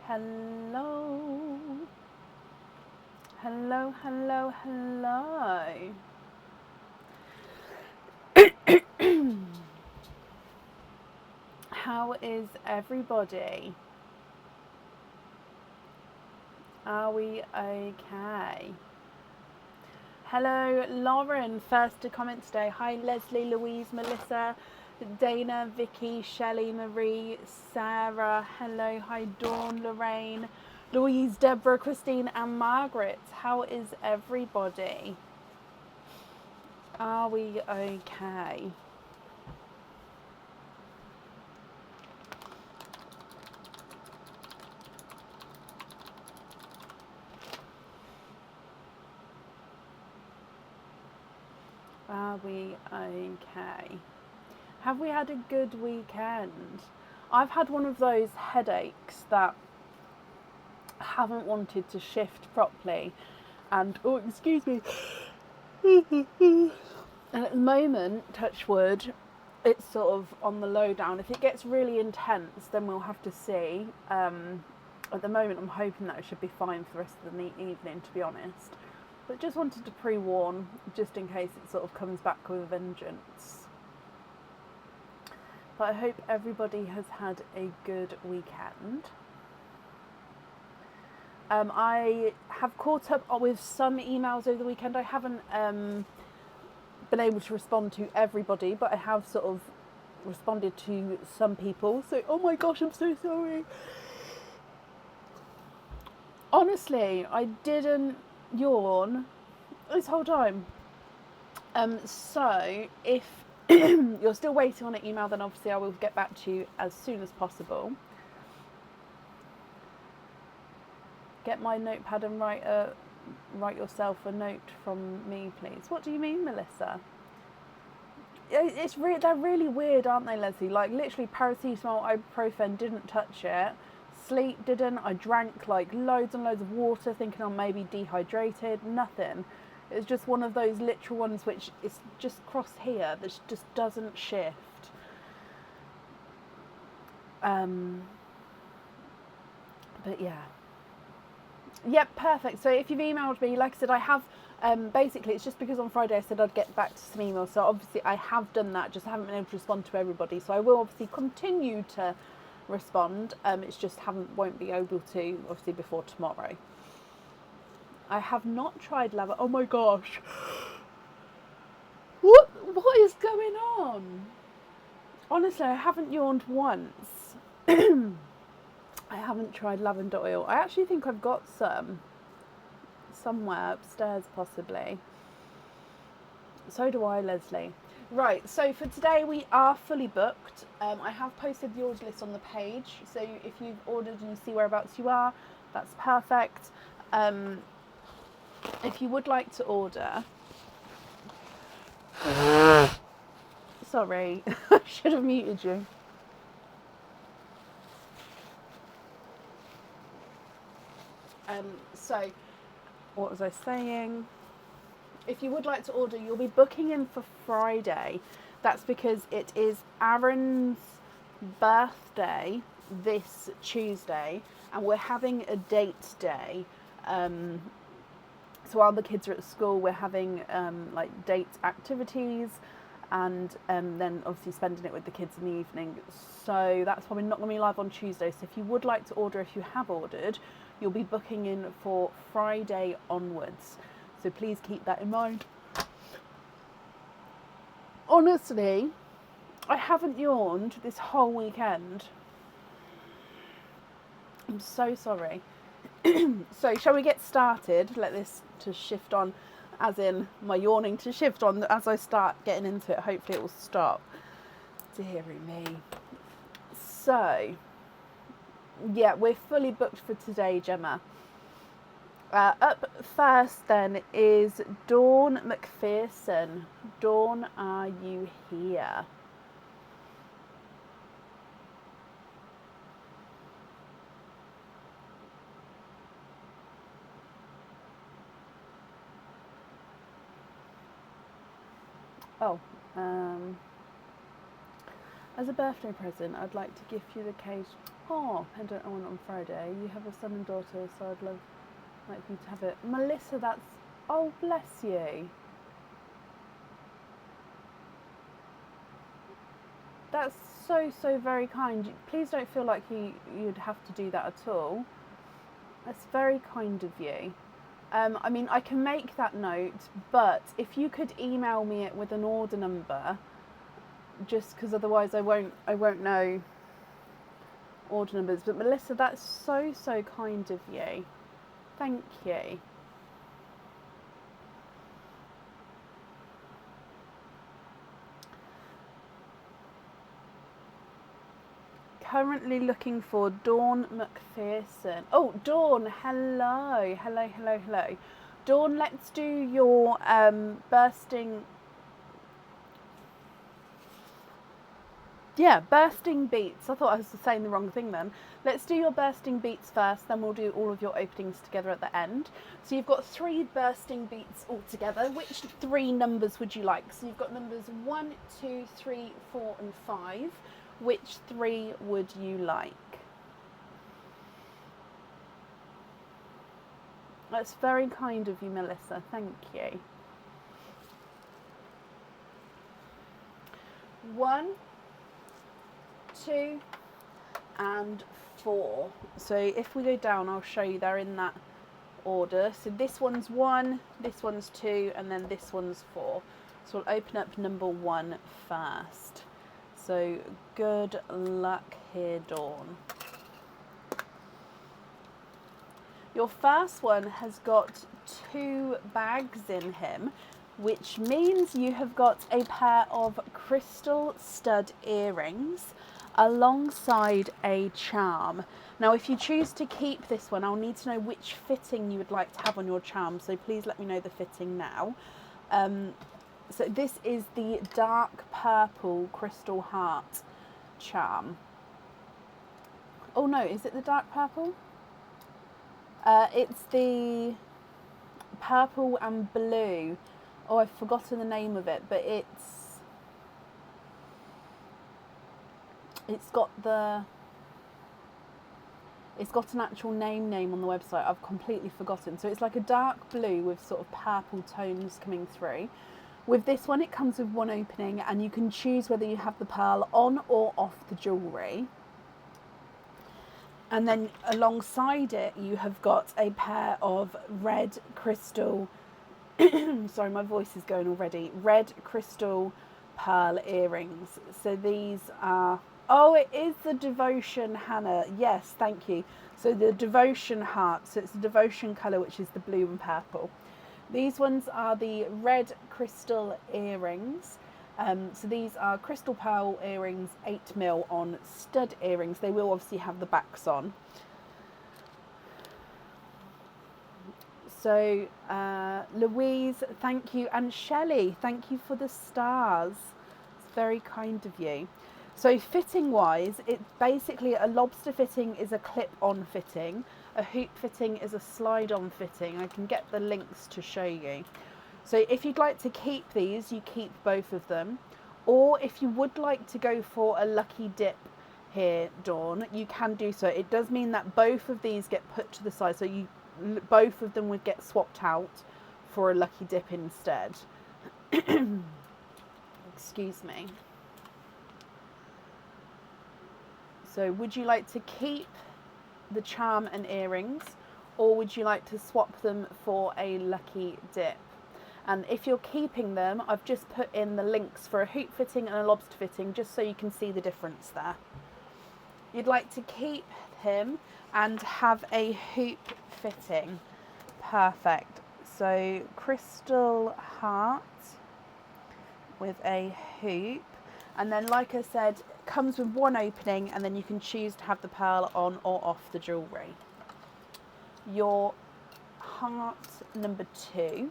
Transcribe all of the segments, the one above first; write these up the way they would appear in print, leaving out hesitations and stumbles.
Hello. Hello, hello, hello. How is everybody? Are we okay? Hello, Lauren, first to comment today. Hi, Leslie, Louise, Melissa, Dana, Vicky, Shelley, Marie, Sarah. Hello, hi, Dawn, Lorraine, Louise, Deborah, Christine, and Margaret. How is everybody? Are we okay? Are we okay? Have we had a good weekend? I've had one of those headaches that haven't wanted to shift properly. And, oh, excuse me. And at the moment, touch wood, it's sort of on the low down. If it gets really intense, then we'll have to see. At the moment, I'm hoping that it should be fine for the rest of the evening, to be honest. But just wanted to pre-warn, just in case it sort of comes back with a vengeance. But I hope everybody has had a good weekend. I have caught up with some emails over the weekend. I haven't been able to respond to everybody, but I have sort of responded to some people. So, oh my gosh, I'm so sorry. Honestly, I didn't yawn this whole time. So if you're still waiting on an email, then obviously I will get back to you as soon as possible. Get my notepad and write yourself a note from me, please. What do you mean, Melissa? They're really weird, aren't they, Leslie? Like literally, paracetamol, ibuprofen, didn't touch it. Sleep didn't. I drank like loads and loads of water, thinking I'm maybe dehydrated. Nothing. It was just one of those literal ones which is just crossed here that just doesn't shift. But yeah. Yep, perfect. So if you've emailed me, like I said, I have, basically it's just because on Friday I said I'd get back to some emails. So obviously I have done that, just haven't been able to respond to everybody. So I will obviously continue to respond. It's just won't be able to, obviously, before tomorrow. I have not tried lavender. Oh my gosh. What is going on? Honestly, I haven't yawned once. I haven't tried lavender oil. I actually think I've got some somewhere upstairs, possibly. So do I, Leslie. Right, so for today we are fully booked. I have posted the order list on the page, so if you've ordered and you see whereabouts you are, that's perfect. If you would like to order... Sorry, I should have muted you. So, what was I saying? If you would like to order, you'll be booking in for Friday. That's because it is Aaron's birthday this Tuesday, and we're having a date day. So while the kids are at school, we're having like date activities, and then obviously spending it with the kids in the evening. So that's probably not going to be live on Tuesday. So if you would like to order, if you have ordered, you'll be booking in for Friday onwards. So please keep that in mind. Honestly, I haven't yawned this whole weekend. I'm so sorry. So shall we get started? Let this to shift on, as in my yawning to shift on as I start getting into it. Hopefully it will stop. Deary me. So, yeah, we're fully booked for today, Gemma. Up first then is Dawn McPherson. Dawn, are you here? Oh, as a birthday present, I'd like to gift you the cage. Oh, I don't want it on Friday. You have a son and daughter, so I'd like you to have it. Melissa, that's... Oh, bless you. That's so very kind. Please don't feel like you'd have to do that at all. That's very kind of you. I mean, I can make that note, but if you could email me it with an order number, just because otherwise I won't know order numbers. But Melissa, that's so kind of you. Thank you. Currently looking for Dawn McPherson. Oh, Dawn, hello. Dawn, let's do your bursting beats. I thought I was saying the wrong thing then. Let's do your bursting beats first, then we'll do all of your openings together at the end. So you've got 3 bursting beats altogether. Which 3 numbers would you like? So you've got numbers 1, 2, 3, 4 and 5. Which 3 would you like? That's very kind of you, Melissa. Thank you. 1, 2 and 4. So if we go down, I'll show you they're in that order. So this one's 1, this one's 2, and then this one's 4. So we'll open up number 1 first. So good luck here, Dawn. Your first one has got 2 bags in him, which means you have got a pair of crystal stud earrings alongside a charm. Now, if you choose to keep this one, I'll need to know which fitting you would like to have on your charm, so please let me know the fitting now. So this is the dark purple crystal heart charm. Oh no, is it the dark purple? It's the purple and blue. Oh, I've forgotten the name of it, but it's got an actual name on the website. I've completely forgotten. So it's like a dark blue with sort of purple tones coming through. With this one, it comes with 1 opening, and you can choose whether you have the pearl on or off the jewellery. And then alongside it, you have got a pair of red crystal, sorry, my voice is going already, red crystal pearl earrings. So these are, oh, it is the Devotion, Hannah. Yes, thank you. So the Devotion heart, so it's the Devotion colour, which is the blue and purple. These ones are the red crystal earrings. So these are crystal pearl earrings, 8mm on stud earrings. They will obviously have the backs on. So Louise, thank you. And Shelley, thank you for the stars. It's very kind of you. So fitting wise, it's basically a lobster fitting is a clip-on fitting. A hoop fitting is a slide-on fitting. I can get the links to show you. So if you'd like to keep these, you keep both of them. Or if you would like to go for a lucky dip here, Dawn, you can do so. It does mean that both of these get put to the side. So both of them would get swapped out for a lucky dip instead. Excuse me. So would you like to keep the charm and earrings, or would you like to swap them for a lucky dip? And if you're keeping them, I've just put in the links for a hoop fitting and a lobster fitting, just so you can see the difference there. You'd like to keep him and have a hoop fitting. Perfect. So crystal heart with a hoop, and then like I said, comes with 1 opening, and then you can choose to have the pearl on or off the jewellery. Your heart number 2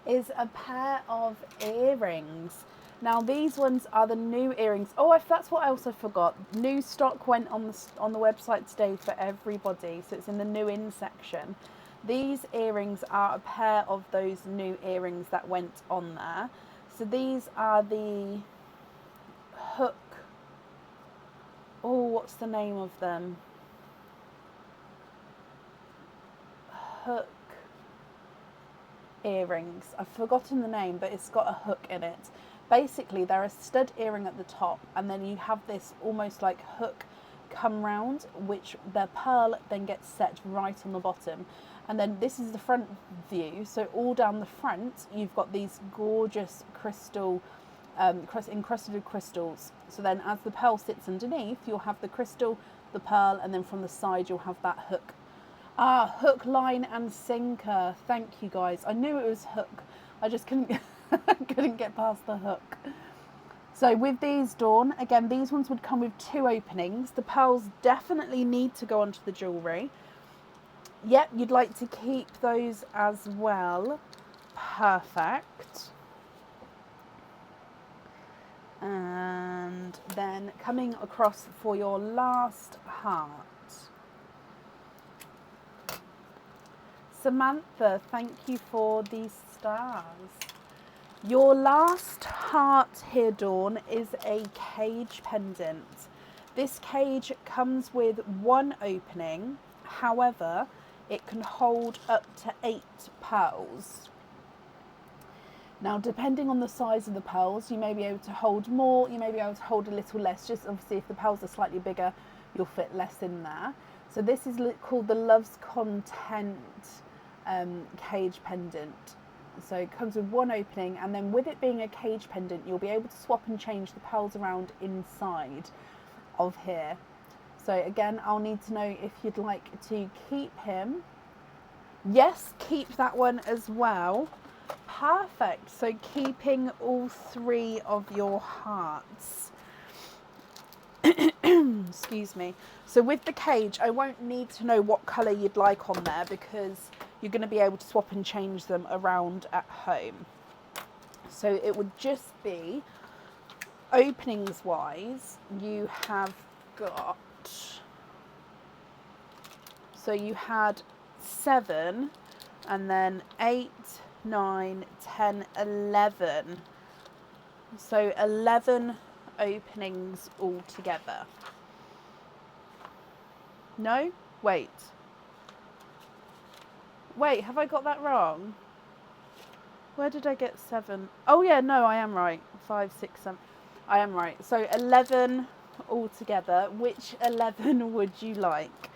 is a pair of earrings. Now these ones are the new earrings. Oh, that's what else I forgot. New stock went on the website today for everybody, so it's in the new in section. These earrings are a pair of those new earrings that went on there. So these are the hook. Oh, what's the name of them? Hook earrings. I've forgotten the name, but it's got a hook in it. Basically, they're a stud earring at the top, and then you have this almost like hook come round, which the pearl then gets set right on the bottom. And then this is the front view, so all down the front you've got these gorgeous crystal encrusted with crystals. So then as the pearl sits underneath, you'll have the crystal, the pearl, and then from the side you'll have that hook. Hook, line and sinker. Thank you guys. I knew it was hook, I just couldn't couldn't get past the hook. So with these, Dawn, again, these ones would come with 2 openings. The pearls definitely need to go onto the jewellery. Yep, you'd like to keep those as well. Perfect. And then coming across for your last heart. Samantha, thank you for these stars. Your last heart here, Dawn, is a cage pendant. This cage comes with 1 opening. However, it can hold up to 8 pearls. Now, depending on the size of the pearls, you may be able to hold more, you may be able to hold a little less. Just obviously if the pearls are slightly bigger, you'll fit less in there. So this is called the Love's Content cage pendant. So it comes with 1 opening, and then with it being a cage pendant, you'll be able to swap and change the pearls around inside of here. So again, I'll need to know if you'd like to keep him. Yes, keep that one as well. Perfect. So keeping all 3 of your hearts. Excuse me. So with the cage, I won't need to know what colour you'd like on there, because you're going to be able to swap and change them around at home. So it would just be, openings wise, you have got, so you had 7, and then 8, 9, 10, 11. So 11 openings altogether. No? Wait, have I got that wrong? Where did I get 7? Oh yeah, no, I am right. 5, 6, 7. I am right. So 11 altogether. Which 11 would you like?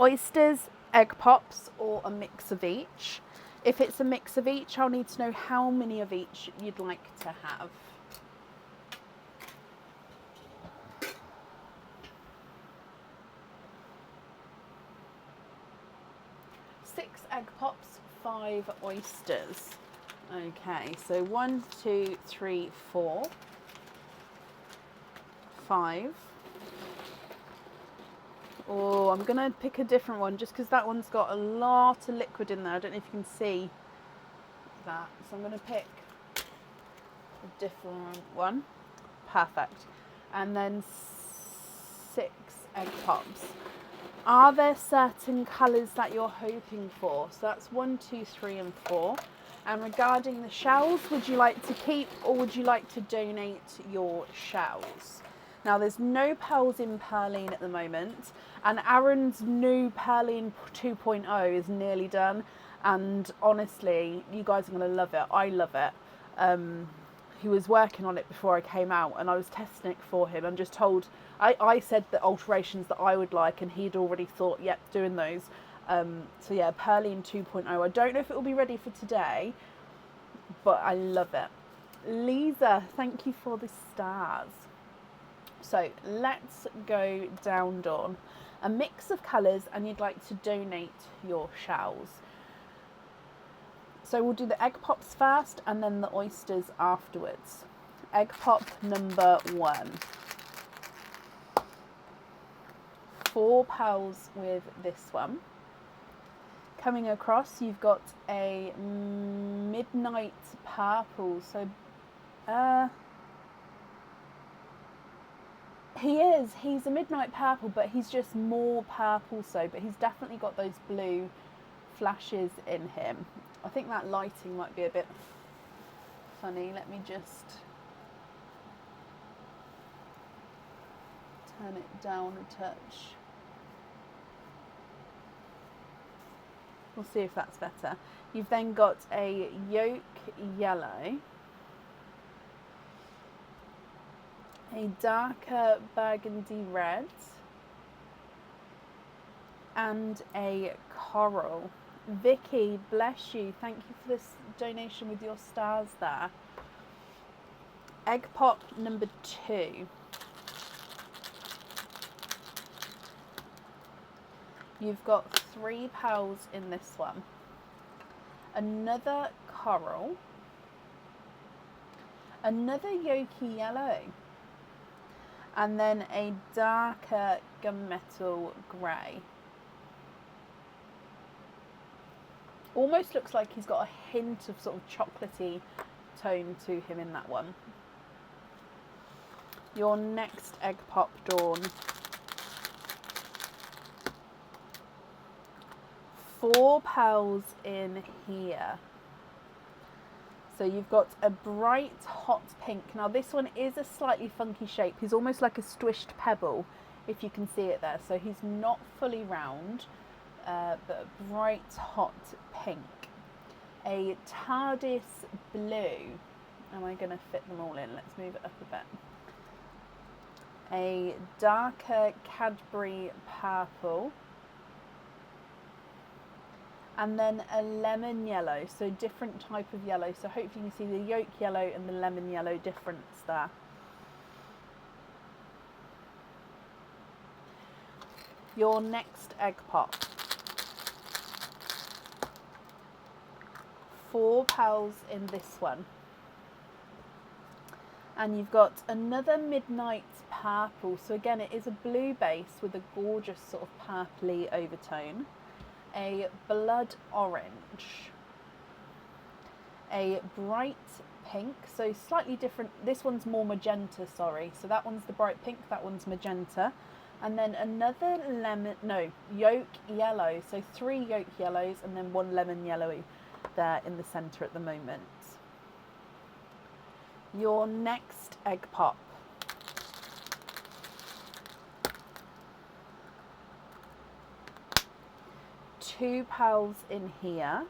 Oysters, egg pops, or a mix of each? If it's a mix of each, I'll need to know how many of each you'd like to have. 6 egg pops, 5 oysters. Okay, so 1, 2, 3, 4, 5. Oh, I'm going to pick a different one just because that one's got a lot of liquid in there. I don't know if you can see that. So I'm going to pick a different one. Perfect. And then 6 egg pops. Are there certain colours that you're hoping for? So that's 1, 2, 3 and 4. And regarding the shells, would you like to keep or would you like to donate your shells? Now there's no pearls in Perline at the moment, and Aaron's new Perline 2.0 is nearly done, and honestly, you guys are going to love it. I love it. He was working on it before I came out, and I was testing it for him and just told, I said the alterations that I would like, and he'd already thought, yep, doing those. So yeah, Perline 2.0. I don't know if it will be ready for today, but I love it. Lisa, thank you for the stars. So let's go down, Dawn. A mix of colours, and you'd like to donate your shells. So we'll do the egg pops first and then the oysters afterwards. Egg pop number 1. 4 pearls with this one. Coming across, you've got a midnight purple. So, he's a midnight purple, but he's just more purple but he's definitely got those blue flashes in him. I think that lighting might be a bit funny. Let me just turn it down a touch. We'll see if that's better. You've then got a yolk yellow, a darker burgundy red, and a coral. Vicky, bless you. Thank you for this donation with your stars there. Egg pop number 2. You've got 3 pearls in this one. Another coral. Another yolky yellow. And then a darker gunmetal grey. Almost looks like he's got a hint of sort of chocolatey tone to him in that one. Your next egg pop, Dawn. 4 pearls in here. So you've got a bright hot pink. Now this one is a slightly funky shape. He's almost like a squished pebble, if you can see it there. So he's not fully round, but a bright hot pink. A TARDIS blue. Am I going to fit them all in? Let's move it up a bit. A darker Cadbury purple. And then a lemon yellow, so different type of yellow. So hopefully you can see the yolk yellow and the lemon yellow difference there. Your next egg pop. 4 pearls in this one. And you've got another midnight purple. So again, it is a blue base with a gorgeous sort of purpley overtone. A blood orange, a bright pink, so slightly different. This one's more magenta, sorry. So that one's the bright pink, that one's magenta. And then another yolk yellow. So 3 yolk yellows and then 1 lemon yellowy there in the centre at the moment. Your next egg pop. 2 pearls in here,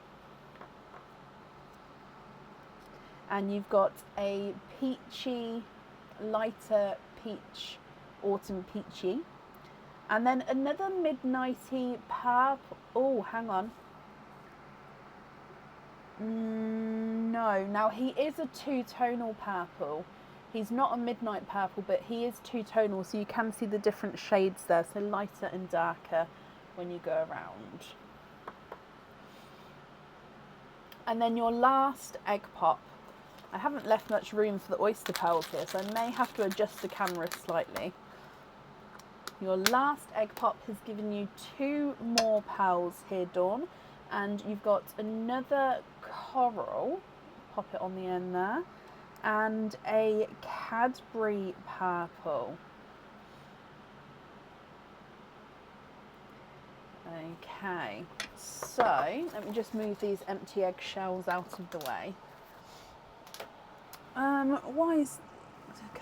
and you've got a peachy, lighter peach, autumn peachy, and then another midnighty purple. Oh, hang on. No, now he is a 2-tonal purple. He's not a midnight purple, but he is 2-tonal, so you can see the different shades there, so lighter and darker when you go around. And then your last egg pop. I haven't left much room for the oyster pearls here, so I may have to adjust the camera slightly. Your last egg pop has given you 2 more pearls here, Dawn. And you've got another coral, pop it on the end there, and a Cadbury purple. Okay, so let me just move these empty eggshells out of the way. Can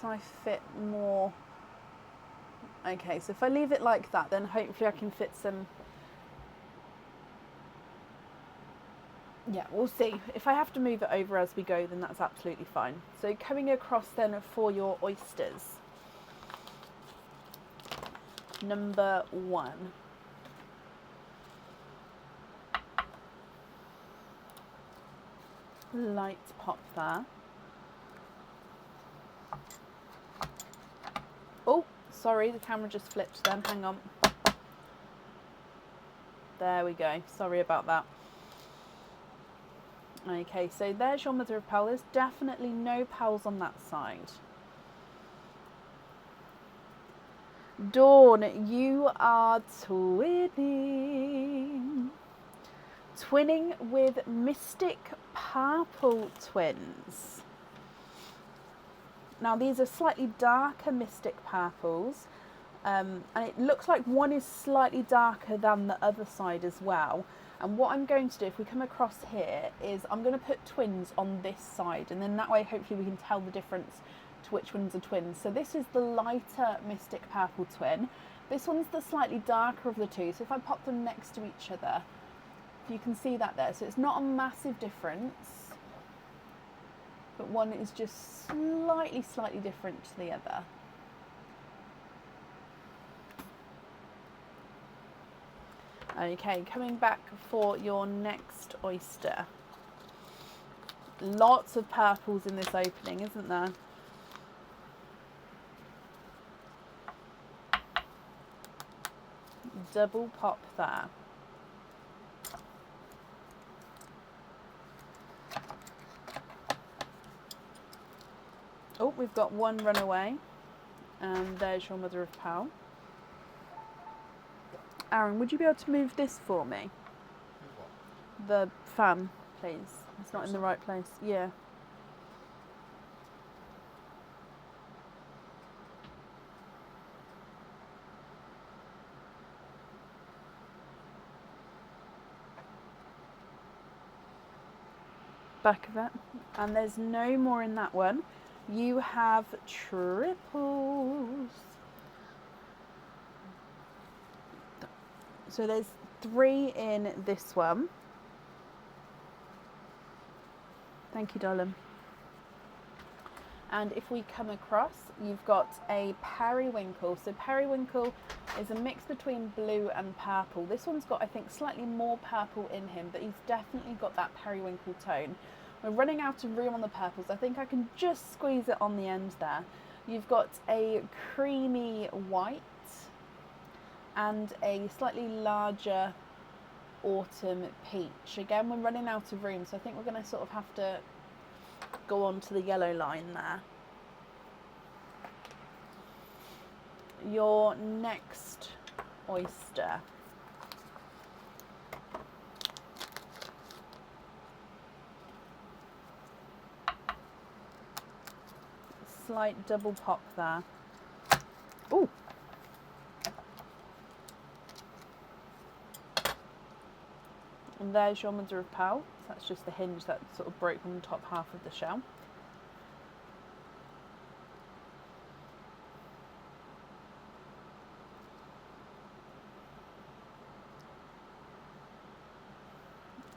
I fit more? Okay, so if I leave it like that, then hopefully I can fit some. Yeah, we'll see. If I have to move it over as we go, then that's absolutely fine. So coming across then for your oysters. Number 1. Light pop there. Oh, sorry, the camera just flipped then. Hang on. There we go. Sorry about that. Okay, so there's your mother of pearl. There's definitely no pearls on that side. Dawn, you are twinning. Twinning with Mystic Purple twins. Now these are slightly darker Mystic Purples, and it looks like one is slightly darker than the other side as well. And what I'm going to do, if we come across here, is I'm going to put twins on this side, and then that way hopefully we can tell the difference to which ones are twins. So this is the lighter Mystic Purple twin. This one's the slightly darker of the two, so if I pop them next to each other, you can see that there. So it's not a massive difference, but one is just slightly different to the other. Okay, coming back for your next oyster. Lots of purples in this opening, isn't there? Double pop there. Oh, we've got one runaway, and there's your mother of pearl. Aaron, would you be able to move this for me? The fan, please. It's not in the right place. Yeah. Back of it. And there's no more in that one. You have triples. So there's 3 in this one. Thank you, darling. And if we come across, you've got a periwinkle. So periwinkle is a mix between blue and purple. This one's got, I think, slightly more purple in him, but he's definitely got that periwinkle tone. We're running out of room on the purples. I think I can just squeeze it on the end there. You've got a creamy white and a slightly larger autumn peach. Again, we're running out of room, so I think we're going to sort of have to go on to the yellow line there. Your next oyster. Slight double pop there. Ooh. And there's your mother of pearl. So that's just the hinge that sort of broke on the top half of the shell.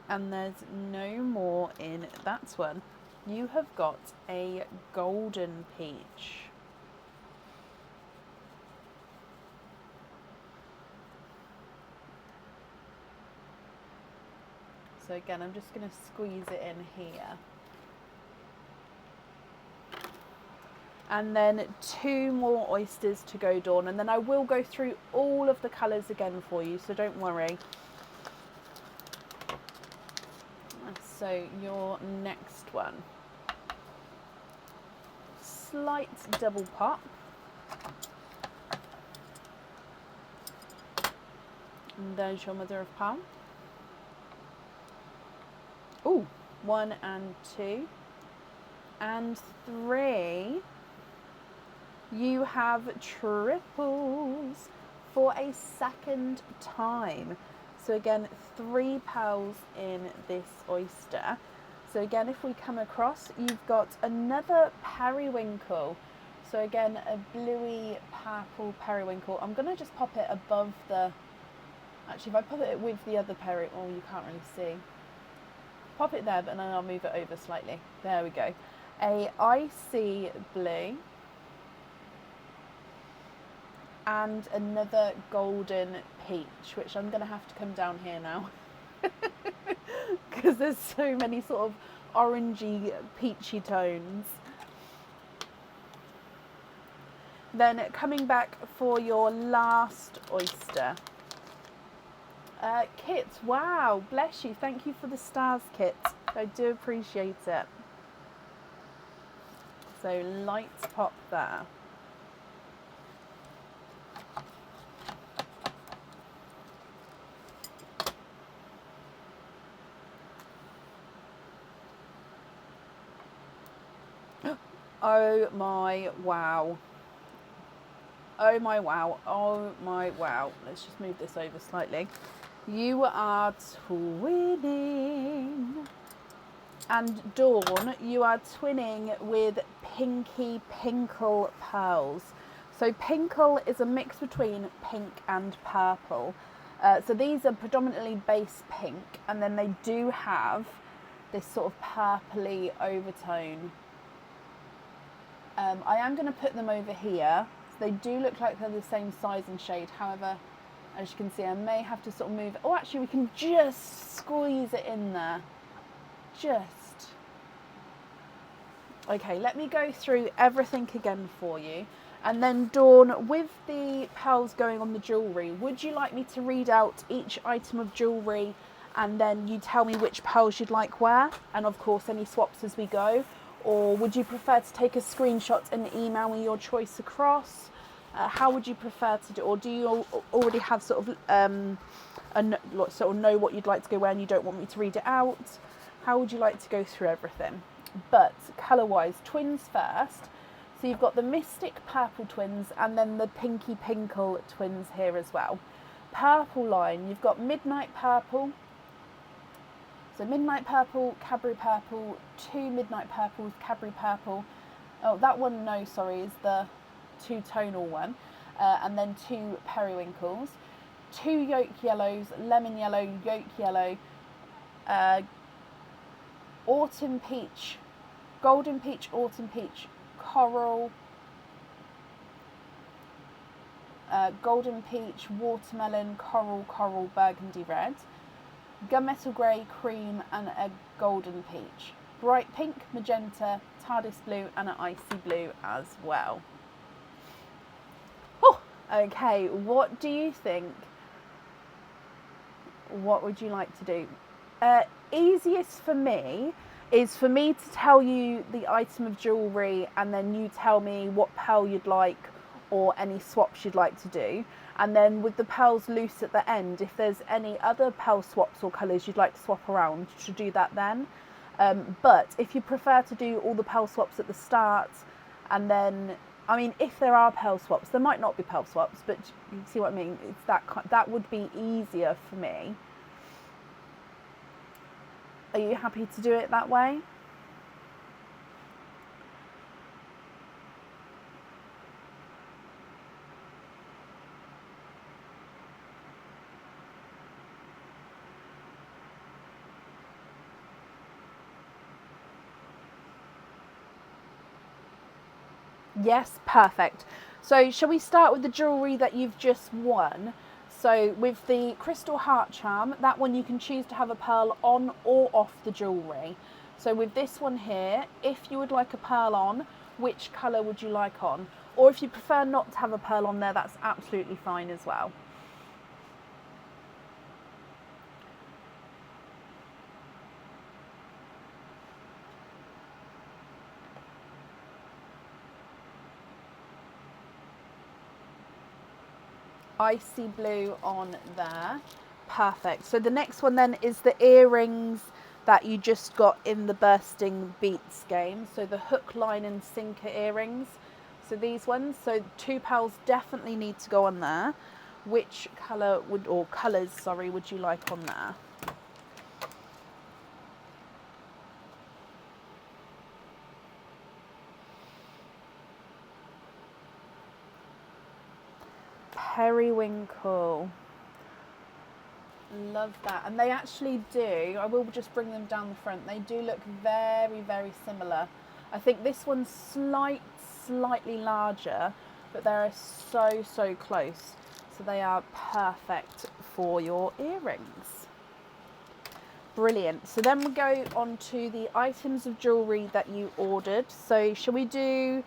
And there's no more in that one. You have got a golden peach. So again, I'm just going to squeeze it in here. And then 2 more oysters to go, Dawn, and then I will go through all of the colours again for you, so don't worry. So your next one. Slight double pop. And there's your mother of pearl. Ooh, 1 and 2. And 3. You have triples for a second time. So again, 3 pearls in this oyster. So again, if we come across, you've got another periwinkle. So again, a bluey purple periwinkle. I'm going to just pop it above the... Actually, if I pop it with the other periwinkle, you can't really see. Pop it there, but then I'll move it over slightly. There we go. A icy blue. And another golden peach, which I'm going to have to come down here now. Because there's so many sort of orangey, peachy tones. Then coming back for your last oyster. Kit, wow, bless you. Thank you for the stars, Kit. I do appreciate it. So lights pop there. Oh my wow. Oh my wow. Oh my wow. Let's just move this over slightly. You are twinning. And Dawn, you are twinning with Pinky Pinkle Pearls. So Pinkle is a mix between pink and purple. So these are predominantly base pink, and then they do have this sort of purpley overtone. I am going to put them over here. So they do look like they're the same size and shade. However, as you can see, I may have to sort of move it. Oh, actually, we can just squeeze it in there. Just. Okay, let me go through everything again for you. And then Dawn, with the pearls going on the jewellery, would you like me to read out each item of jewellery and then you tell me which pearls you'd like where? And of course, any swaps as we go? Or would you prefer to take a screenshot and email me your choice across? How would you prefer to do? Or do you already have sort of know what you'd like to go where and you don't want me to read it out? How would you like to go through everything? But colour-wise, twins first. So you've got the Mystic Purple twins and then the Pinky Pinkle twins here as well. Purple line, you've got Midnight Purple. So Midnight Purple, Cadbury Purple, 2 Midnight Purples, Cadbury Purple. Oh, that one, no, sorry, is the two-tonal one. And then 2 Periwinkles. 2 Yolk Yellows, Lemon Yellow, Yolk Yellow, Autumn Peach, Golden Peach, Autumn Peach, Coral, Golden Peach, Watermelon, Coral, Burgundy Red, Gunmetal Grey, Cream, and a Golden Peach. Bright Pink, Magenta, TARDIS Blue, and an Icy Blue as well. Oh, okay, what do you think? What would you like to do? Easiest for me is for me to tell you the item of jewellery and then you tell me what pearl you'd like or any swaps you'd like to do. And then with the pearls loose at the end, if there's any other pearl swaps or colours you'd like to swap around, to do that then. But if you prefer to do all the pearl swaps at the start and then, I mean, if there are pearl swaps, there might not be pearl swaps, but you see what I mean? It's that would be easier for me. Are you happy to do it that way? Yes, perfect. So shall we start with the jewellery that you've just won? So with the Crystal Heart Charm, that one you can choose to have a pearl on or off the jewellery. So with this one here, if you would like a pearl on, which colour would you like on? Or if you prefer not to have a pearl on there, that's absolutely fine as well. Icy blue on there. Perfect. So the next one then is the earrings that you just got in the Bursting Beats game. So the hook, line and sinker earrings. So these ones. So 2 pearls definitely need to go on there. Which colour would, or colours, sorry, would you like on there? Periwinkle. Love that. And they actually do, I will just bring them down the front, they do look very, very similar. I think this one's slightly larger, but they're so close. So they are perfect for your earrings. Brilliant. So then we'll go on to the items of jewellery that you ordered. So shall we do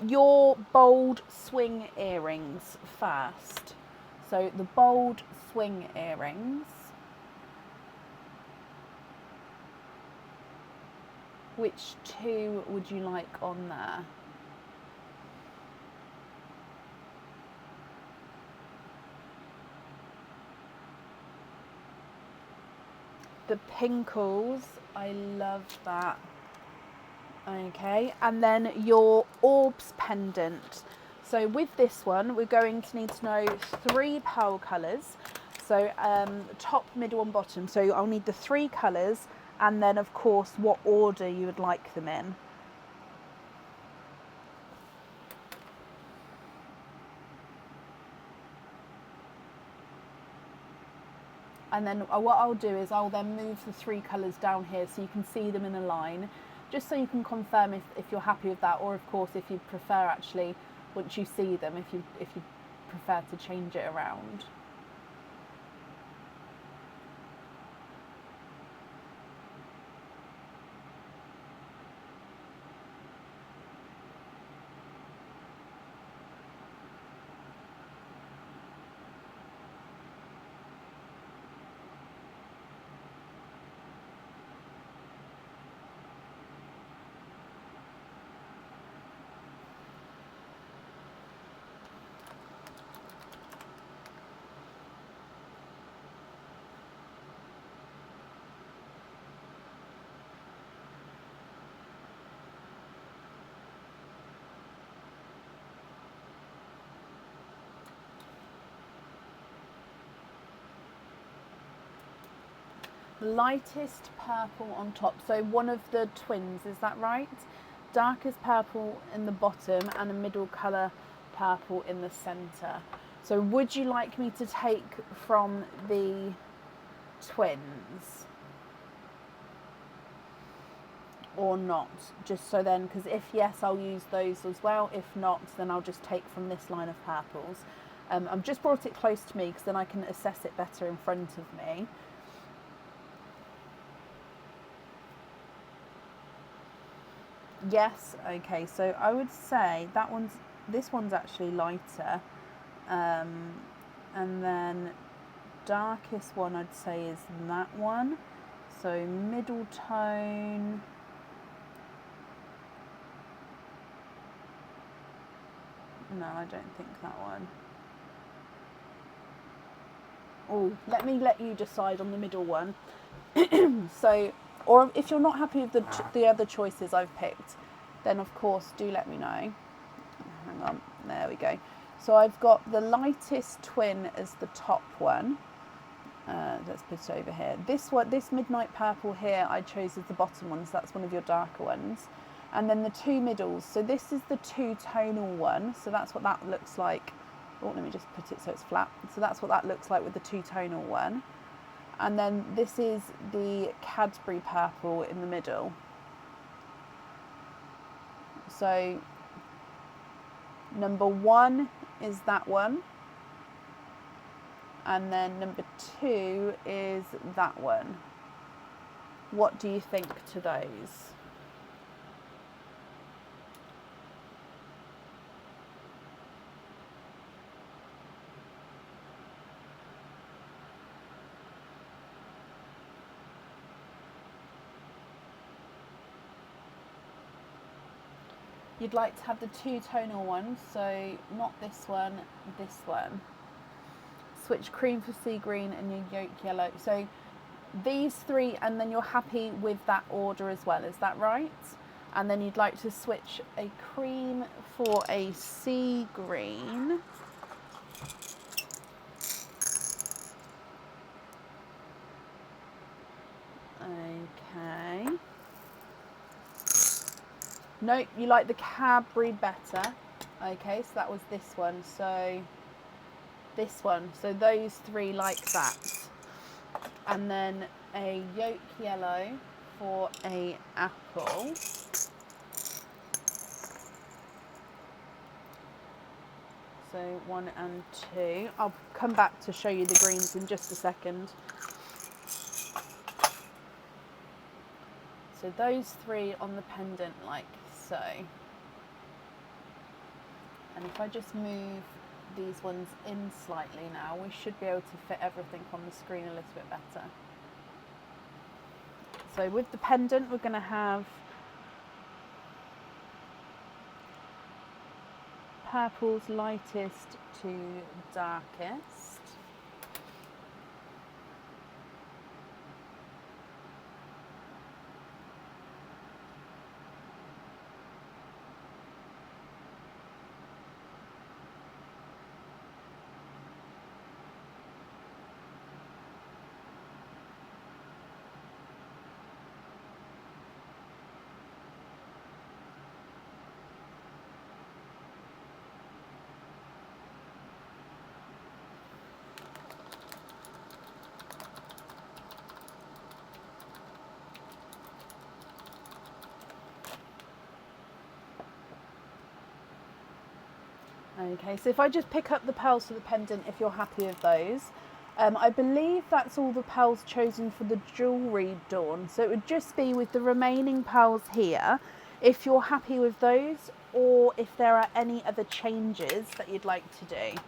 your bold swing earrings first? So the bold swing earrings. Which 2 would you like on there? The Pinkles, I love that. Okay, and then your orbs pendant. So with this one, we're going to need to know 3 pearl colours. So top, middle and bottom. So I'll need the 3 colours, and then of course what order you would like them in. And then what I'll do is I'll then move the 3 colours down here so you can see them in a line, just so you can confirm if you're happy with that, or of course if you prefer, actually once you see them, if you prefer to change it around. Lightest purple on top, so one of the twins, is that right? Darkest purple in the bottom and a middle colour purple in the centre. So would you like me to take from the twins or not? Just so then, because if yes, I'll use those as well. If not, then I'll just take from this line of purples. I've just brought it close to me because then I can assess it better in front of me. Yes, okay, so I would say this one's actually lighter, and then darkest one I'd say is that one, so middle tone, no, I don't think that one. Oh, let you decide on the middle one. So, or if you're not happy with the other choices I've picked, then of course do let me know. Hang on, there we go. So I've got the lightest twin as the top one. Let's put it over here. This midnight purple here I chose as the bottom one, so that's one of your darker ones. And then the 2 middles. So this is the 2-tonal one, so that's what that looks like. Oh, let me just put it so it's flat. So that's what that looks like with the 2-tonal one. And then this is the Cadbury purple in the middle. So number 1 is that one. And then number 2 is that one. What do you think to those? You'd like to have the 2-tonal one, so not this one, this one. Switch cream for sea green and your yolk yellow. So these 3, and then you're happy with that order as well, is that right? And then you'd like to switch a cream for a sea green. Okay. No, you like the Cadbury better. Okay, so that was this one. So this one. So those 3 like that. And then a yolk yellow for a apple. So 1 and 2. I'll come back to show you the greens in just a second. So those 3 on the pendant like so. And if I just move these ones in slightly now, we should be able to fit everything on the screen a little bit better. So with the pendant, we're going to have purples lightest to darkest. Okay, so if I just pick up the pearls for the pendant, if you're happy with those. I believe that's all the pearls chosen for the jewellery, Dawn. So it would just be with the remaining pearls here, if you're happy with those, or if there are any other changes that you'd like to do.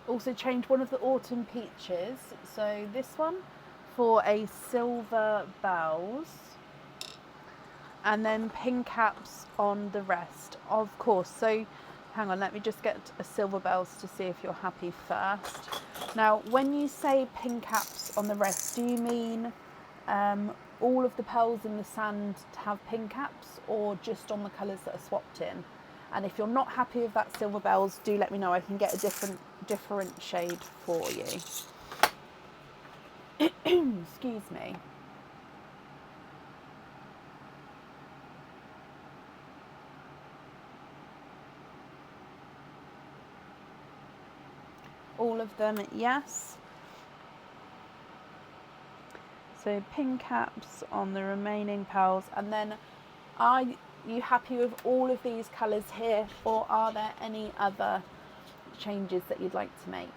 Also change one of the autumn peaches, so this one for a silver bells, and then pin caps on the rest, of course. So hang on, let me just get a silver bells to see if you're happy first. Now when you say pin caps on the rest, do you mean all of the pearls in the sand to have pin caps, or just on the colours that are swapped in? And if you're not happy with that silver bells, do let me know. I can get a different shade for you. Excuse me. All of them, yes. So pin caps on the remaining pearls. And then are you happy with all of these colours here, or are there any other changes that you'd like to make?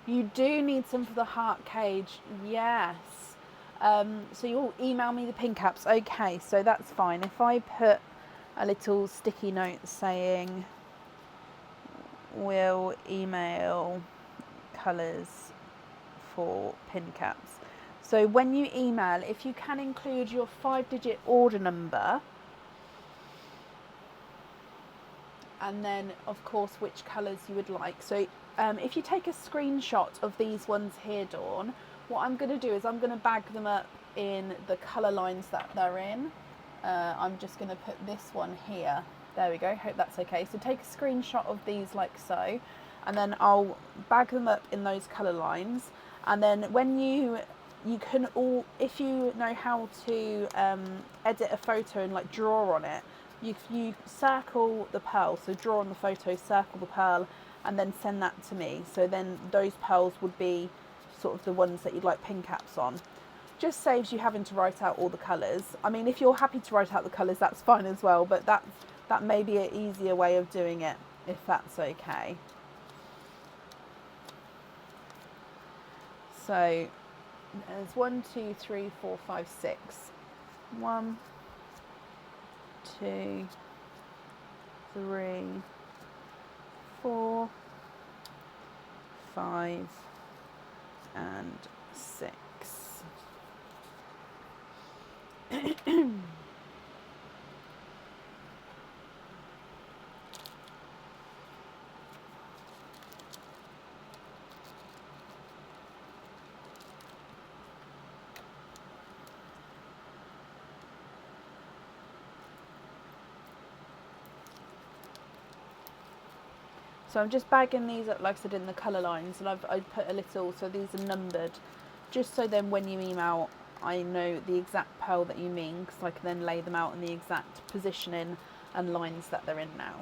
You do need some for the heart cage, yes. So you'll email me the pin caps. Okay, so that's fine. If I put a little sticky note saying we'll email colours for pin caps. So when you email, if you can include your 5-digit order number, and then of course which colours you would like. So if you take a screenshot of these ones here, Dawn, what I'm going to do is I'm going to bag them up in the colour lines that they're in. I'm just going to put this one here. There we go, hope that's okay. So take a screenshot of these like so, and then I'll bag them up in those colour lines. And then when you can all, if you know how to edit a photo and like draw on it, you circle the pearl, so draw on the photo, circle the pearl, and then send that to me. So then those pearls would be sort of the ones that you'd like pin caps on. Just saves you having to write out all the colours. I mean, if you're happy to write out the colours, that's fine as well, but that may be an easier way of doing it, if that's okay. So there's 1, 2, 3, 4, 5, 6. 1, 2, 3, 4, 5, and 6. So I'm just bagging these up, like I said, in the colour lines, and I put a little, so these are numbered, just so then when you email, I know the exact pearl that you mean, because I can then lay them out in the exact positioning and lines that they're in now.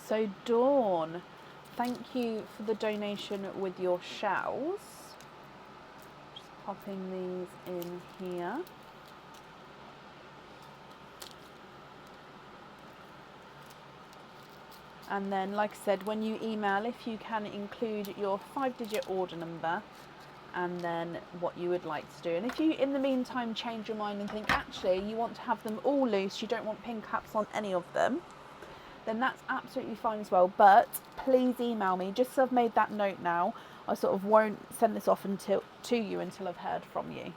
So Dawn, thank you for the donation with your shells. Just popping these in here. And then, like I said, when you email, if you can include your 5-digit order number and then what you would like to do. And if you, in the meantime, change your mind and think, actually, you want to have them all loose, you don't want pin caps on any of them, then that's absolutely fine as well. But please email me, just so I've made that note now. I sort of won't send this off to you until I've heard from you.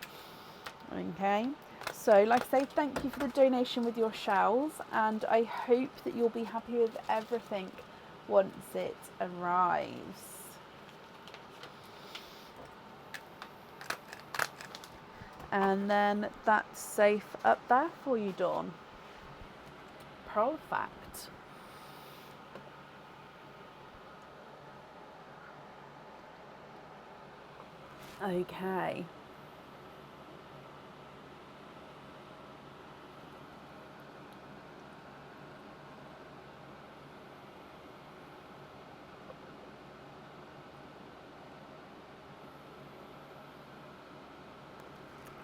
Okay, so like I say, thank you for the donation with your shells, and I hope that you'll be happy with everything once it arrives. And then that's safe up there for you, Dawn. Perfect. Okay.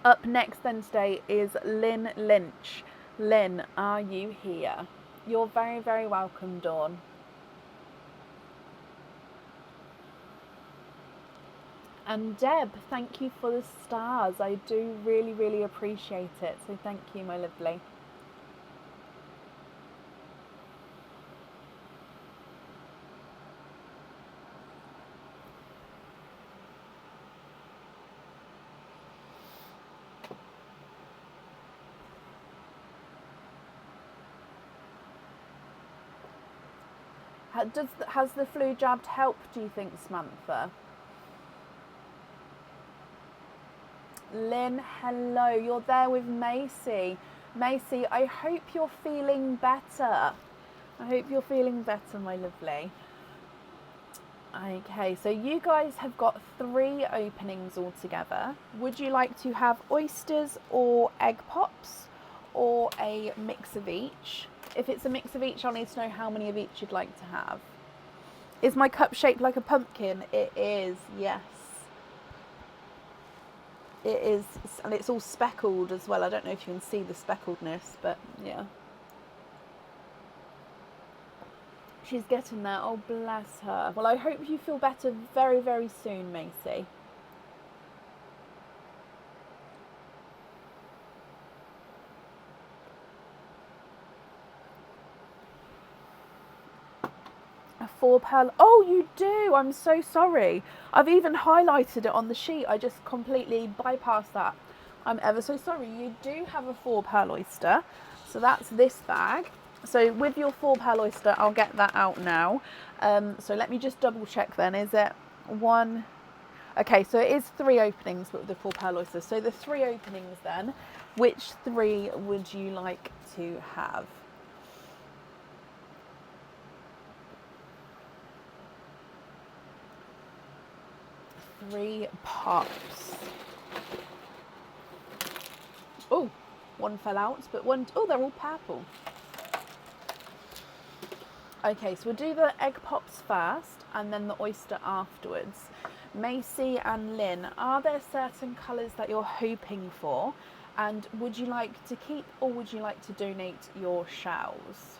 Up next then today is Lynn Lynch. Lynn, are you here? You're very, very welcome, Dawn. And Deb, thank you for the stars. I do really, really appreciate it. So thank you, my lovely. Has the flu jab helped, do you think, Samantha? Lynn, hello. You're there with Macy. Macy, I hope you're feeling better. I hope you're feeling better, my lovely. Okay, so you guys have got 3 openings altogether. Would you like to have oysters or egg pops, or a mix of each? If it's a mix of each, I'll need to know how many of each you'd like to have. Is my cup shaped like a pumpkin? It is, yes. It is, and it's all speckled as well. I don't know if you can see the speckledness, but yeah. She's getting there. Oh, bless her. Well, I hope you feel better very, very soon, Macy. A 4 pearl. Oh, you do. I'm so sorry. I've even highlighted it on the sheet. I just completely bypassed that. I'm ever so sorry. You do have a 4 pearl oyster. So that's this bag. So with your 4 pearl oyster, I'll get that out now. So let me just double check then. Is it 1? Okay, so it is 3 openings with the 4 pearl oyster. So the 3 openings then, which 3 would you like to have? Three pops. Oh, 1 fell out, but 1, oh, they're all purple. Okay, so we'll do the egg pops first and then the oyster afterwards. Macy and Lynn, are there certain colours that you're hoping for? And would you like to keep, or would you like to donate your shells?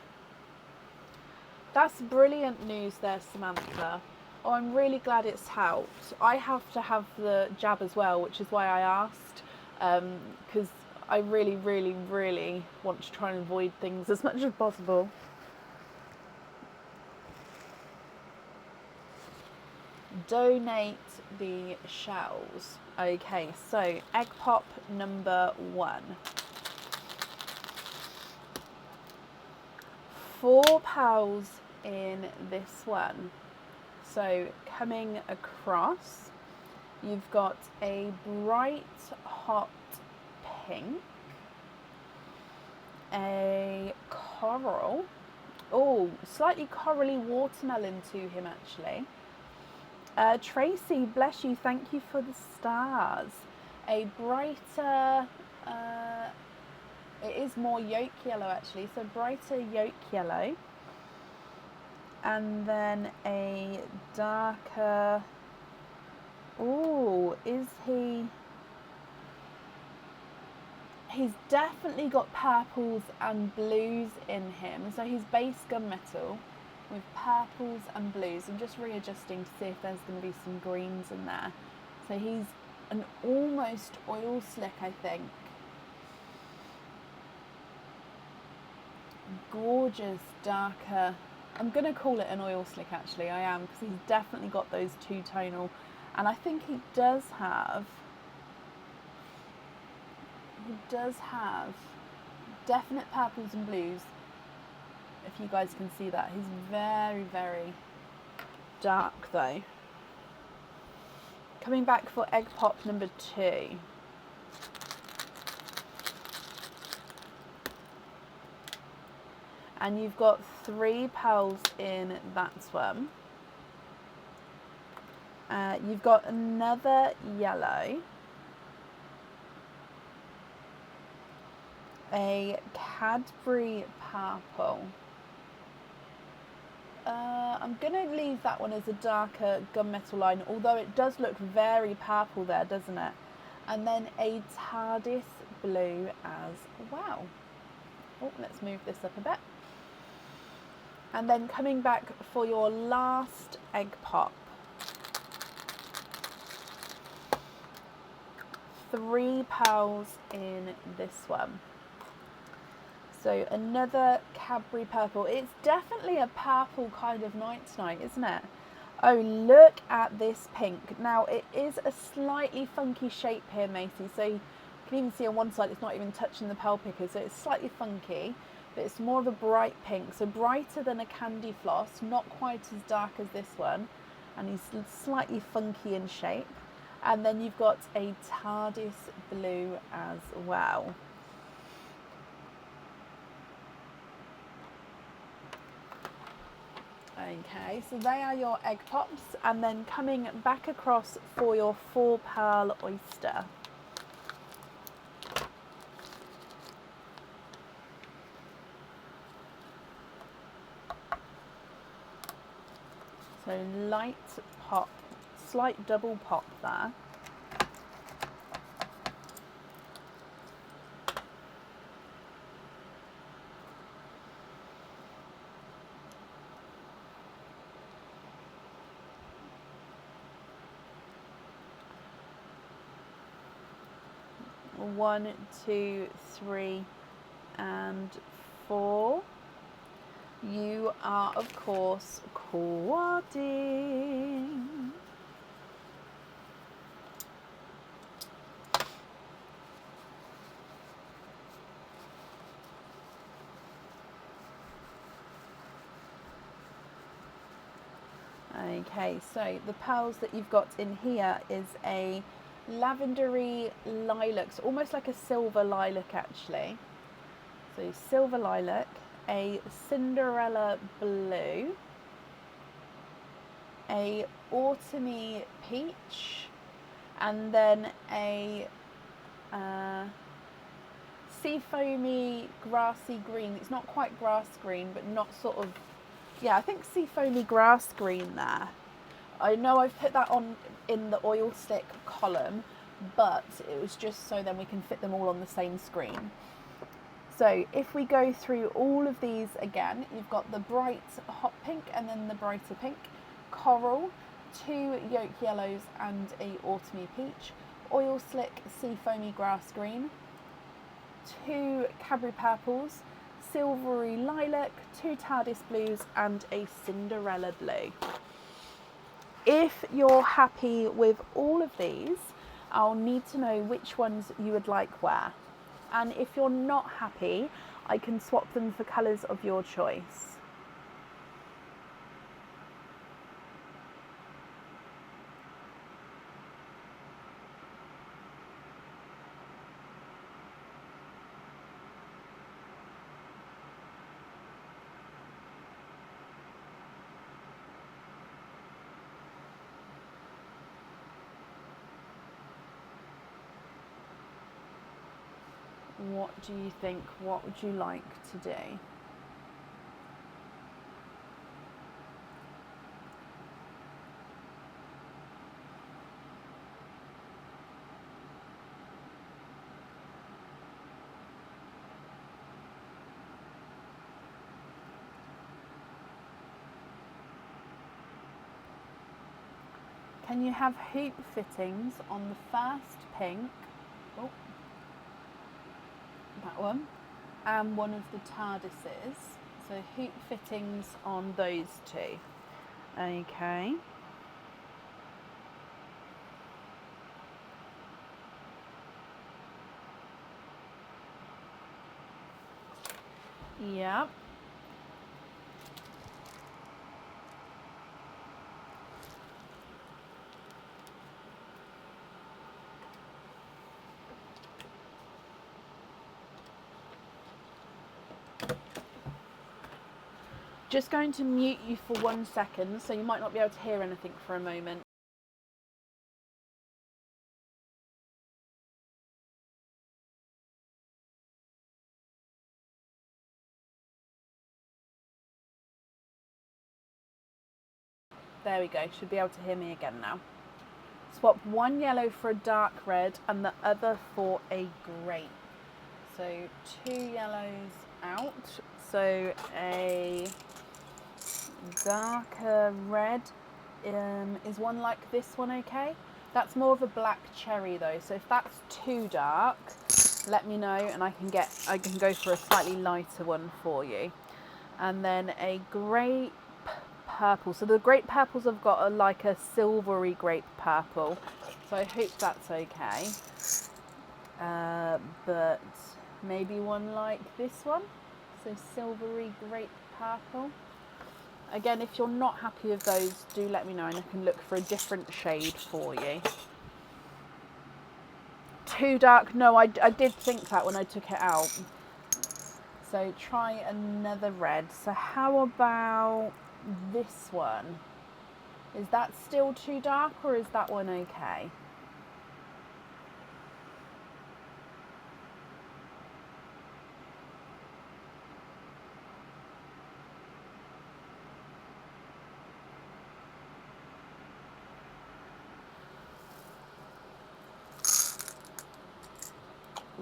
That's brilliant news there, Samantha. Oh, I'm really glad it's helped. I have to have the jab as well, which is why I asked, because I really, really, really want to try and avoid things as much as possible. Donate the shells. Okay, so egg pop number 1. 4 pearls in this one. So coming across, you've got a bright hot pink, a coral, oh, slightly corally watermelon to him actually. Tracy, bless you, thank you for the stars. A brighter, it is more yolk yellow actually, so brighter yolk yellow. And then a darker, oh, is he, he's definitely got purples and blues in him, so he's base gunmetal. with purples and blues. I'm just readjusting to see if there's going to be some greens in there. So he's an almost oil slick, I think. Gorgeous, darker. I'm going to call it an oil slick actually, I am, because he's definitely got those two-tonal. And I think he does have definite purples and blues. If you guys can see that, he's very, very dark though. Coming back for egg pop number 2. And you've got 3 pearls in that one. You've got another yellow, a Cadbury purple. I'm going to leave that one as a darker gunmetal line, although it does look very purple there, doesn't it? And then a TARDIS blue as well. Oh, let's move this up a bit. And then coming back for your last egg pop. 3 pearls in this one. So another Cadbury purple. It's definitely a purple kind of night tonight, isn't it? Oh, look at this pink. Now, it is a slightly funky shape here, Macy. So you can even see on one side it's not even touching the pearl picker. So it's slightly funky, but it's more of a bright pink. So brighter than a candy floss, not quite as dark as this one. And he's slightly funky in shape. And then you've got a TARDIS blue as well. Okay, so they are your egg pops, and then coming back across for your 4 pearl oyster. So light pop, slight double pop there. One, 2, 3, and 4. You are, of course, quadding. Okay, so the pearls that you've got in here is a lavendery lilac, so almost like a silver lilac actually. So silver lilac, a Cinderella blue, a autumny peach, and then a seafoamy grassy green. It's not quite grass green, but not sort of, yeah, I think seafoamy grass green there. I know I've put that on in the oil stick column, but it was just so then we can fit them all on the same screen. So if we go through all of these again, you've got the bright hot pink and then the brighter pink, coral, 2 yolk yellows and a autumny peach, oil slick seafoamy grass green, 2 Cadbury purples, silvery lilac, 2 TARDIS blues and a Cinderella blue. If you're happy with all of these, I'll need to know which ones you would like where. And if you're not happy, I can swap them for colours of your choice. What do you think? What would you like to do? Can you have hoop fittings on the first pink, oh, that one, and one of the TARDISes? So hoop fittings on those two. Okay. Yeah. Just going to mute you for 1 second, so you might not be able to hear anything for a moment. There we go, should be able to hear me again now. Swap one yellow for a dark red and the other for a grape. So 2 yellows out. So a darker red, is one like this one okay? That's more of a black cherry though, so if that's too dark, let me know and I can go for a slightly lighter one for you. And then a grape purple. So the grape purples I've got are like a silvery grape purple, so I hope that's okay. But maybe one like this one, so silvery grape purple. Again, if you're not happy with those, do let me know and I can look for a different shade for you. Too dark? No, I did think that when I took it out. So try another red. So how about this one? Is that still too dark or is that one okay?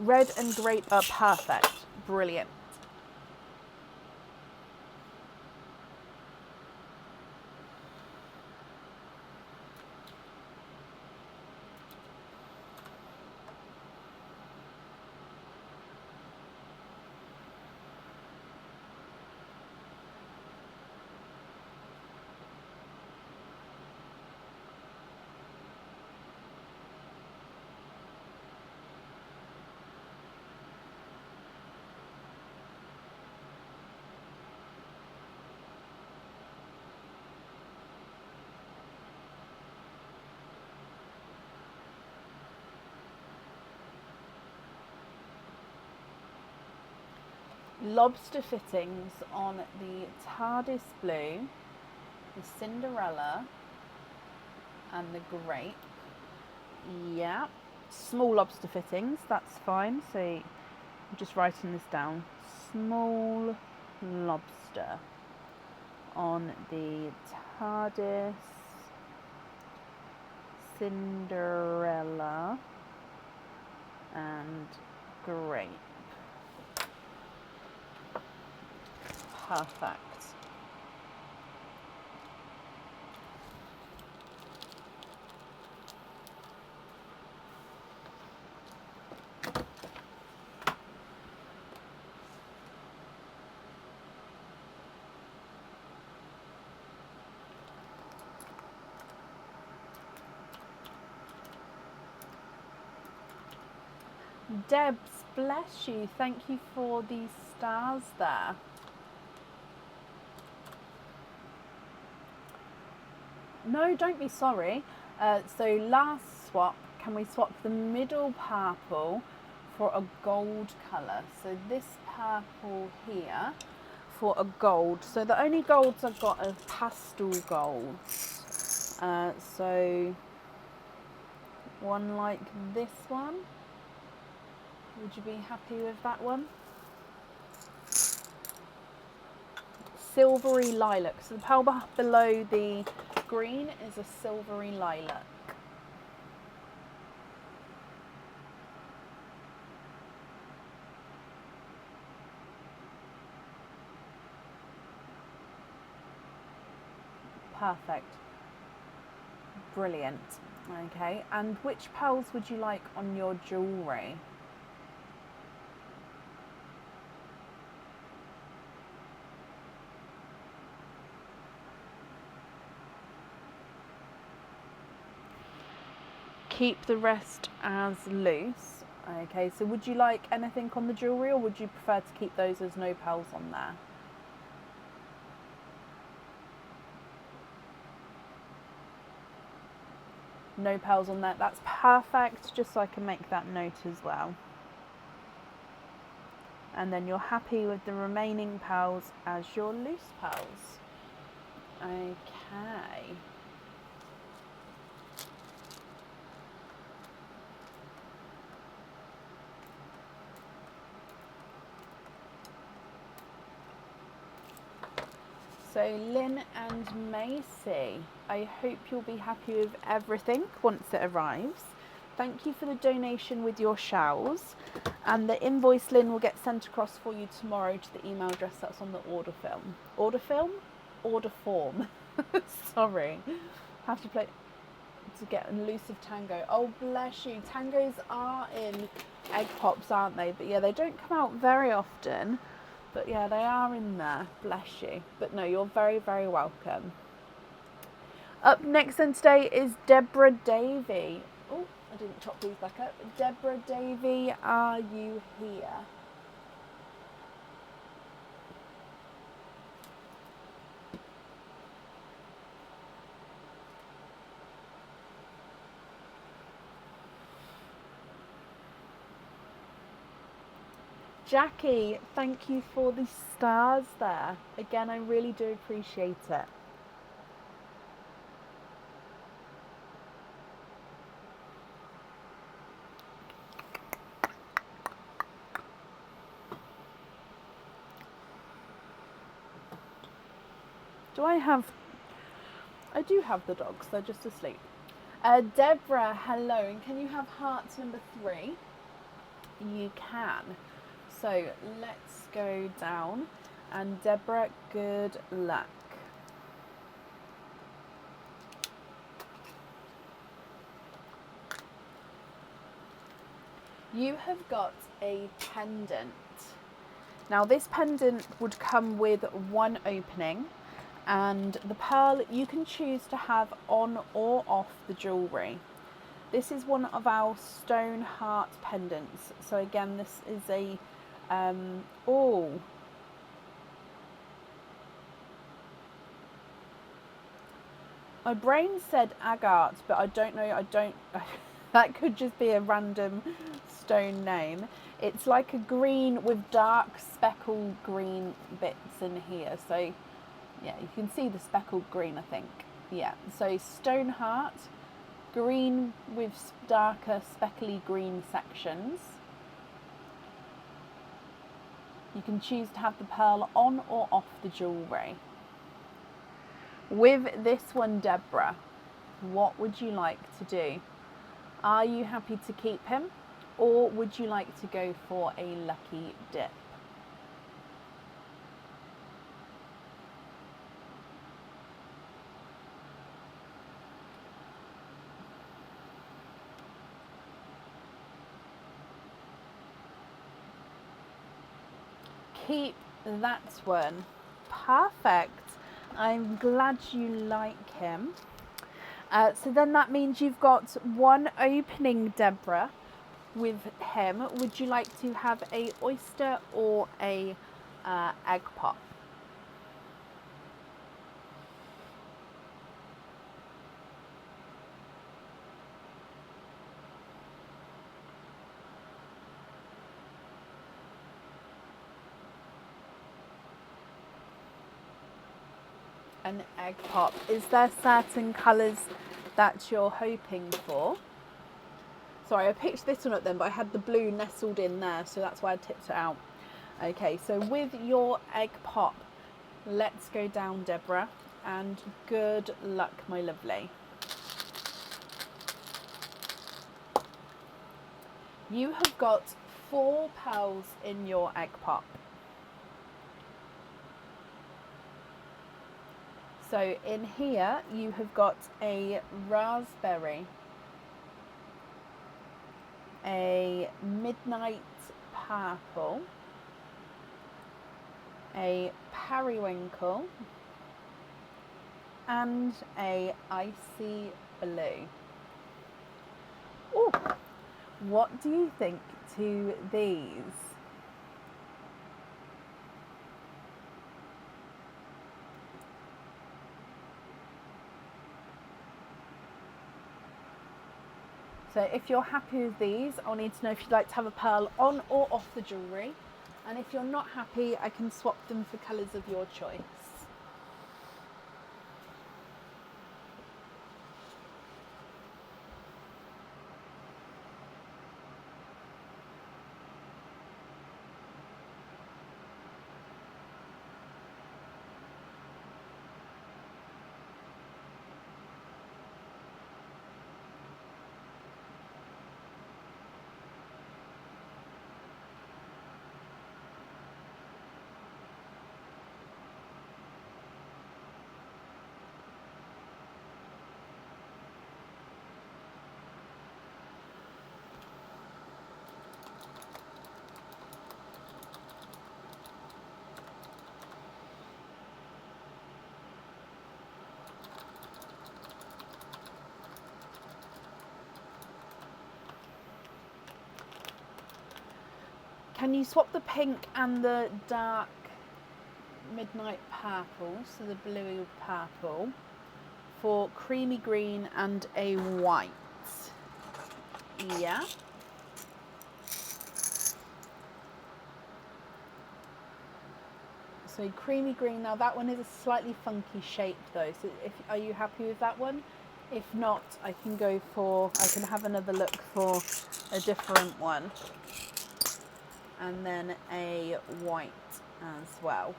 Red and grape are perfect. Brilliant. Lobster fittings on the TARDIS blue, the Cinderella, and the grape. Yeah, small lobster fittings, that's fine. So I'm just writing this down. Small lobster on the TARDIS, Cinderella, and grape. Perfect. Debs, bless you. Thank you for the stars there. No, don't be sorry. So last swap, can we swap the middle purple for a gold colour? So this purple here for a gold. So the only golds I've got are pastel golds. So one like this one. Would you be happy with that one? Silvery lilac. So the pearl below the green is a silvery lilac. Perfect. Brilliant. Okay, and which pearls would you like on your jewellery? Keep the rest as loose. Okay, so would you like anything on the jewellery, or would you prefer to keep those as no pearls on there? No pearls on there. That's perfect, just so I can make that note as well. And then you're happy with the remaining pearls as your loose pearls. Okay. So Lynn and Macy, I hope you'll be happy with everything once it arrives. Thank you for the donation with your shells, and the invoice, Lynn, will get sent across for you tomorrow to the email address that's on the order film. Order film? Order form. Sorry. Have to play to get an elusive tango. Oh, bless you. Tangos are in egg pops, aren't they? But yeah, they don't come out very often. But yeah, they are in there. Bless you. But no, you're very, very welcome. Up next then today is Deborah Davey. Oh, I didn't chop these back up. Deborah Davey, are you here? Jackie, thank you for the stars there. Again, I really do appreciate it. I do have the dogs, they're just asleep. Deborah, hello, and can you have hearts number 3? You can. So let's go down, and Deborah, good luck. You have got a pendant. Now this pendant would come with one opening, and the pearl you can choose to have on or off the jewellery. This is one of our stone heart pendants. So again, this is a my brain said agate, but I don't know. That could just be a random stone name. It's like a green with dark speckled green bits in here. So yeah, you can see the speckled green, I think. Yeah, so stone heart, green with darker speckly green sections. You can choose to have the pearl on or off the jewellery. With this one, Deborah, what would you like to do? Are you happy to keep him, or would you like to go for a lucky dip? Keep that one. Perfect. I'm glad you like him. So then that means you've got one opening, Deborah, with him. Would you like to have a oyster or a egg pop? An egg pop. Is there certain colours that you're hoping for? Sorry, I picked this one up then, but I had the blue nestled in there, so that's why I tipped it out. Okay, so with your egg pop, let's go down, Deborah, and good luck, my lovely. You have got 4 pearls in your egg pop. So in here you have got a raspberry, a midnight purple, a periwinkle, and a icy blue. Ooh, what do you think to these? So if you're happy with these, I'll need to know if you'd like to have a pearl on or off the jewellery. And if you're not happy, I can swap them for colours of your choice. Can you swap the pink and the dark midnight purple, so the bluey purple, for creamy green and a white? Yeah. So creamy green. Now that one is a slightly funky shape though. So are you happy with that one? If not, I can have another look for a different one. And then a white as well.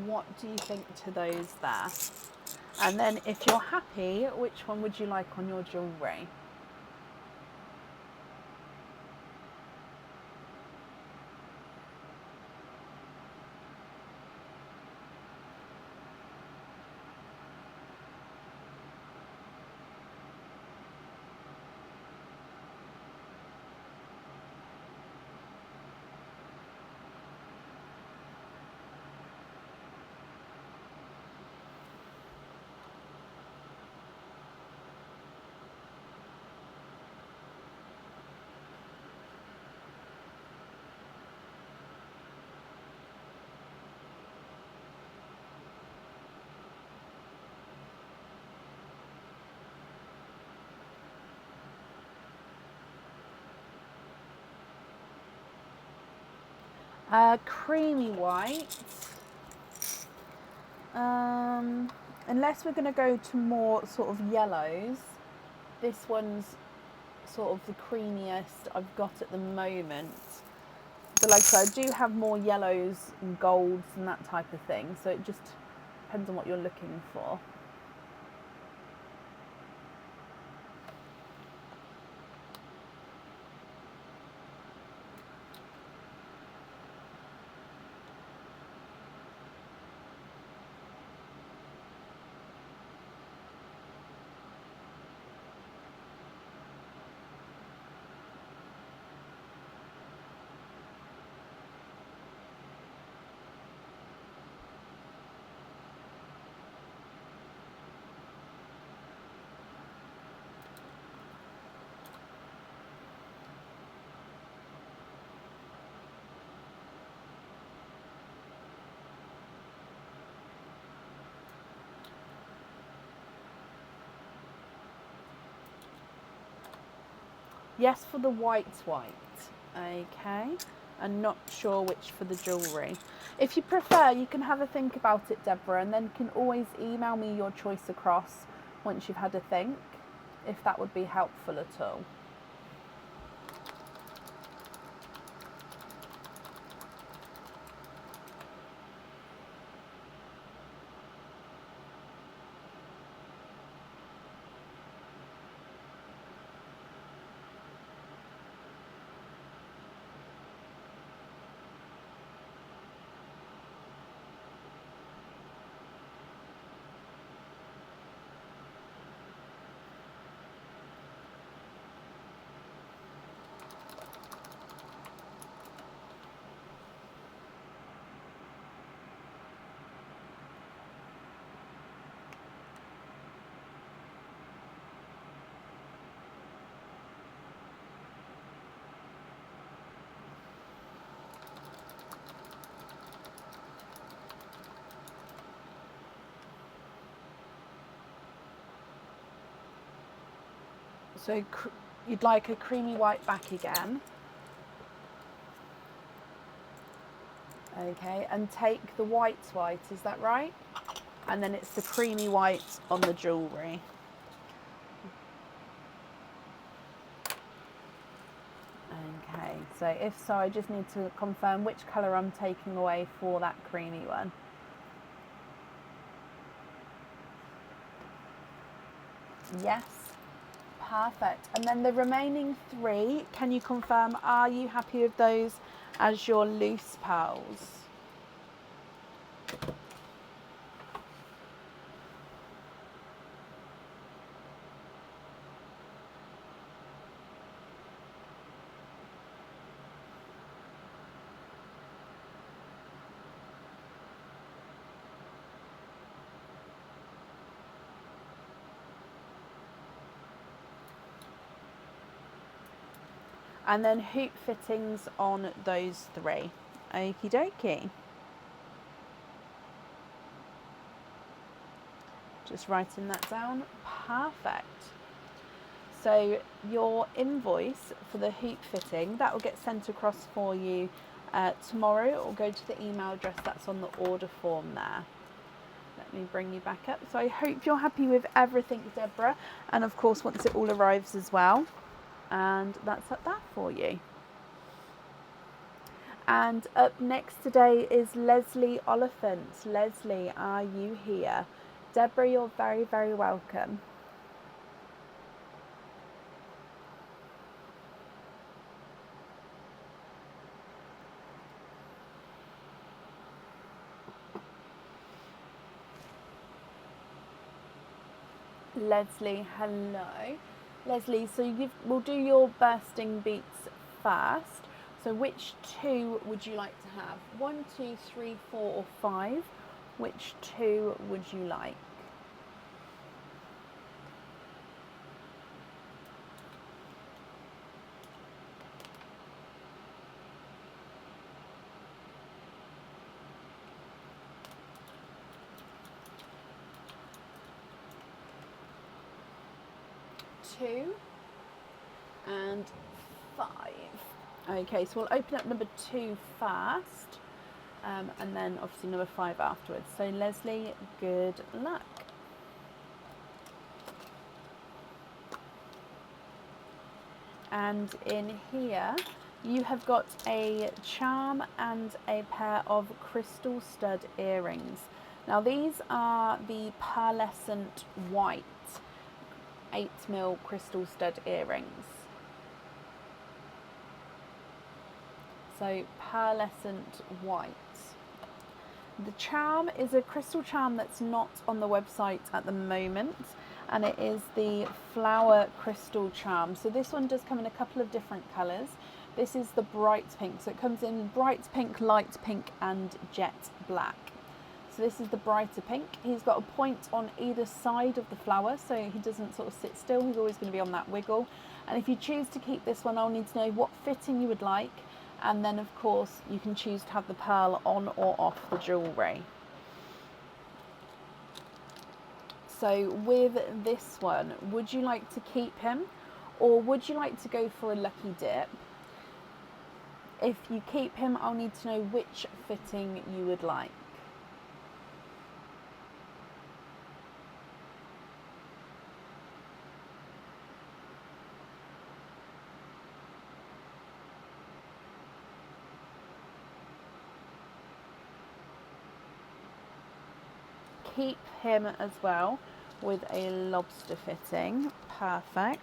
What do you think to those there? And then if you're happy, which one would you like on your jewellery? Creamy white. Unless we're going to go to more sort of yellows, this one's sort of the creamiest I've got at the moment. But like I said, I do have more yellows and golds and that type of thing, so it just depends on what you're looking for. Yes, for the white. Okay. And not sure which for the jewellery. If you prefer, you can have a think about it, Deborah, and then you can always email me your choice across once you've had a think, if that would be helpful at all. So you'd like a creamy white back again. Okay, and take the white, is that right? And then it's the creamy white on the jewellery. Okay, so if so, I just need to confirm which colour I'm taking away for that creamy one. Yes, perfect. And then the remaining 3, can you confirm, are you happy with those as your loose pearls? And then hoop fittings on those 3. Okie dokie. Just writing that down. Perfect. So your invoice for the hoop fitting, that will get sent across for you tomorrow. It will go to the email address that's on the order form there. Let me bring you back up. So I hope you're happy with everything, Deborah. And of course, once it all arrives as well. And that's up there for you. And up next today is Leslie Oliphant. Leslie, are you here? Deborah, you're very, very welcome. Leslie, hello. Leslie, so we'll do your bursting beats first. So which 2 would you like to have? 1, 2, 3, 4 or 5? Which 2 would you like? Two and 5. Okay, so we'll open up number 2 first, and then obviously number 5 afterwards. So Leslie, good luck. And in here you have got a charm and a pair of crystal stud earrings. Now these are the pearlescent white 8mm crystal stud earrings. So pearlescent white. The charm is a crystal charm that's not on the website at the moment, and it is the flower crystal charm. So this one does come in a couple of different colours. This is the bright pink, so it comes in bright pink, light pink and jet black. So this is the brighter pink. He's got a point on either side of the flower, so he doesn't sort of sit still. He's always going to be on that wiggle. And if you choose to keep this one, I'll need to know what fitting you would like. And then of course you can choose to have the pearl on or off the jewellery. So with this one, would you like to keep him or would you like to go for a lucky dip? If you keep him, I'll need to know which fitting you would like. Keep him as well with a lobster fitting. Perfect.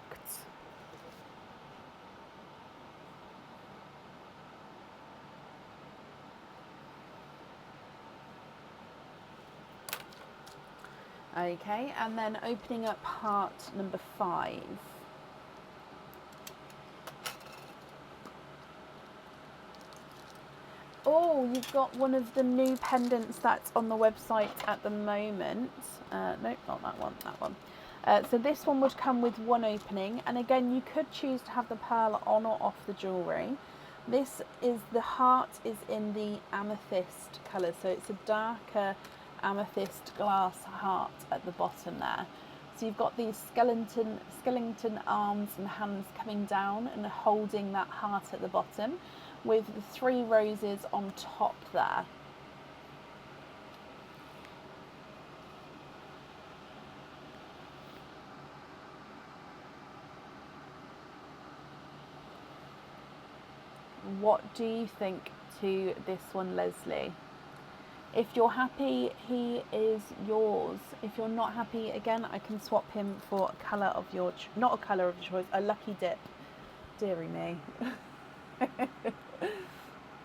Okay, and then opening up heart number 5. Oh, you've got one of the new pendants that's on the website at the moment. Nope, not that one, that one. So this one would come with one opening, and again, you could choose to have the pearl on or off the jewellery. This is, the heart is in the amethyst colour, so it's a darker amethyst glass heart at the bottom there. So you've got these skeleton arms and hands coming down and holding that heart at the bottom with the 3 roses on top there. What do you think to this one, Leslie? If you're happy, he is yours. If you're not happy, again, I can swap him for a colour of your, not a colour of your choice, a lucky dip. Deary me.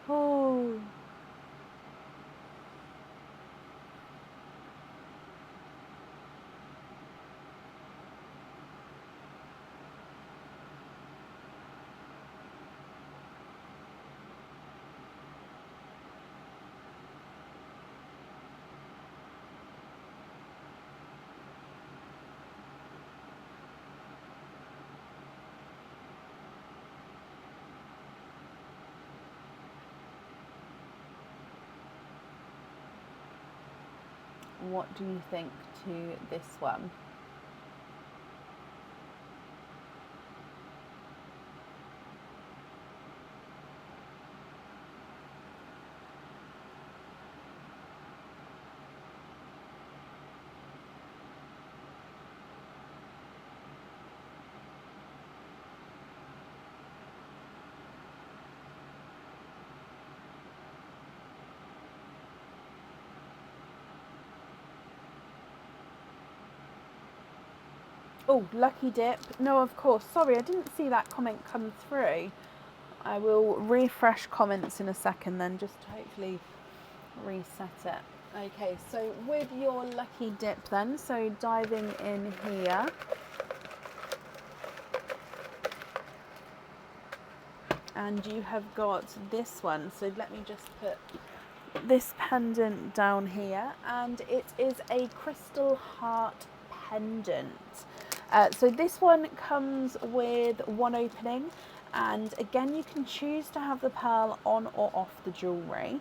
Oh. What do you think to this one? Oh, lucky dip. No, of course. Sorry, I didn't see that comment come through. I will refresh comments in a second then, just to hopefully reset it. Okay, so with your lucky dip then, so diving in here. And you have got this one. So let me just put this pendant down here. And it is a crystal heart pendant. So this one comes with one opening, and again you can choose to have the pearl on or off the jewellery.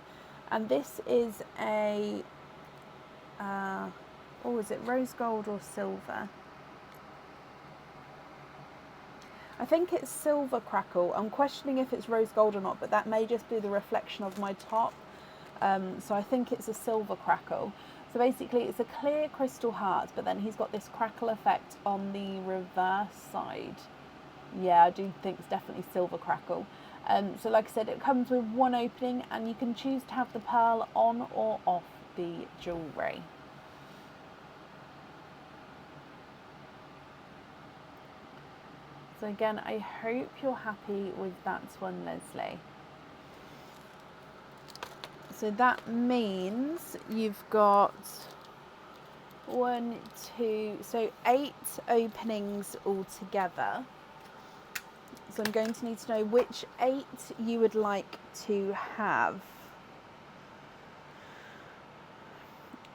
And this is a, is it rose gold or silver? I think it's silver crackle. I'm questioning if it's rose gold or not, but that may just be the reflection of my top. So I think it's a silver crackle. So basically it's a clear crystal heart, but then he's got this crackle effect on the reverse side. Yeah, I do think it's definitely silver crackle. So like I said, it comes with one opening, and you can choose to have the pearl on or off the jewellery. So again, I hope you're happy with that one, Leslie. So that means you've got 1, 2, so 8 openings altogether. So I'm going to need to know which 8 you would like to have.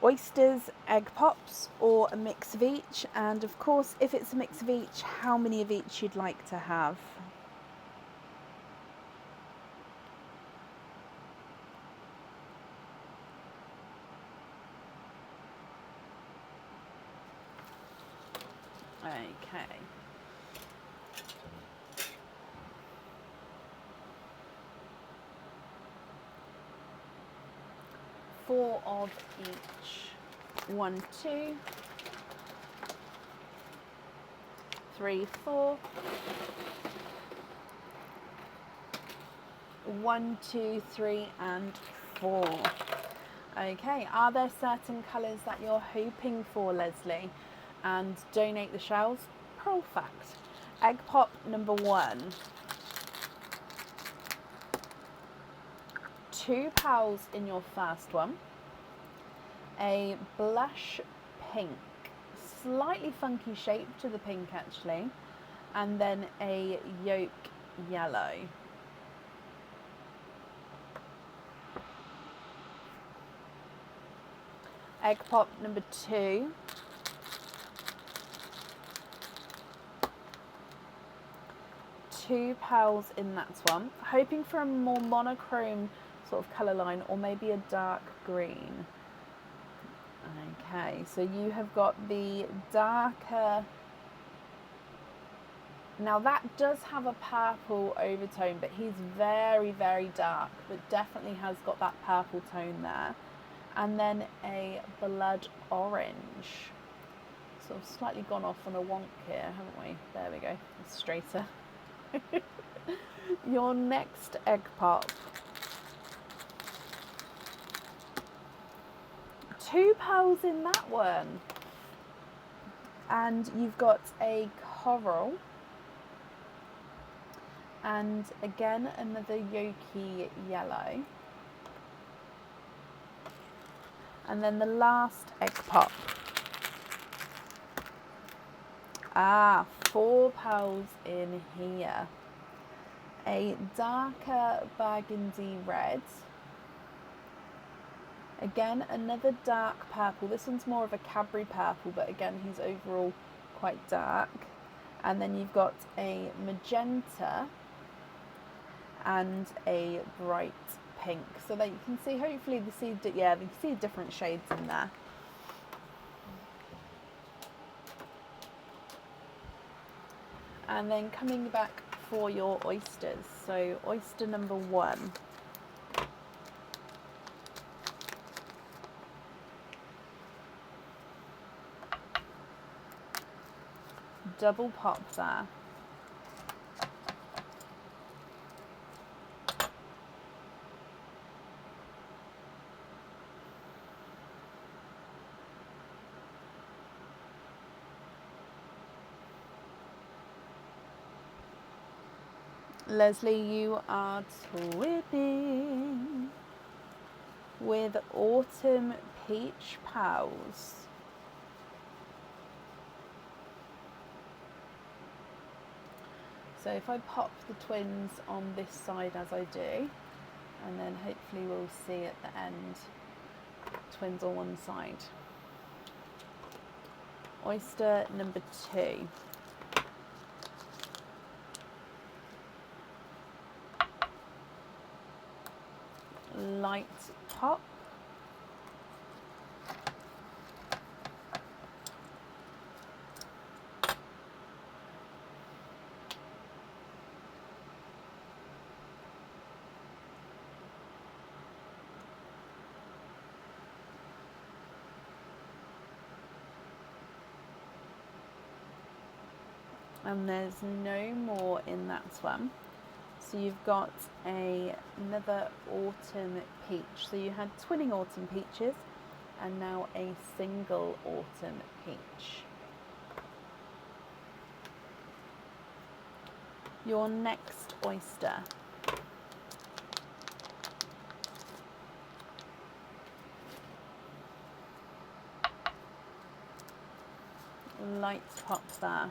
Oysters, egg pops, or a mix of each. And of course, if it's a mix of each, how many of each you'd like to have. Okay. Four of each. 1, 2, 3, 4. 1, 2, 3, and 4. Okay, are there certain colours that you're hoping for, Leslie? And donate the shells. Pearl fact. Egg pop number 1. 2 pearls in your first one. A blush pink, slightly funky shape to the pink actually, and then a yolk yellow. Egg pop number 2. 2 pearls in that one. Hoping for a more monochrome sort of colour line, or maybe a dark green. Okay. Okay, so you have got the darker. Now that does have a purple overtone, but he's very, very dark, but definitely has got that purple tone there. And then a blood orange. Sort of slightly gone off on a wonk here, haven't we? There we go, it's straighter. Your next egg pop. 2 pearls in that one. And you've got a coral. And again, another yolky yellow. And then the last egg pop. 4 pearls in here. A darker burgundy red. Again, another dark purple. This one's more of a Cadbury purple, but again, he's overall quite dark. And then you've got a magenta and a bright pink, so that you can see, hopefully you can see different shades in there. And then coming back for your oysters, so oyster number 1. Double pop there. Leslie, you are twinning with Autumn Peach Pals. So if I pop the twins on this side as I do, and then hopefully we'll see at the end, twins on one side. Oyster number 2. Light pop. And there's no more in that one. So you've got another autumn peach. So you had twinning autumn peaches and now a single autumn peach. Your next oyster. Light pop there.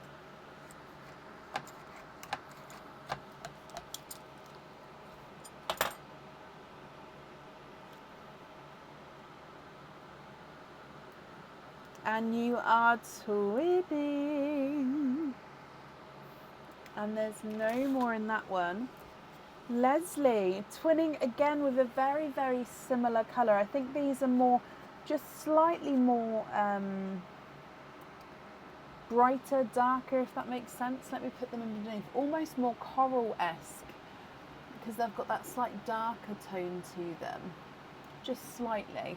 And you are twinning. And there's no more in that one. Leslie, twinning again with a very, very similar colour. I think these are more, just slightly more brighter, darker, if that makes sense. Let me put them underneath. Almost more coral-esque, because they've got that slight darker tone to them. Just slightly.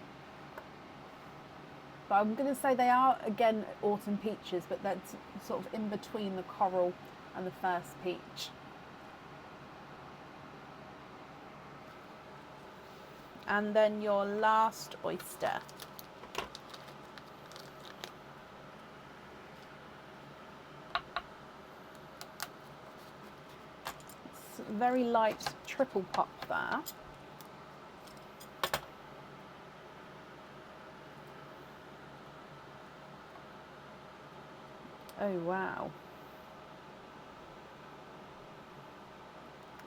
But I'm going to say they are, again, autumn peaches, but that's sort of in between the coral and the first peach. And then your last oyster. It's very light triple pop there. Oh wow.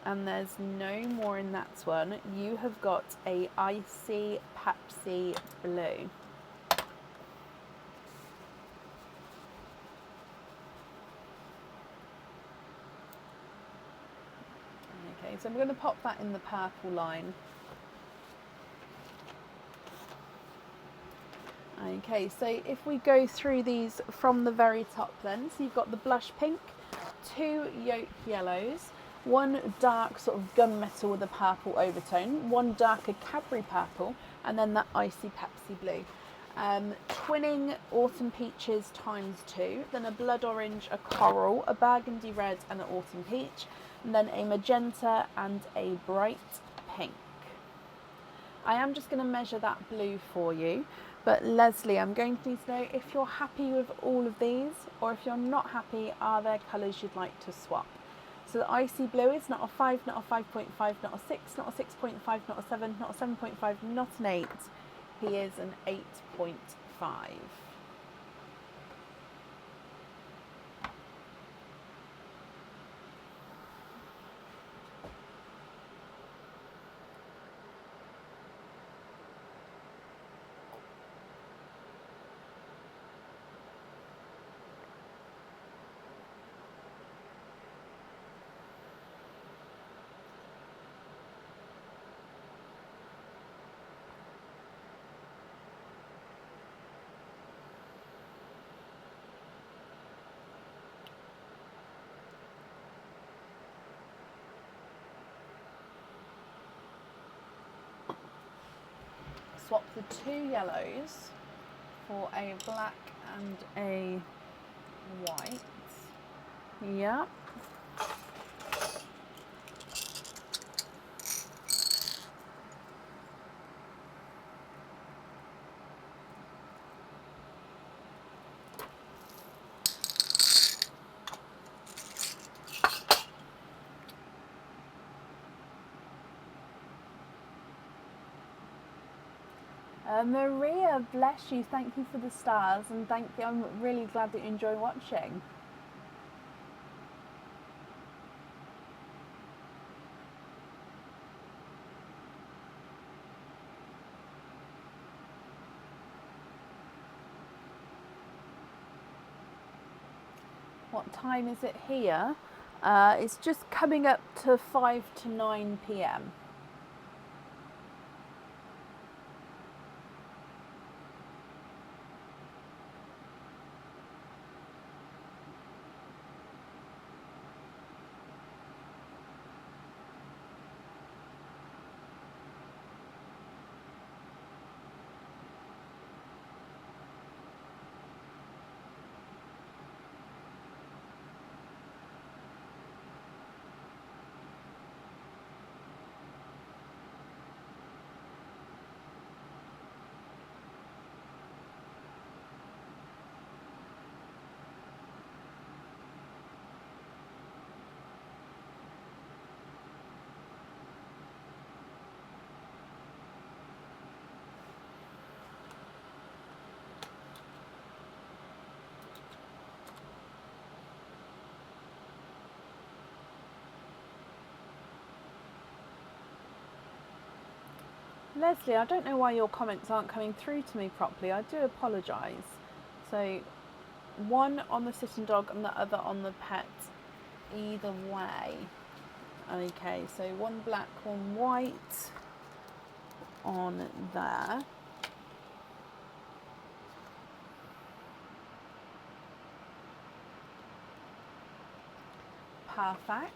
And there's no more in that one. You have got a icy Pepsi blue. Okay, so I'm going to pop that in the purple line. Okay, so if we go through these from the very top then, so you've got the blush pink, 2 yolk yellows, 1 dark sort of gunmetal with a purple overtone, 1 darker Cadbury purple, and then that icy Pepsi blue. Twinning autumn peaches ×2, then a blood orange, a coral, a burgundy red and an autumn peach, and then a magenta and a bright pink. I am just going to measure that blue for you, but Leslie, I'm going to need to know if you're happy with all of these, or if you're not happy, are there colours you'd like to swap? So the icy blue is not a 5, not a 5.5, not a 6, not a 6.5, not a 7, not a 7.5, not an 8. He is an 8.5. Swap the 2 yellows for a black and a white. Yeah. Maria, bless you. Thank you for the stars, and thank you. I'm really glad that you enjoy watching. What time is it here? It's just coming up to 5 to 9 p.m. Leslie, I don't know why your comments aren't coming through to me properly. I do apologise. So, one on the sitting dog and the other on the pet. Either way. Okay, so 1 black, 1 white on there. Perfect.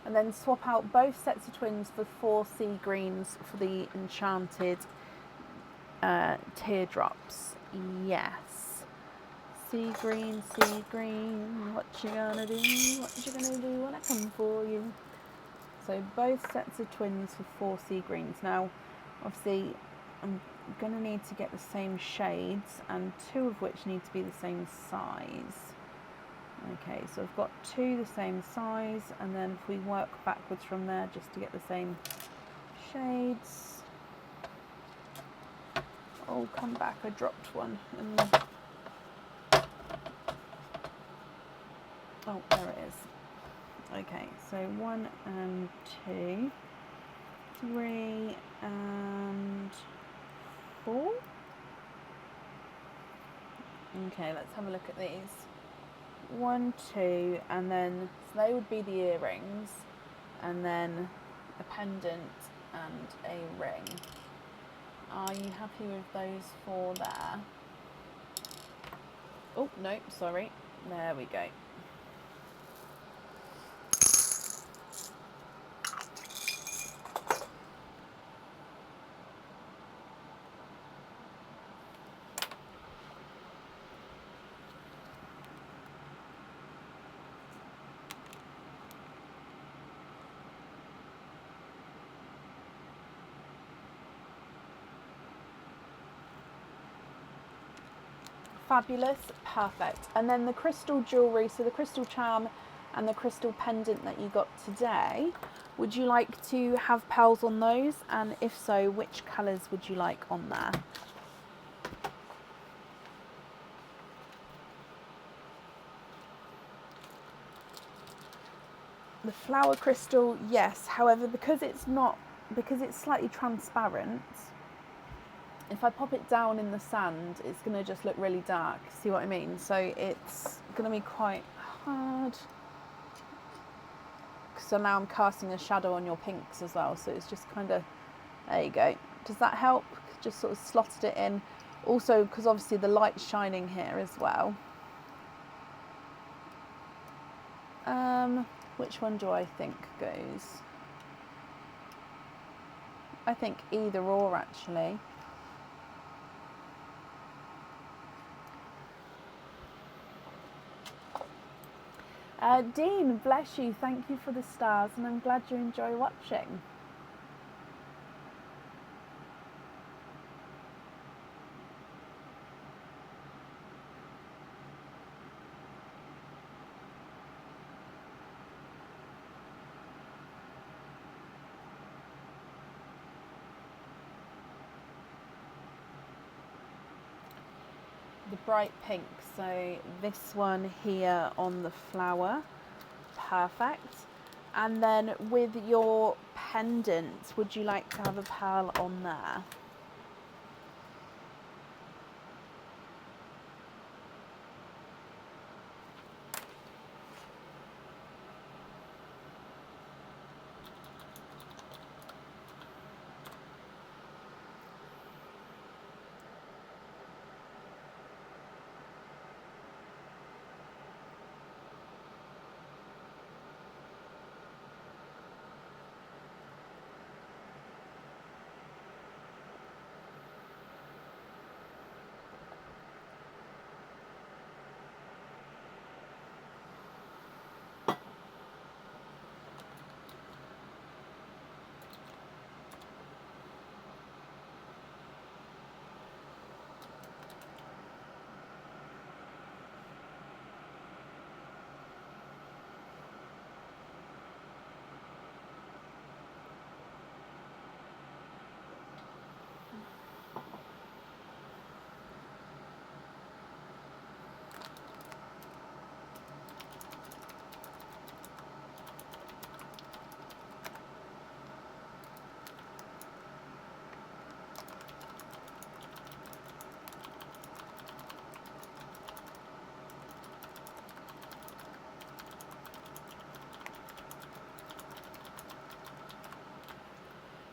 And then swap out both sets of twins for 4 sea greens for the enchanted teardrops. Yes. Sea green, what you gonna do? What you gonna do when I come for you? So both sets of twins for 4 sea greens. Now, obviously, I'm gonna need to get the same shades, and 2 of which need to be the same size. Okay, so I've got 2 the same size, and then if we work backwards from there just to get the same shades. Oh, come back, I dropped one. Oh, there it is. Okay, so 1 and 2, 3 and 4. Okay, let's have a look at these. 1, 2, and then so they would be the earrings, and then a pendant and a ring. Are you happy with those four there? Oh, no, sorry. There we go. Fabulous, perfect. And then the crystal jewellery, so the crystal charm and the crystal pendant that you got today, would you like to have pearls on those? And if so, which colours would you like on there? The flower crystal, yes. However, because it's slightly transparent, if I pop it down in the sand, it's going to just look really dark. See what I mean? So it's going to be quite hard. So now I'm casting a shadow on your pinks as well. So it's just kind of, there you go. Does that help? Just sort of slotted it in. Also, because obviously the light's shining here as well. Which one do I think goes? I think either or, actually. Dean, bless you. Thank you for the stars, and I'm glad you enjoy watching. The bright pink, so this one here on the flower, perfect. And then with your pendant, would you like to have a pearl on there?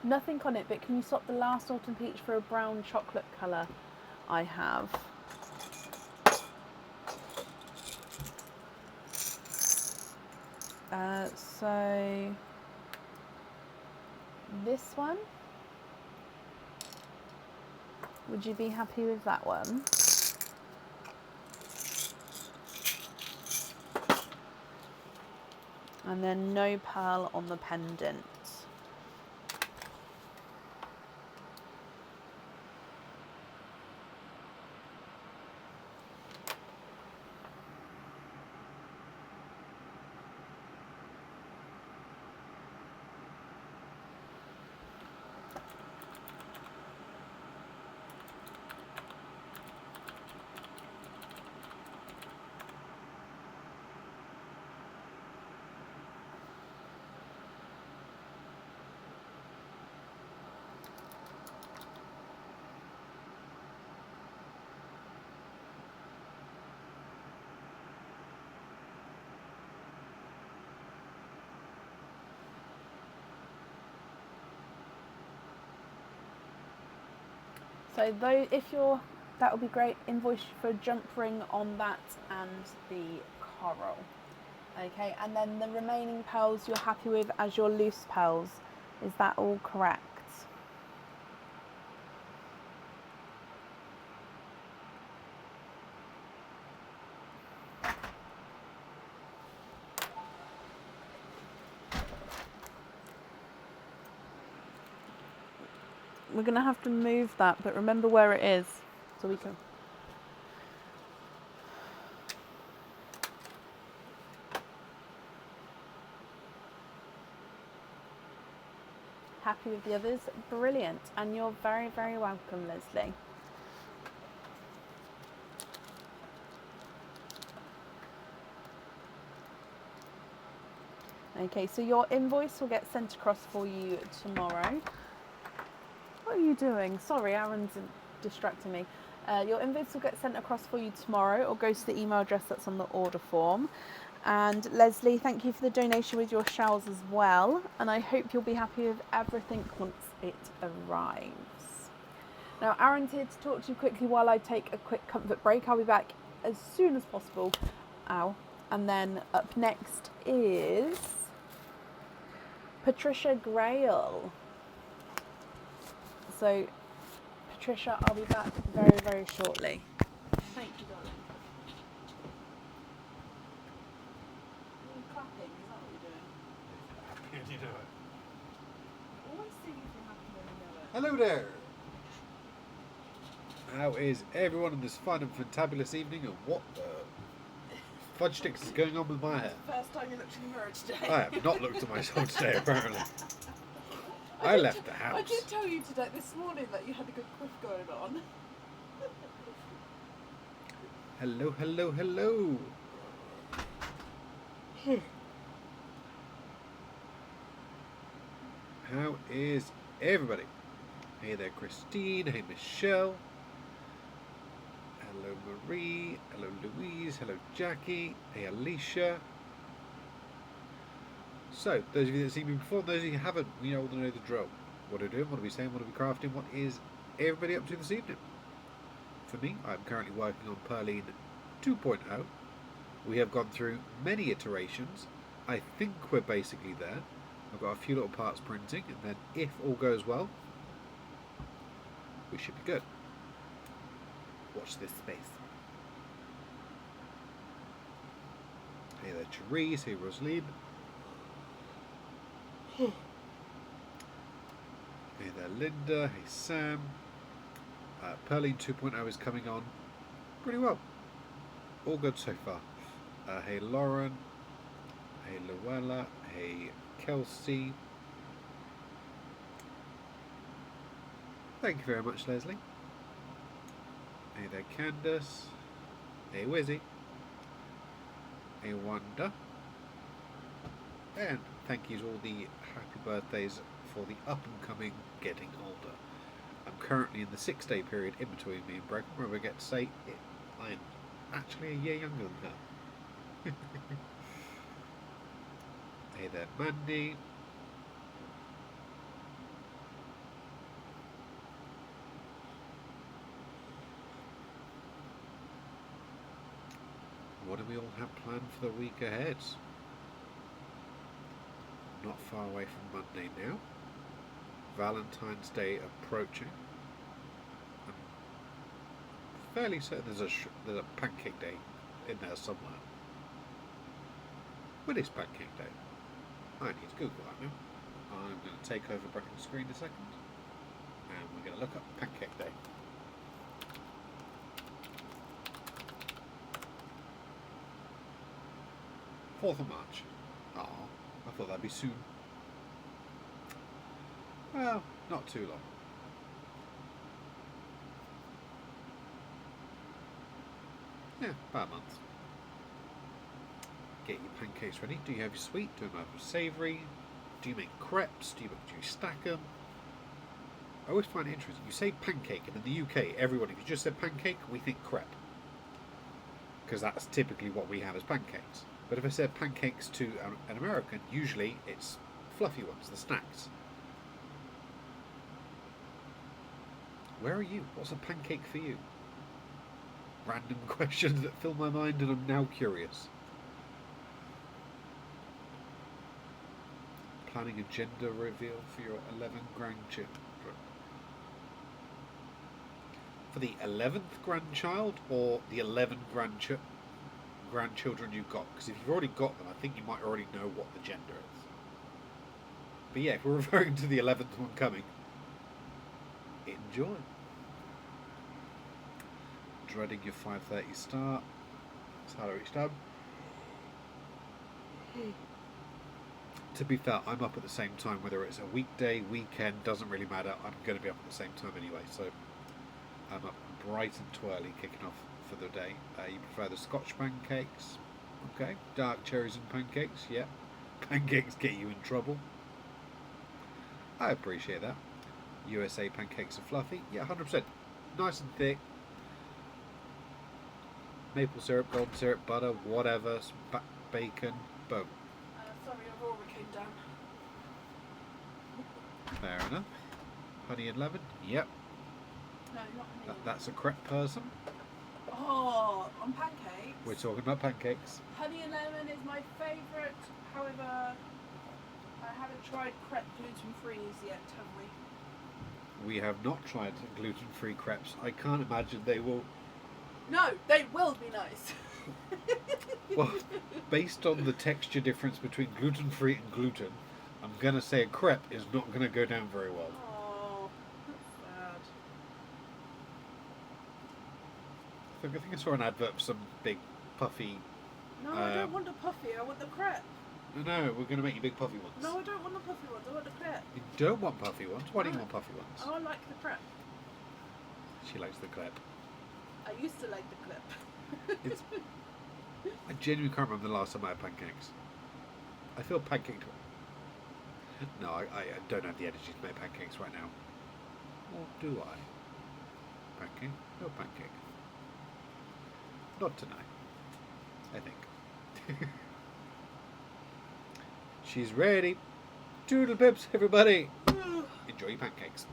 Nothing on it, but can you swap the last autumn peach for a brown chocolate colour I have? So this one, would you be happy with that one? And then no pearl on the pendant. So though, that would be great. Invoice for jump ring on that and the coral. Okay, and then the remaining pearls you're happy with as your loose pearls. Is that all correct? We're going to have to move that, but remember where it is so we can... Happy with the others? Brilliant. And you're very, very welcome, Leslie. Okay, so your invoice will get sent across for you tomorrow. What are you doing? Sorry, Aaron's distracting me. Your invoice will get sent across for you tomorrow, or go to the email address that's on the order form. And Leslie, thank you for the donation with your shells as well. And I hope you'll be happy with everything once it arrives. Now, Aaron's here to talk to you quickly while I take a quick comfort break. I'll be back as soon as possible. Ow. And then up next is Patricia Grail. So, Patricia, I'll be back very, very shortly. Thank you, darling. Are you clapping? Is that what you're doing? How do you do it? Always sing if you're happy when you know it. Hello there! How is everyone on this fun and fantabulous evening, and what the fudge sticks is going on with my hair? First time you looked in the mirror today. I have not looked at myself today, apparently. I left the house. I did tell you today, this morning, that you had a good quiff going on. Hello, hello, hello! How is everybody? Hey there, Christine. Hey, Michelle. Hello, Marie. Hello, Louise. Hello, Jackie. Hey, Alicia. So, those of you that have seen me before, those of you who haven't, we all know the drill. What are we doing? What are we saying? What are we crafting? What is everybody up to this evening? For me, I'm currently working on Perline 2.0. We have gone through many iterations. I think we're basically there. I've got a few little parts printing, and then if all goes well, we should be good. Watch this space. Hey there, Therese. Hey, Rosaline. Hey there, Linda. Hey, Sam. Perline 2.0 is coming on pretty well. All good so far. Hey, Lauren. Hey, Luella. Hey, Kelsey. Thank you very much, Leslie. Hey there, Candace. Hey, Wizzy. Hey, Wanda. And thank you to all the happy birthdays for the up-and-coming Getting Older. I'm currently in the 6-day period in between me and Brecken, where we get to say I'm actually a year younger than her. Hey there, Mandy. What do we all have planned for the week ahead? Not far away from Monday now. Valentine's Day approaching. I'm fairly certain there's a Pancake Day in there somewhere. When is Pancake Day? I need to Google that now. I'm going to take over Brecken's screen in a second, and we're going to look up Pancake Day. Fourth of March. Oh, I thought that'd be soon. Well, not too long. Yeah, about a month. Get your pancakes ready. Do you have your sweet? Do you have your savoury? Do you make crepes? Do you stack them? I always find it interesting. You say pancake, and in the UK, everyone, if you just said pancake, we think crepe. Because that's typically what we have as pancakes. But if I said pancakes to an American, usually it's fluffy ones, the snacks. Where are you? What's a pancake for you? Random questions that fill my mind, and I'm now curious. Planning a gender reveal for your 11 grandchildren. For the 11th grandchild or the 11 grandchildren you've got? Because if you've already got them, I think you might already know what the gender is. But yeah, if we're referring to the 11th one coming, enjoy. Dreading your 5:30 start. Salary stub. To be fair, I'm up at the same time, whether it's a weekday, weekend, doesn't really matter. I'm going to be up at the same time anyway, so I'm up bright and twirly, kicking off for the day. You prefer the Scotch pancakes? Okay. Dark cherries and pancakes? Yeah. Pancakes get you in trouble. I appreciate that. USA pancakes are fluffy? Yeah, 100%. Nice and thick. Maple syrup, golden syrup, butter, whatever, some bacon, boom. Sorry, Aurora came down. Fair enough. Honey and lemon? Yep. No, not honey. That's a crepe person. Oh, on pancakes? We're talking about pancakes. Honey and lemon is my favourite. However, I haven't tried crepe gluten-free yet, have we? We have not tried gluten-free crepes. I can't imagine they will. No, they will be nice. Well, based on the texture difference between gluten-free and gluten, I'm going to say a crepe is not going to go down very well. Oh, that's sad. I think I saw an advert for some big puffy. No, I don't want the puffy. I want the crepe. No, we're going to make you big puffy ones. No, I don't want the puffy ones. I want the crepe. You don't want puffy ones? Why do you want puffy ones? I like the crepe. She likes the crepe. I used to like the crepe. It's, I genuinely can't remember the last time I had pancakes. I feel pancaked. No, I don't have the energy to make pancakes right now. Or do I? Pancake? No pancake. Not tonight, I think. She's ready. Toodle pips, everybody. Enjoy your pancakes.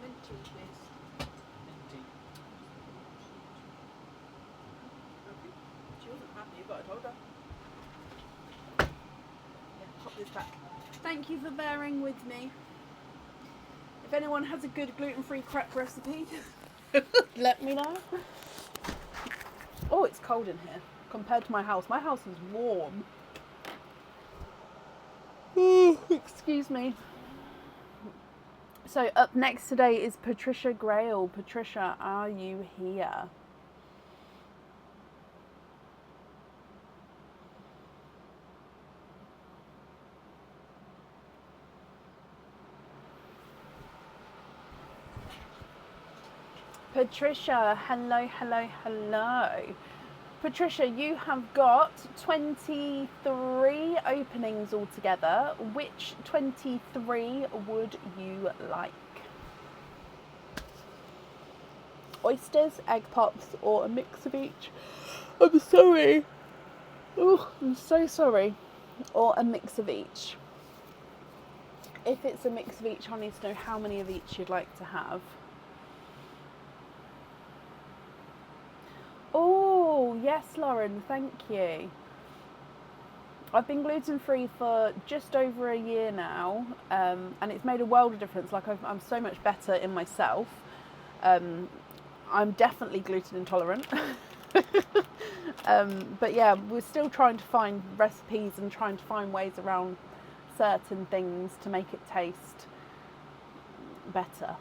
Minty, please. Minty. Okay. She wasn't happy, but I told her. Yeah, pop this back. Thank you for bearing with me. If anyone has a good gluten-free crepe recipe, let me know. Oh, it's cold in here compared to my house. My house is warm. Excuse me. So up next today is Patricia Grail. Patricia, are you here? Patricia, hello, hello, hello. Patricia, you have got 23 openings altogether. Which 23 would you like? Oysters, egg pops, or a mix of each? I'm sorry. Oh, I'm so sorry. Or a mix of each. If it's a mix of each, I need to know how many of each you'd like to have. Oh, yes, Lauren, thank you. I've been gluten-free for just over a year now, and it's made a world of difference. Like, I'm so much better in myself. I'm definitely gluten intolerant. But yeah, we're still trying to find recipes and trying to find ways around certain things to make it taste better.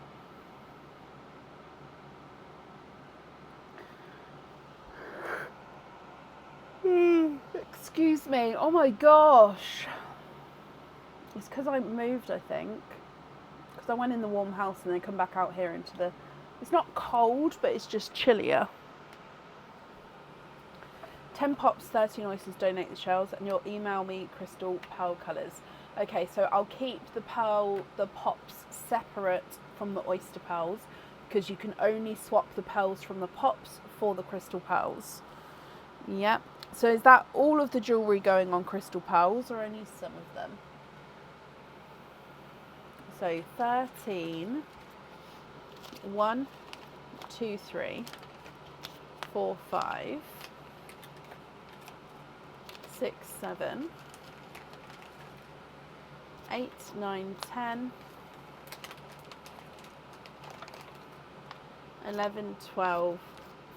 Excuse me. Oh my gosh. It's because I moved, I think. Because I went in the warm house and then come back out here into the... It's not cold, but it's just chillier. 10 pops, 13 oysters, donate the shells, and you'll email me crystal pearl colours. Okay, so I'll keep the pops separate from the oyster pearls, because you can only swap the pearls from the pops for the crystal pearls. Yep. So is that all of the jewellery going on crystal pearls, or only some of them? So 13, 1, 2, 3, 4, 5, 6, 7, 8, 9, 10, 11, 12,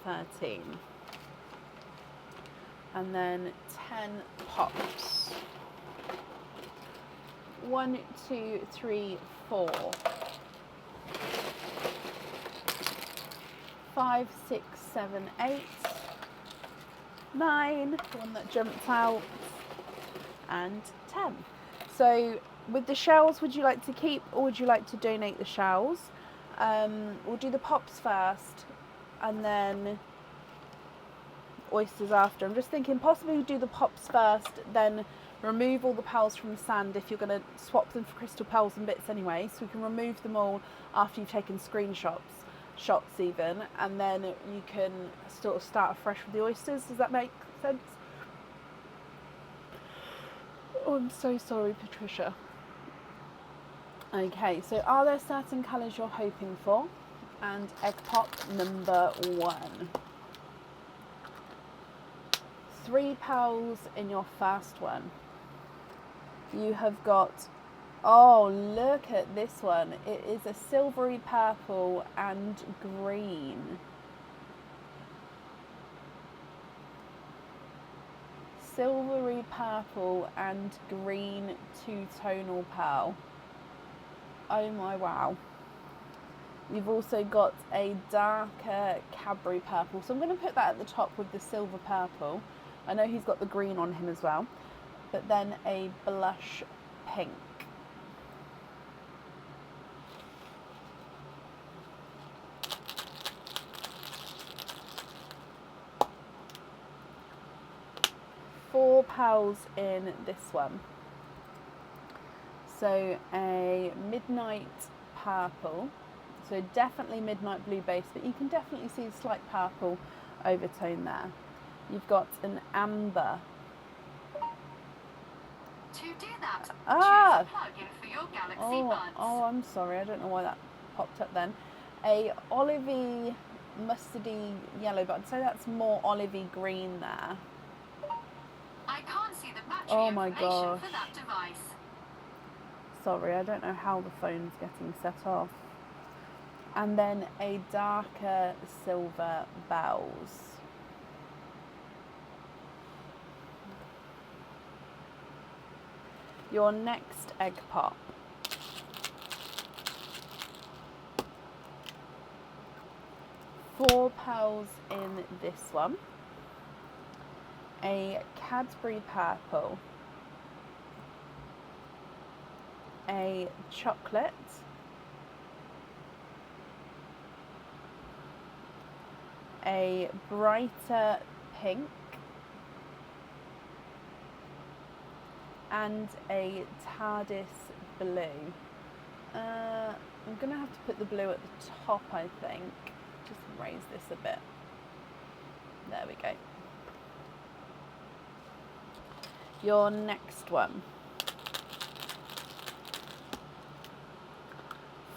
13. And then 10 pops. 1, 2, 3, 4. 5, 6, 7, 8. 9, the one that jumped out. And 10. So with the shells, would you like to keep or would you like to donate the shells? We'll do the pops first and then oysters after. I'm just thinking possibly do the pops first, then remove all the pearls from the sand if you're going to swap them for crystal pearls and bits anyway, so we can remove them all after you've taken shots even, and then you can sort of start afresh with the oysters. Does that make sense? Oh, I'm so sorry, Patricia. Okay, so are there certain colours you're hoping for? And egg pop number 1. 3 pearls in your first one. You have got, oh, look at this one. It is a silvery purple and green. Silvery purple and green two-tonal pearl. Oh my wow. You've also got a darker Cadbury purple. So I'm going to put that at the top with the silver purple. I know he's got the green on him as well. But then a blush pink. Four pearls in this one. So a midnight purple. So definitely midnight blue base, but you can definitely see a slight purple overtone there. You've got an amber. To do that, choose Ah! a plug-in for your Galaxy Buds. Oh, I'm sorry. I don't know why that popped up then. A olivey, mustardy yellow, but I'd say that's more olivey green there. I can't see the battery Oh my information gosh. for that device. Sorry, I don't know how the phone's getting set off. And then a darker silver bells. Your next egg pop. Four pearls in this one. A Cadbury purple. A chocolate. A brighter pink. And a TARDIS blue. I'm going to have to put the blue at the top, I think. Just raise this a bit. There we go. Your next one.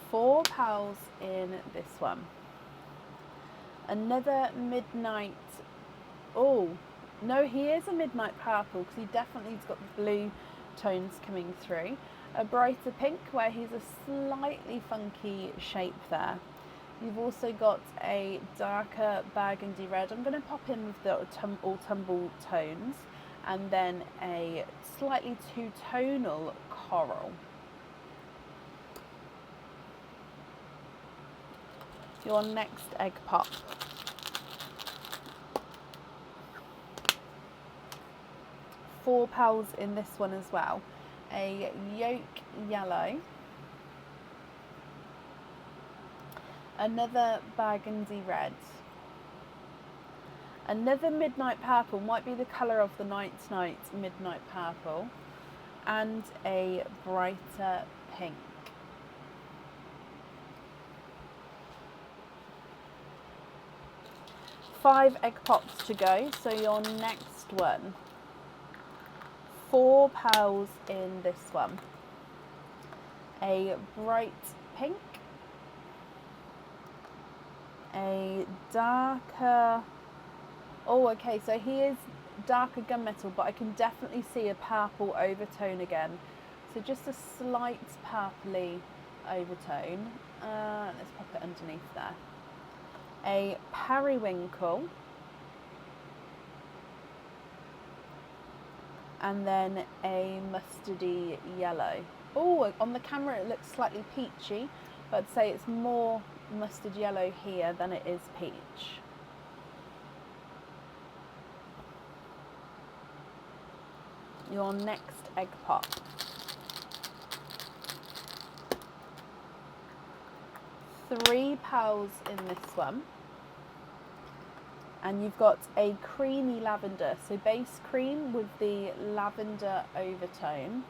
4 pearls in this one. Another midnight. Oh, no, he is a midnight purple because he definitely's got the blue tones coming through. A brighter pink where he's a slightly funky shape there. You've also got a darker burgundy red. I'm going to pop in with the all tumble tones, and then a slightly two-tonal coral. Your next egg pop. Four pearls in this one as well. A yolk yellow. Another burgundy red. Another midnight purple, might be the colour of the night midnight purple. And a brighter pink. Five egg pops to go, so your next one. 4 pearls in this one. A bright pink. A darker... Oh, okay, so he is darker gunmetal, but I can definitely see a purple overtone again. So just a slight purpley overtone. Let's pop it underneath there. A periwinkle. And then a mustardy yellow. Oh, on the camera it looks slightly peachy, but I'd say it's more mustard yellow here than it is peach. Your next egg pop. Three pearls in this one. And you've got a creamy lavender, so base cream with the lavender overtone.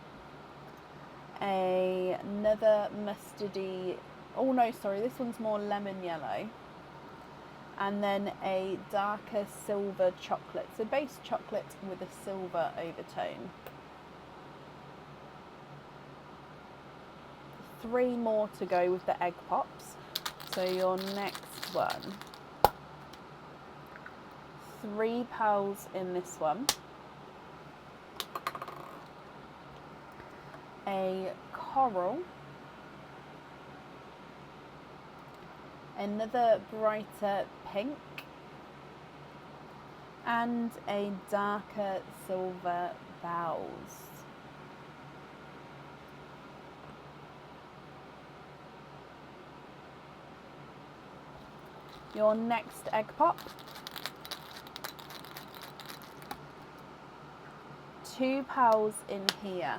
Another mustardy, oh no, sorry, this one's more lemon yellow. And then a darker silver chocolate, so base chocolate with a silver overtone. Three more to go with the egg pops. So your next one. Three pearls in this one. A coral. Another brighter pink. And a darker silver bells. Your next egg pop. Two pearls in here.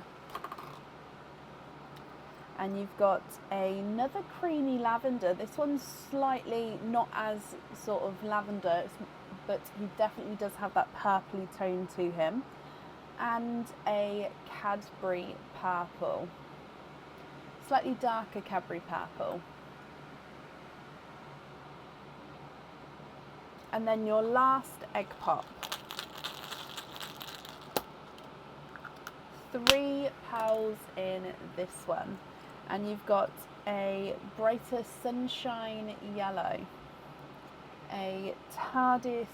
And you've got another creamy lavender. This one's slightly not as sort of lavender, but he definitely does have that purpley tone to him. And a Cadbury purple. Slightly darker Cadbury purple. And then your last egg pop. Three pearls in this one. And you've got a brighter sunshine yellow, a TARDIS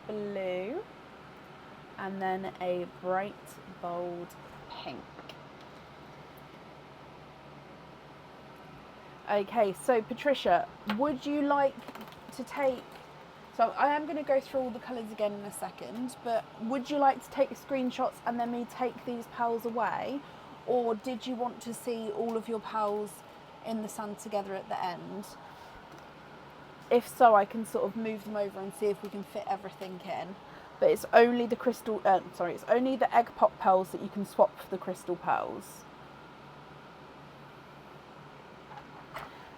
blue, and then a bright bold pink. Okay, so Patricia, would you like to take, so I am going to go through all the colours again in a second, but would you like to take screenshots and then me take these pearls away? Or did you want to see all of your pearls in the sand together at the end? If so, I can sort of move them over and see if we can fit everything in. But it's only the crystal, it's only the egg pop pearls that you can swap for the crystal pearls.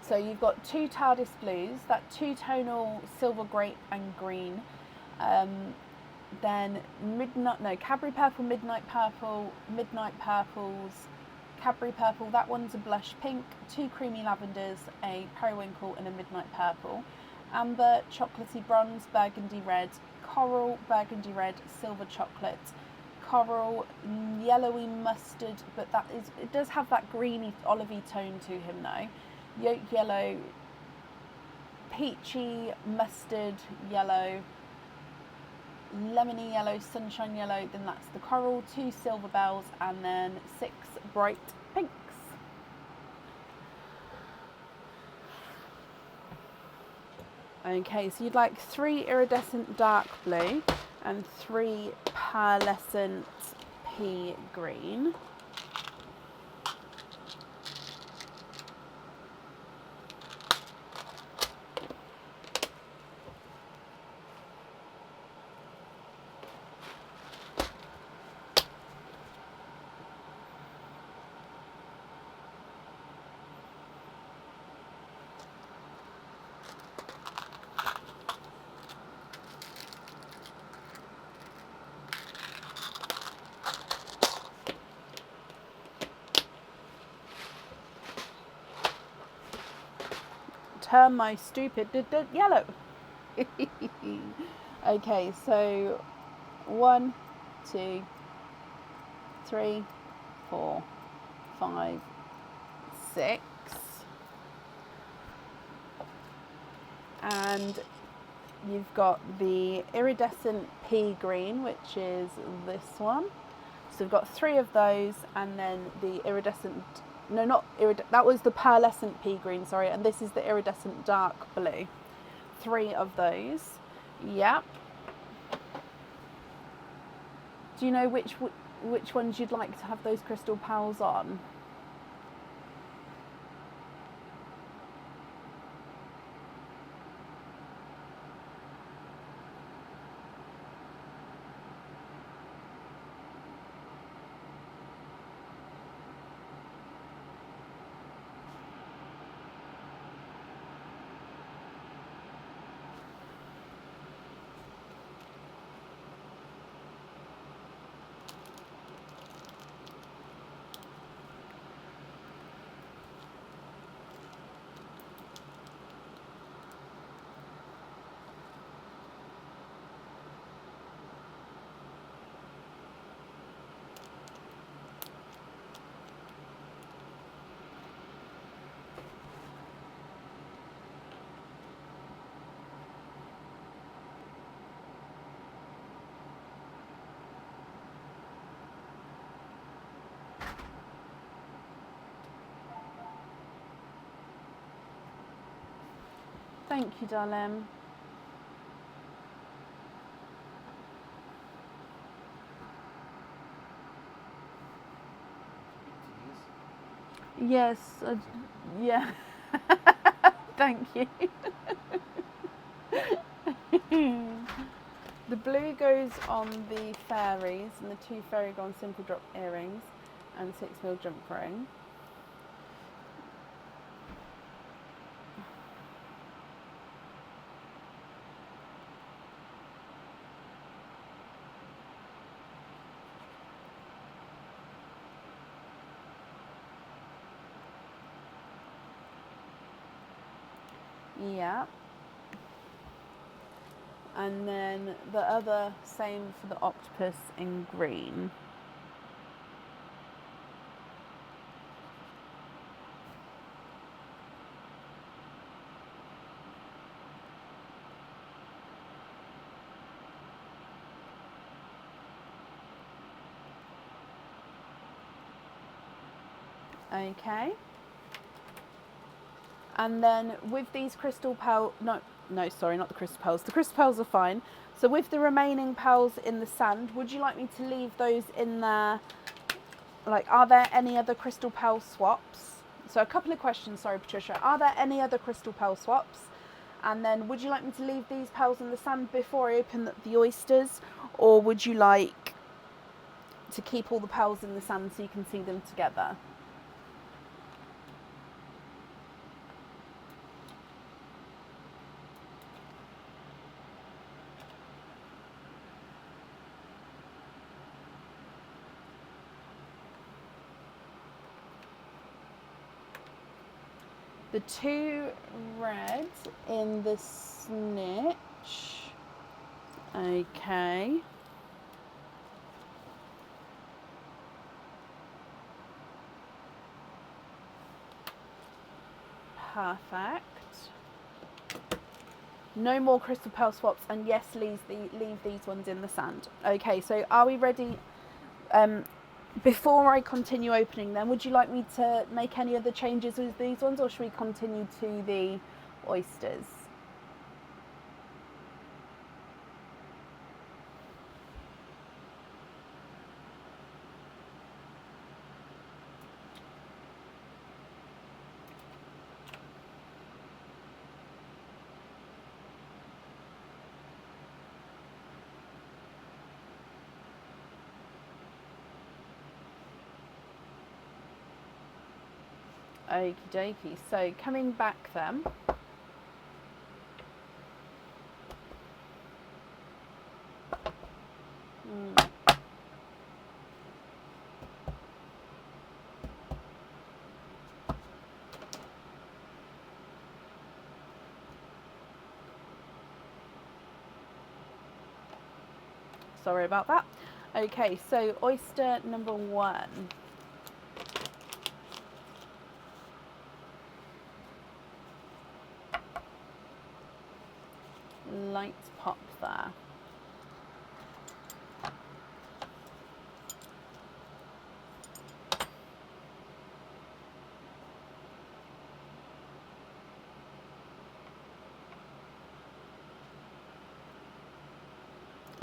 So you've got two TARDIS blues, that two-tonal silver, grape and green. Then Cadbury purple, midnight purples, Cadbury purple, that one's a blush pink, two creamy lavenders, a periwinkle and a midnight purple, amber, chocolatey bronze, burgundy red, coral, burgundy red, silver chocolate, coral, yellowy mustard, but it does have that greeny olivey tone to him though, yolk yellow, peachy, mustard yellow, lemony yellow, sunshine yellow, then that's the coral, two silver bells, and then 6 bright pinks. Okay, so you'd like 3 iridescent dark blue and 3 pearlescent pea green. Turn my stupid yellow. Okay, so 1, 2, 3, 4, 5, 6. and you've got the iridescent pea green, which is this one. So we've got 3 of those, and then the iridescent, no, not iridescent, that was the pearlescent pea green, sorry, and this is the iridescent dark blue. 3 of those. Yep. Do you know which ones you'd like to have those crystal pals on? Thank you, darling. Yes, yeah. Thank you. The blue goes on the fairies, and the 2 fairy go on simple drop earrings and 6mm jump ring. Yeah. And then the other, same for the octopus in green. Okay. And then with these crystal pearls, no, sorry, not the crystal pearls. The crystal pearls are fine. So with the remaining pearls in the sand, would you like me to leave those in there? Like, are there any other crystal pearl swaps? So a couple of questions, sorry, Patricia. Are there any other crystal pearl swaps? And then would you like me to leave these pearls in the sand before I open the oysters? Or would you like to keep all the pearls in the sand so you can see them together? The 2 red in the snitch. Okay. Perfect. No more crystal pearl swaps, and yes, leave these ones in the sand. Okay, so are we ready? Before I continue opening them, would you like me to make any other changes with these ones, or should we continue to the oysters? Okie dokie. So coming back then. Sorry about that. Okay, so oyster number 1. light pop there.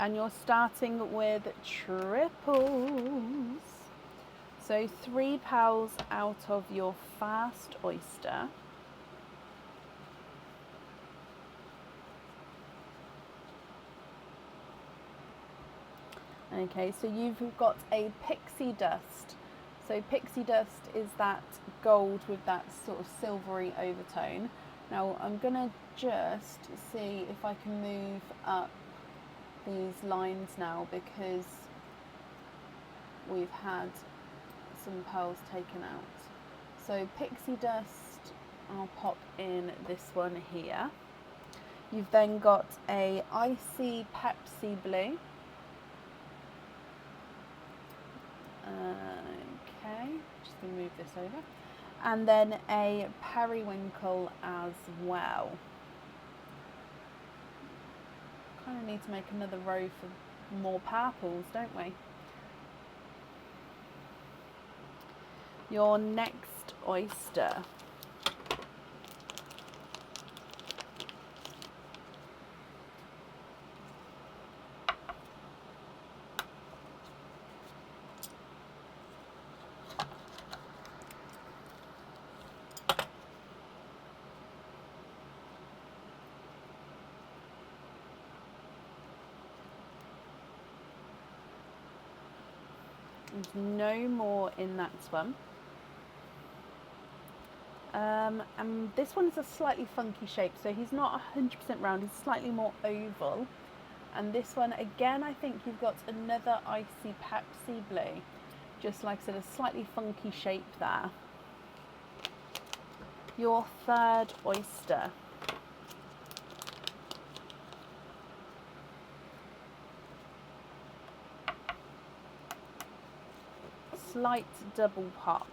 And you're starting with triples. So 3 pals out of your first oyster. Okay, so you've got a pixie dust. So pixie dust is that gold with that sort of silvery overtone. Now I'm gonna just see if I can move up these lines now, because we've had some pearls taken out. So pixie dust, I'll pop in this one here. You've then got a icy Pepsi blue. Okay, just gonna move this over. And then a periwinkle as well. Kind of need to make another row for more purples, don't we? Your next oyster. There's no more in that one. And this one is a slightly funky shape, so he's not 100% round, he's slightly more oval. And this one, again, I think you've got another icy Pepsi blue. Just like I said, a slightly funky shape there. Your third oyster. Slight double pop.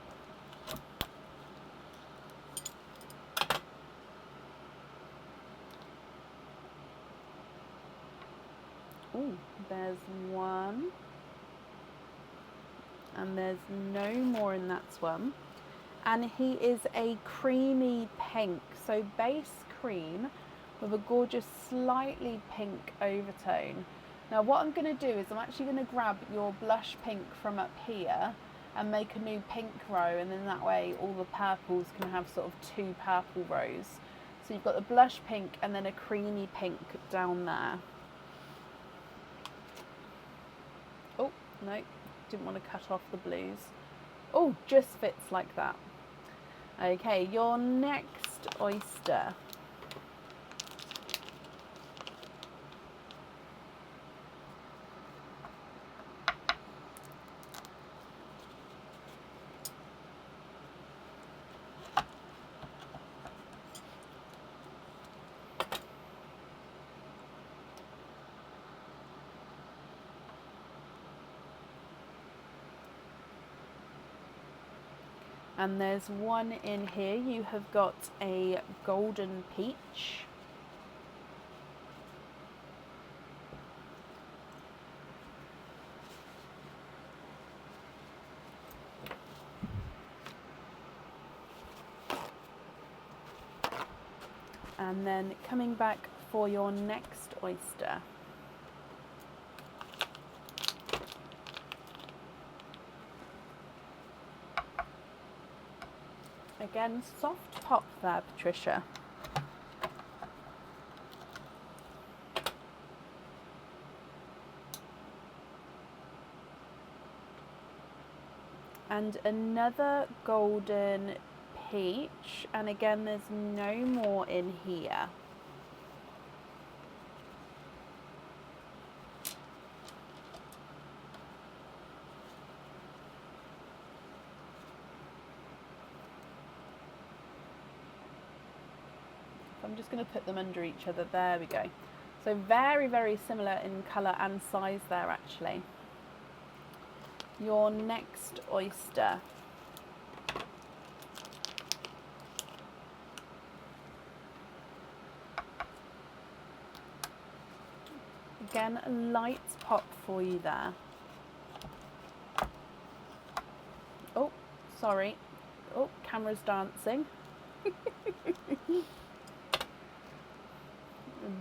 Oh, there's one. And there's no more in that one. And he is a creamy pink, so base cream with a gorgeous slightly pink overtone. Now what I'm going to do is I'm actually going to grab your blush pink from up here and make a new pink row, and then that way all the purples can have sort of 2 purple rows. So you've got the blush pink and then a creamy pink down there. Oh, no, didn't want to cut off the blues. Oh, just fits like that. Okay, your next oyster. And there's one in here. You have got a golden peach. And then coming back for your next oyster. Again, soft pop there, Patricia. And another golden peach, and again there's no more in here. I'm just going to put them under each other. There we go. So very, very similar in colour and size there actually. Your next oyster. Again, a light pop for you there. Oh, sorry. Oh, camera's dancing.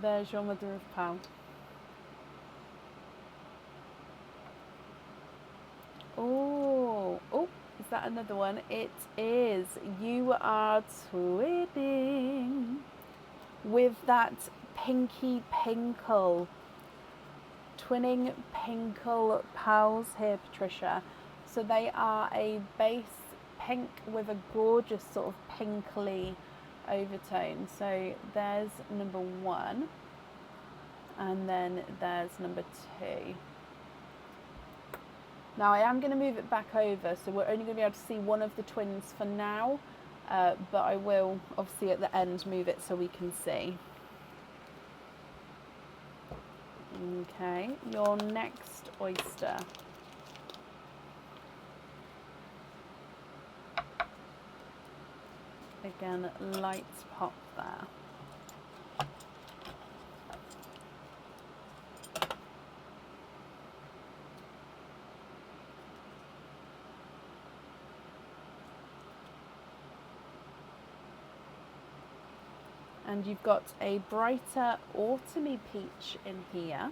There's your mother of pearl. Oh, is that another one? It is. You are twinning with that pinky pinkle. Twinning pinkle pearls here, Patricia. So they are a base pink with a gorgeous sort of pinkly overtone. So there's number 1, and then there's number 2. Now I am going to move it back over, so we're only going to be able to see one of the twins for now, but I will obviously at the end move it so we can see. Okay, your next oyster. Again, lights pop there. And you've got a brighter autumny peach in here.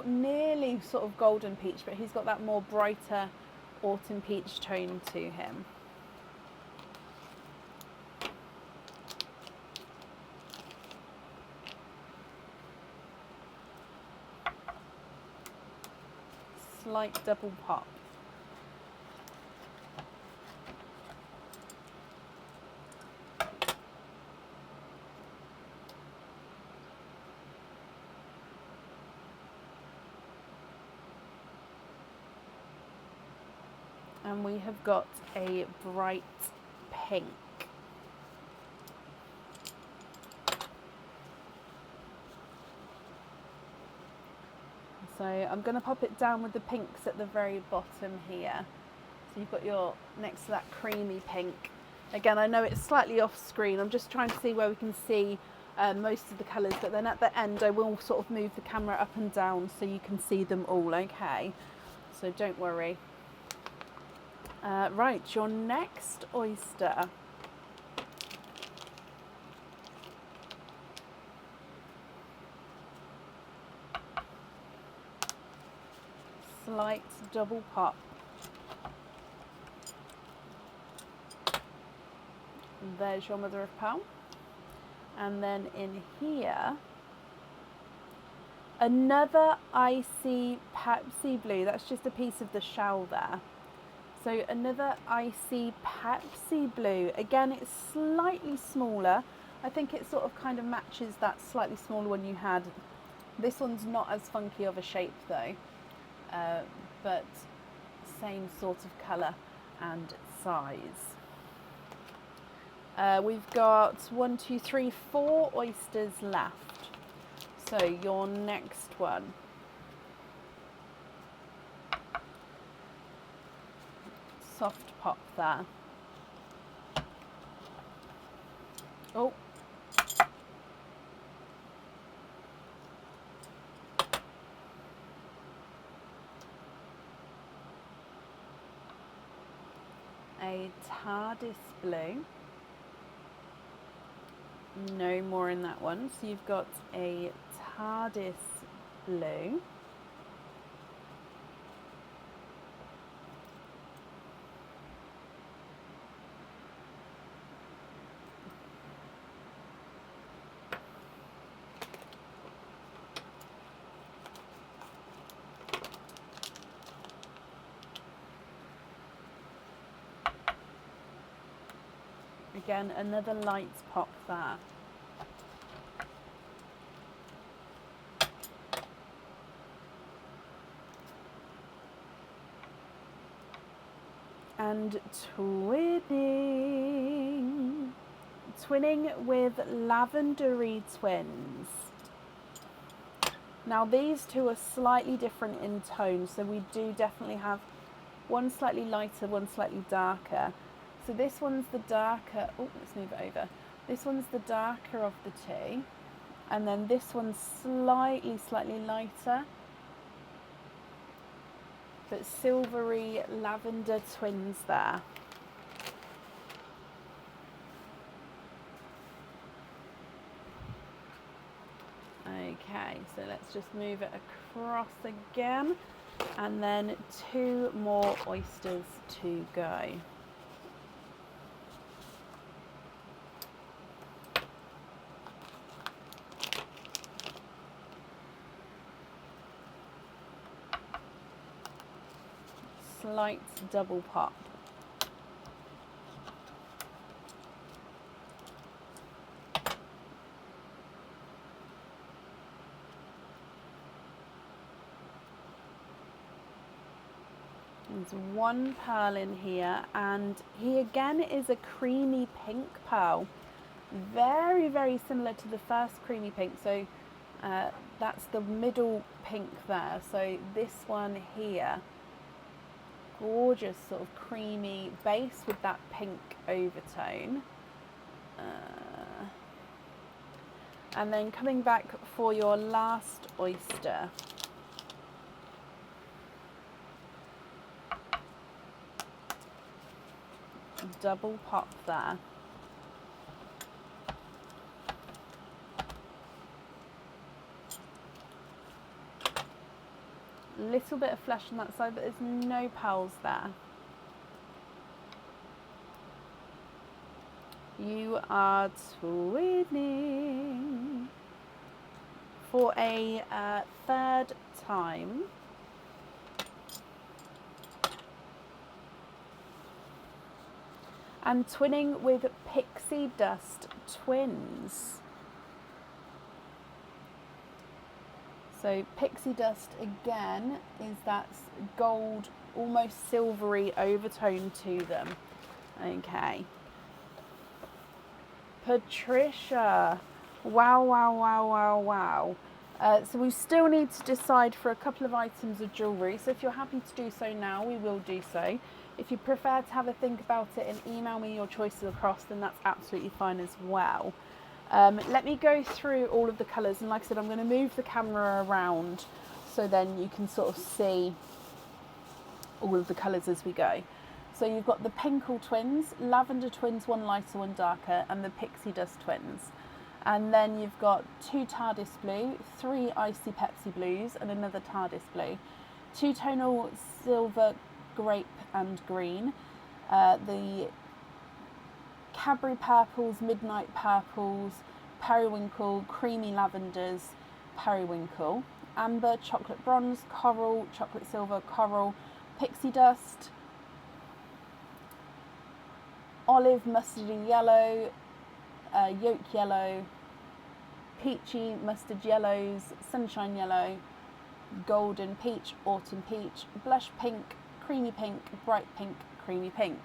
Nearly sort of golden peach, but he's got that more brighter autumn peach tone to him. Slight double pop. And we have got a bright pink. So I'm going to pop it down with the pinks at the very bottom here. So you've got your, next to that creamy pink. Again, I know it's slightly off screen. I'm just trying to see where we can see most of the colours, but then at the end I will sort of move the camera up and down so you can see them all, okay? So don't worry. Right, your next oyster. Slight double pop. There's your mother of pearl. And then in here, another icy Pepsi blue. That's just a piece of the shell there. So another icy Pepsi blue. Again, it's slightly smaller. I think it sort of kind of matches that slightly smaller one you had. This one's not as funky of a shape though, but same sort of colour and size. We've got 1, 2, 3, 4 oysters left. So your next one. Soft pop there. Oh. A TARDIS blue. No more in that one. So you've got a TARDIS blue. Again, another light pop there. And twinning. Twinning with Lavendery Twins. Now these two are slightly different in tone, so we do definitely have one slightly lighter, one slightly darker. So this one's the darker, oh, let's move it over. This one's the darker of the two. And then this one's slightly lighter. But silvery lavender twins there. Okay, so let's just move it across again. And then 2 more oysters to go. Slight double pop. There's 1 pearl in here, and he again is a creamy pink pearl. Very, very similar to the first creamy pink. So that's the middle pink there. So this one here, gorgeous sort of creamy base with that pink overtone. And then coming back for your last oyster. Double pop there. Little bit of flesh on that side, but there's no pearls there. You are twinning for a 3rd time. And twinning with Pixie Dust Twins. So Pixie Dust again is that gold, almost silvery overtone to them. Okay. Patricia. Wow, wow, wow, wow, wow. So we still need to decide for a couple of items of jewellery. So if you're happy to do so now, we will do so. If you prefer to have a think about it and email me your choices across, then that's absolutely fine as well. Let me go through all of the colours, and like I said, I'm going to move the camera around so then you can sort of see all of the colours as we go. So you've got the Pinkle Twins, Lavender Twins, 1 lighter, 1 darker, and the Pixie Dust Twins. And then you've got 2 TARDIS Blue, 3 Icy Pepsi Blues, and another TARDIS Blue. 2 tonal silver, grape and green, the Cadbury Purples, Midnight Purples, Periwinkle, Creamy Lavenders, Periwinkle, Amber, Chocolate Bronze, Coral, Chocolate Silver, Coral, Pixie Dust, Olive Mustardy Yellow, Yolk Yellow, Peachy Mustard Yellows, Sunshine Yellow, Golden Peach, Autumn Peach, Blush Pink, Creamy Pink, Bright Pink, Creamy Pink.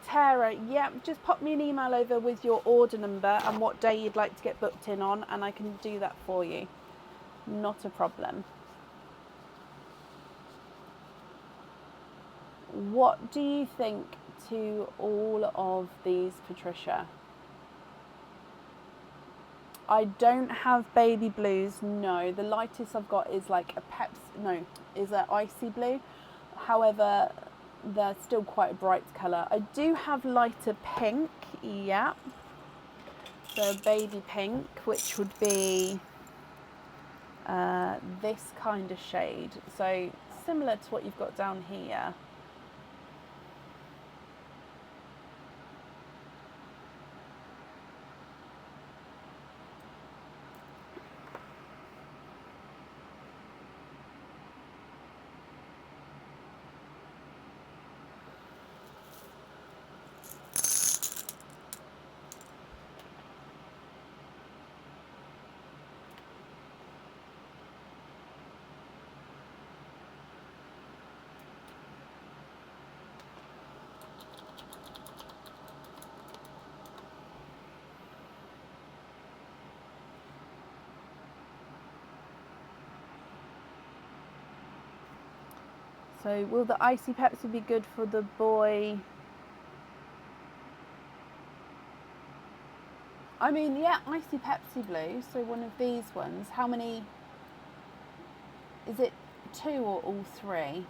Tara, yeah, just pop me an email over with your order number and what day you'd like to get booked in on, and I can do that for you. Not a problem. What do you think to all of these, Patricia? I don't have baby blues, no. The lightest I've got is like a is an icy blue. However, they're still quite a bright colour. I do have lighter pink, yeah. So baby pink, which would be this kind of shade. So similar to what you've got down here. So will the icy Pepsi be good for the boy? I mean, yeah, icy Pepsi Blue, so one of these ones. How many? Is it 2 or all 3?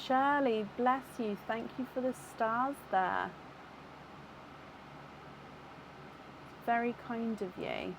Shirley, bless you. Thank you for the stars there. Very kind of you.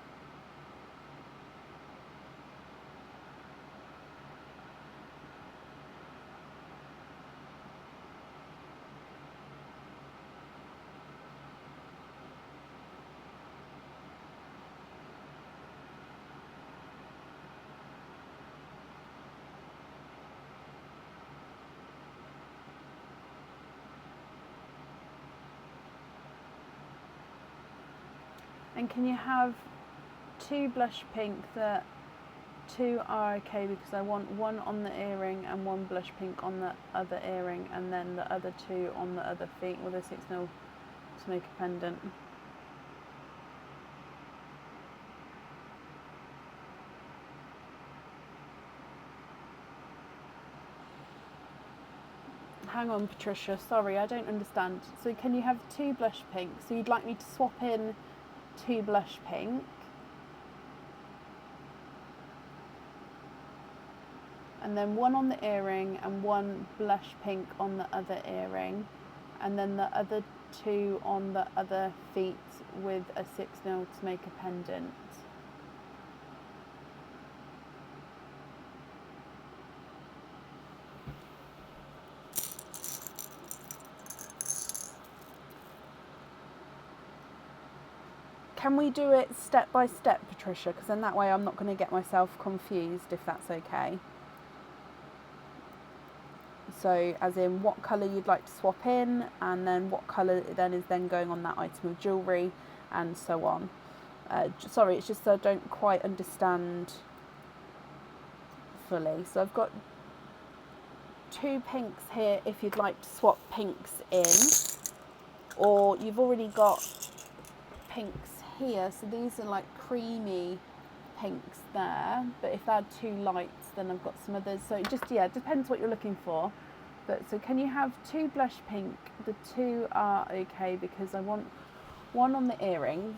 And can you have 2 blush pink? That 2 are okay because I want 1 on the earring and 1 blush pink on the other earring, and then the other 2 on the other feet with a 6mm to make a pendant. Hang on, Patricia, sorry, I don't understand. So can you have 2 blush pink? So you'd like me to swap in 2 blush pink, and then 1 on the earring and 1 blush pink on the other earring, and then the other 2 on the other feet with a 6mm to make a pendant. Can we do it step by step, Patricia? Because then that way I'm not going to get myself confused, if that's okay. So as in what colour you'd like to swap in, and then what colour then is then going on that item of jewellery, and so on. Sorry, it's just I don't quite understand fully. So I've got 2 pinks here if you'd like to swap pinks in, or you've already got pinks here, so these are like creamy pinks there, but if they're too light then I've got some others. So it just, yeah, depends what you're looking for. But so can you have 2 blush pink? The 2 are okay because I want 1 on the earrings,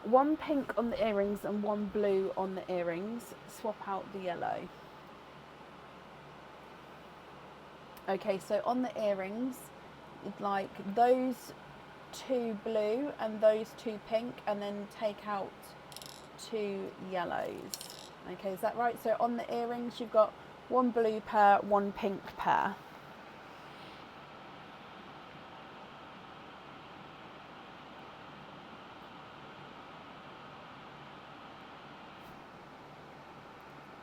1 pink on the earrings and 1 blue on the earrings. Swap out the yellow. Okay, so on the earrings, you'd like those 2 blue and those 2 pink, and then take out 2 yellows. Okay, is that right? So on the earrings you've got 1 blue pair, 1 pink pair.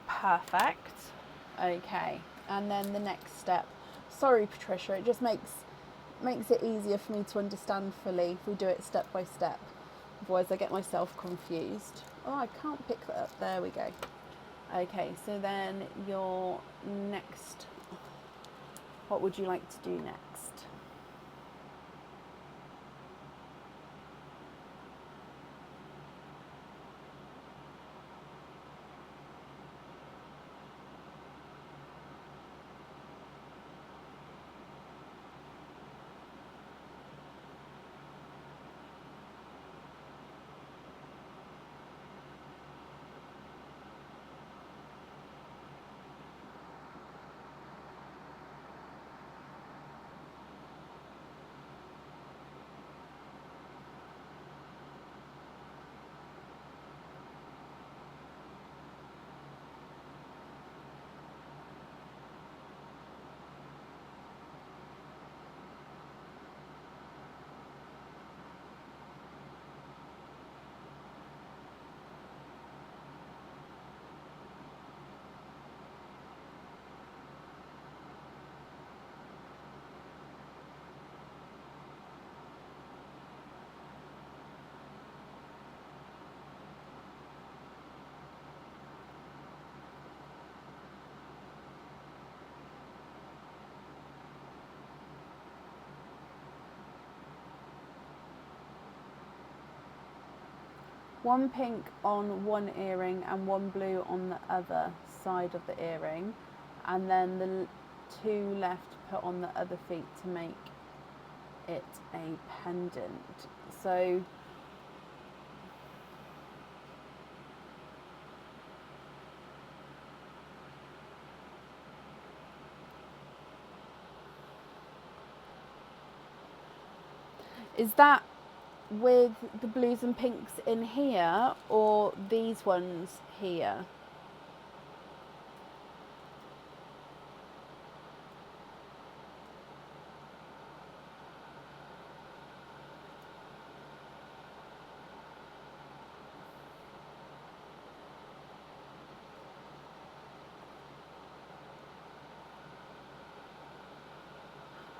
Perfect. Okay, and then the next step. Sorry, Patricia, it just makes it easier for me to understand fully if we do it step by step. Otherwise I get myself confused. Oh, I can't pick that up. There we go. Okay, so then your next, what would you like to do next? one pink on one earring and one blue on the other side of the earring, and then the two left put on the other feet to make it a pendant. So is that with the blues and pinks in here or these ones here?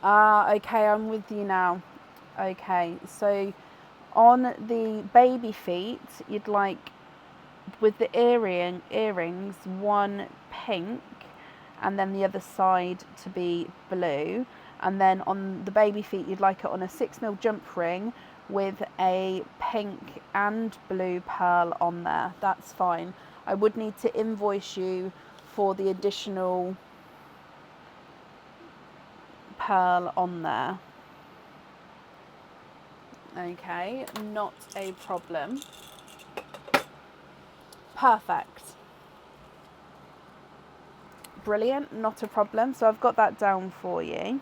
Ah, okay, I'm with you now. Okay, so on the baby feet, you'd like, with the earrings, one pink and then the other side to be blue. And then on the baby feet, you'd like it on a 6mm jump ring with a pink and blue pearl on there. That's fine. I would need to invoice you for the additional pearl on there. Okay, not a problem. Perfect. Brilliant, not a problem. So I've got that down for you.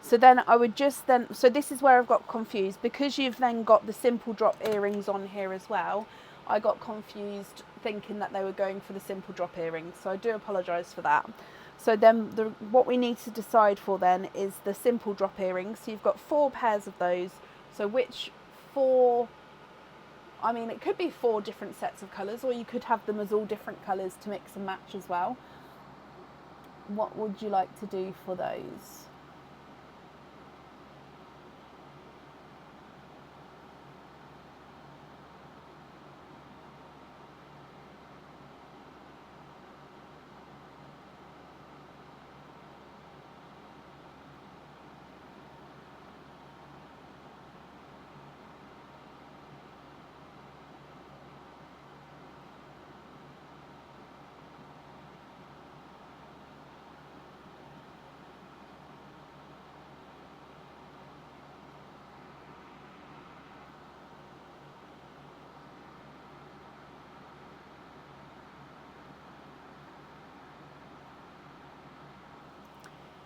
So then I would just so this is where I've got confused, because you've then got the simple drop earrings on here as well. I got confused thinking that they were going for the simple drop earrings. So I do apologise for that. So then what we need to decide for then is the simple drop earrings. So you've got 4 pairs of those. So which 4, I mean, it could be 4 different sets of colours, or you could have them as all different colours to mix and match as well. What would you like to do for those?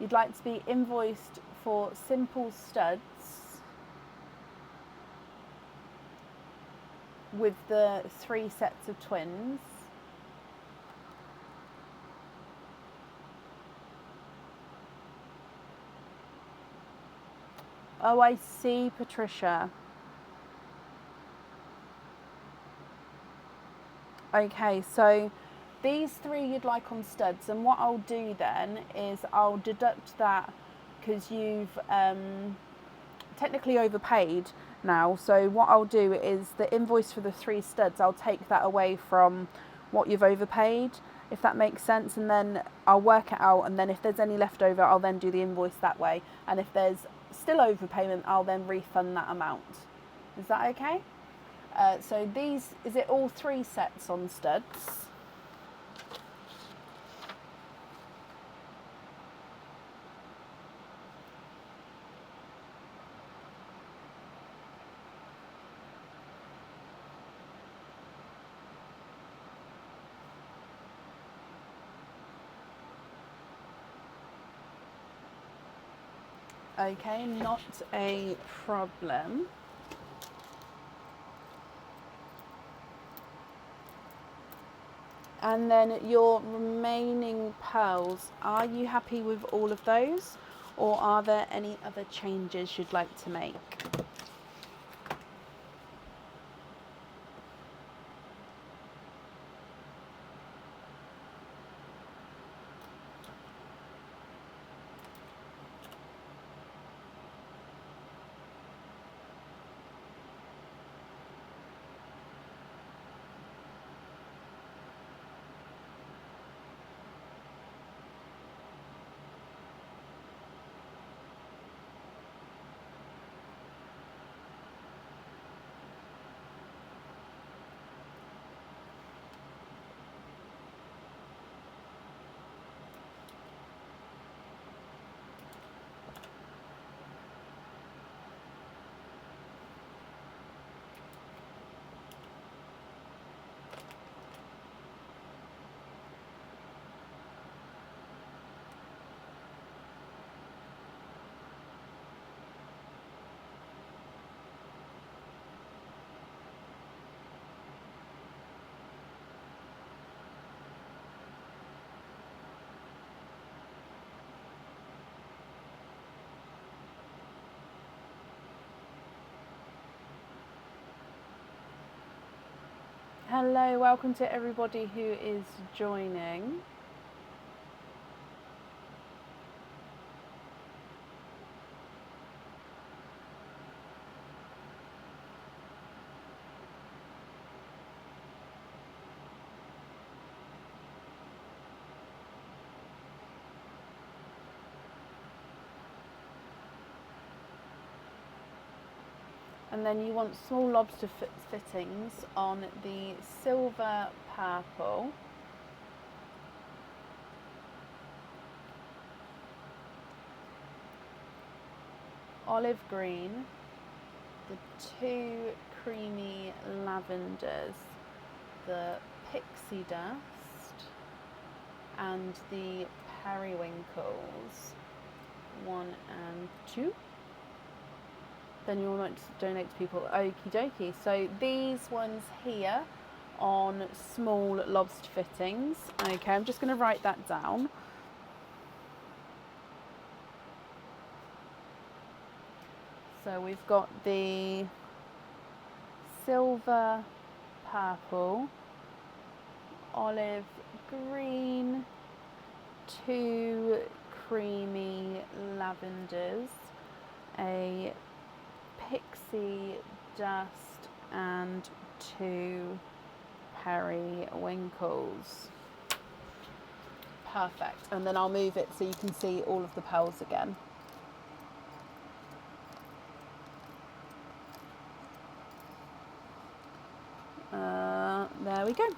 You'd like to be invoiced for simple studs with the 3 sets of twins. Oh, I see, Patricia. Okay, so these 3 you'd like on studs, and what I'll do then is I'll deduct that because you've technically overpaid now. So what I'll do is the invoice for the 3 studs, I'll take that away from what you've overpaid, if that makes sense, and then I'll work it out, and then if there's any left over, I'll then do the invoice that way, and if there's still overpayment, I'll then refund that amount. Is that okay? So these, is it all 3 sets on studs? Okay, not a problem. And then your remaining pearls, are you happy with all of those, or are there any other changes you'd like to make? Hello, welcome to everybody who is joining. And then you want small lobster fittings on the silver purple. Olive green, the two creamy lavenders, the pixie dust, and the periwinkles, 1 and 2. Then you want to donate to people. Okie dokie. So these ones here on small lobster fittings. Okay, I'm just going to write that down. So we've got the silver purple, olive green, 2 creamy lavenders, a pixie dust, and 2 periwinkles. Perfect. And then I'll move it so you can see all of the pearls again. There we go.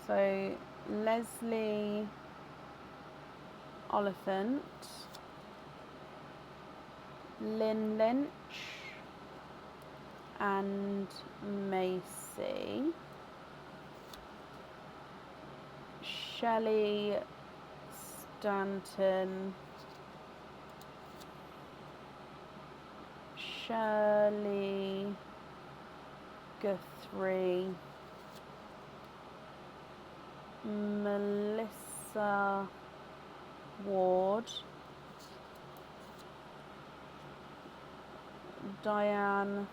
So Leslie Oliphant, Lynn Lynch, and Macy, Shelley Stanton, Shirley Guthrie, Melissa Ward, Diane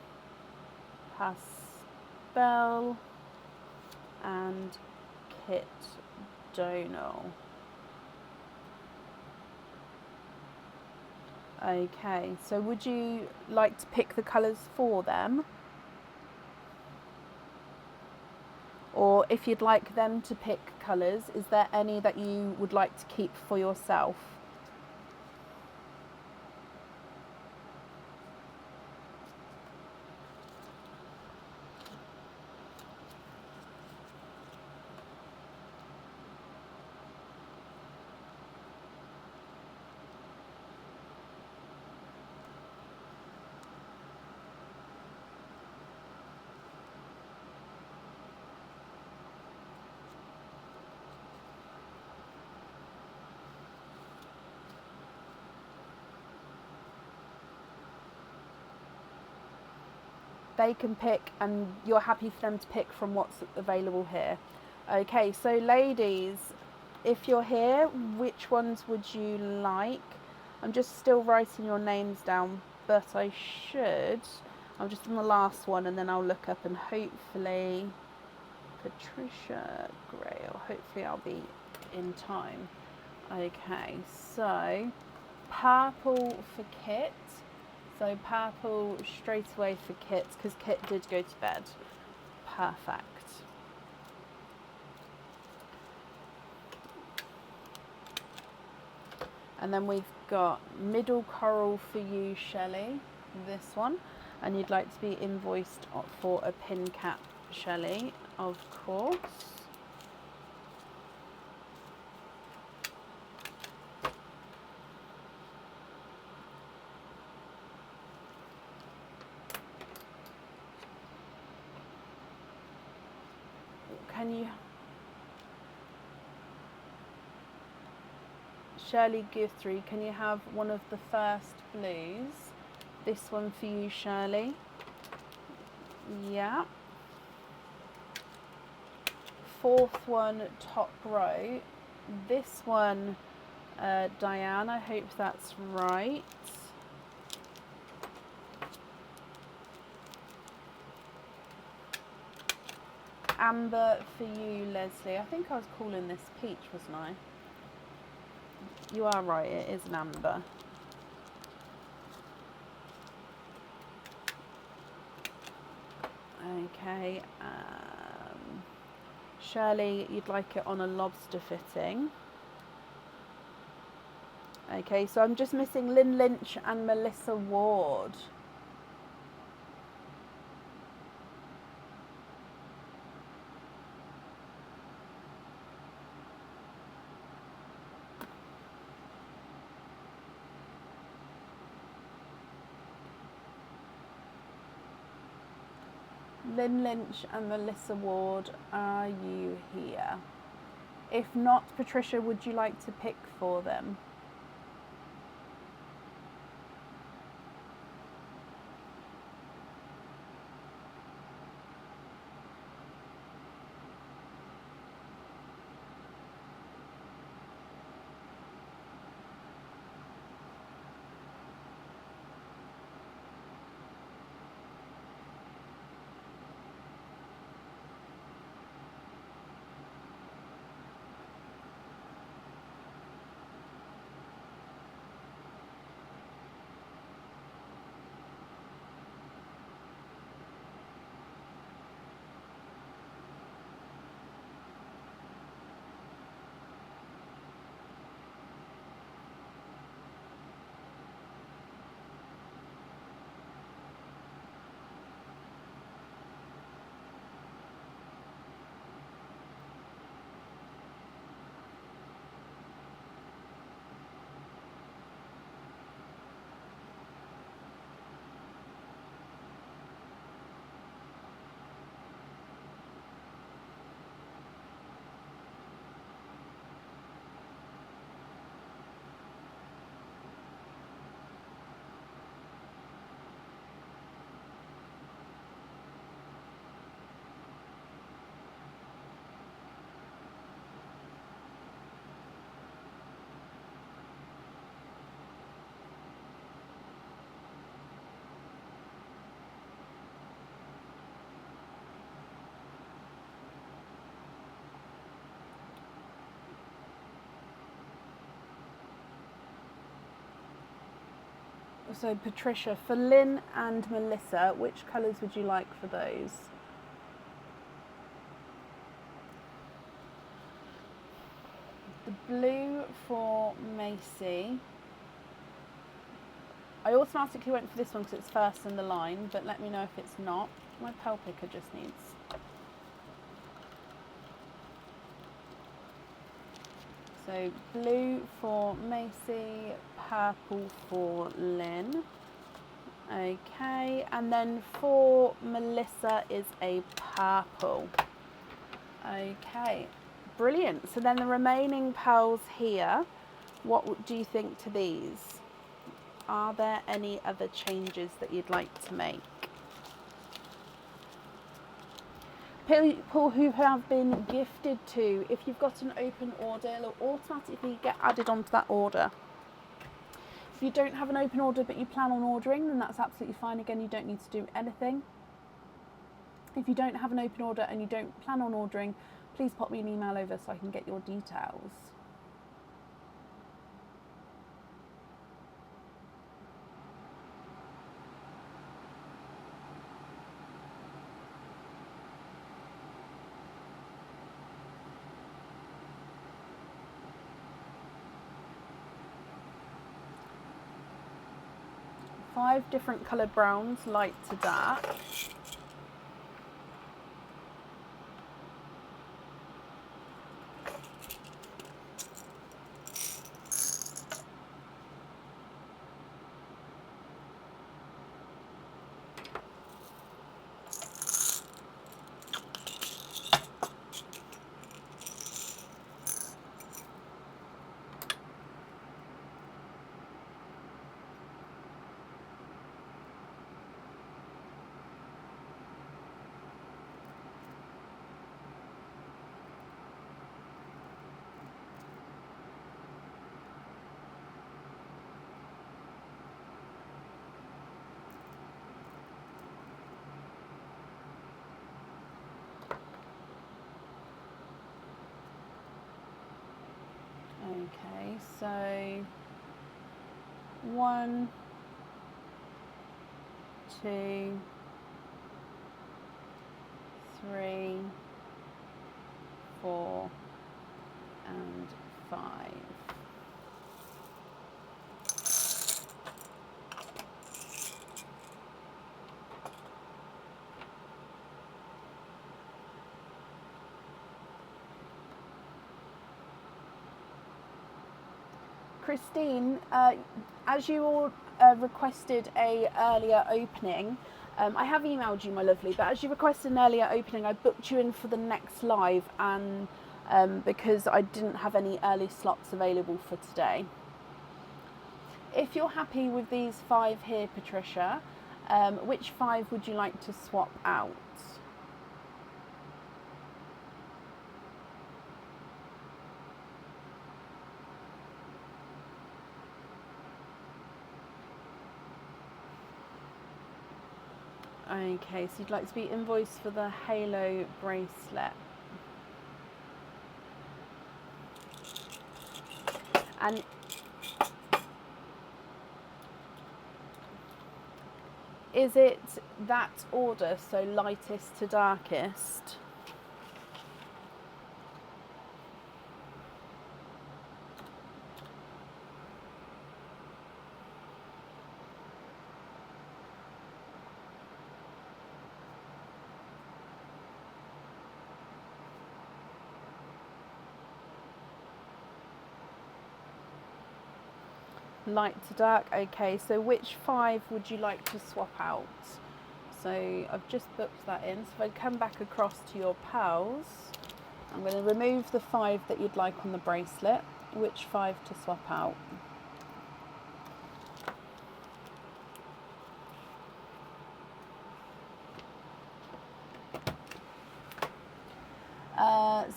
Paspel, and Kit Donal. Okay, so would you like to pick the colours for them? Or if you'd like them to pick colours, is there any that you would like to keep for yourself? They can pick, and you're happy for them to pick from what's available here. Okay, so ladies, if you're here, which ones would you like? I'm just still writing your names down, but I'm just on the last one, and then I'll look up, and hopefully Patricia Grail, hopefully I'll be in time. Okay, so purple for Kit. So purple straight away for Kit, because Kit did go to bed. Perfect. And then we've got middle coral for you, Shelley, this one. And you'd like to be invoiced for a pin cap, Shelley, of course. Can you... Shirley Guthrie, can you have one of the first blues? This one for you, Shirley. Yeah. Fourth one, top row. This one, Diane, I hope that's right. Amber for you, Leslie. I think I was calling this peach, wasn't I? You are right, it is an amber. Okay, Shirley, you'd like it on a lobster fitting. Okay, so I'm just missing Lynn Lynch and Melissa Ward. Lynn Lynch and Melissa Ward, are you here? If not, Patricia, would you like to pick for them? So Patricia, for Lynn and Melissa, which colours would you like for those? The blue for Macy. I automatically went for this one because it's first in the line, but let me know if it's not. My pearl picker just needs... So blue for Macy, purple for Lynn. Okay, and then for Melissa is a purple. Okay, brilliant. So then the remaining pearls here, what do you think to these? Are there any other changes that you'd like to make? People who have been gifted to, if you've got an open order, it'll automatically get added onto that order. If you don't have an open order but you plan on ordering, then that's absolutely fine. Again, you don't need to do anything. If you don't have an open order and you don't plan on ordering, please pop me an email over so I can get your details. Five different colour browns, light to dark. So 1, 2, 3, 4, and 5. Christine, as you all requested a earlier opening, I have emailed you, my lovely, but as you requested an earlier opening, I booked you in for the next live, and because I didn't have any early slots available for today. If you're happy with these 5 here, Patricia, which 5 would you like to swap out? Okay, so you'd like to be invoiced for the Halo bracelet. And is it that order, so lightest to darkest? Light to dark. Okay, so which 5 would you like to swap out? So I've just booked that in. So if I come back across to your pals, I'm going to remove the 5 that you'd like on the bracelet. Which 5 to swap out?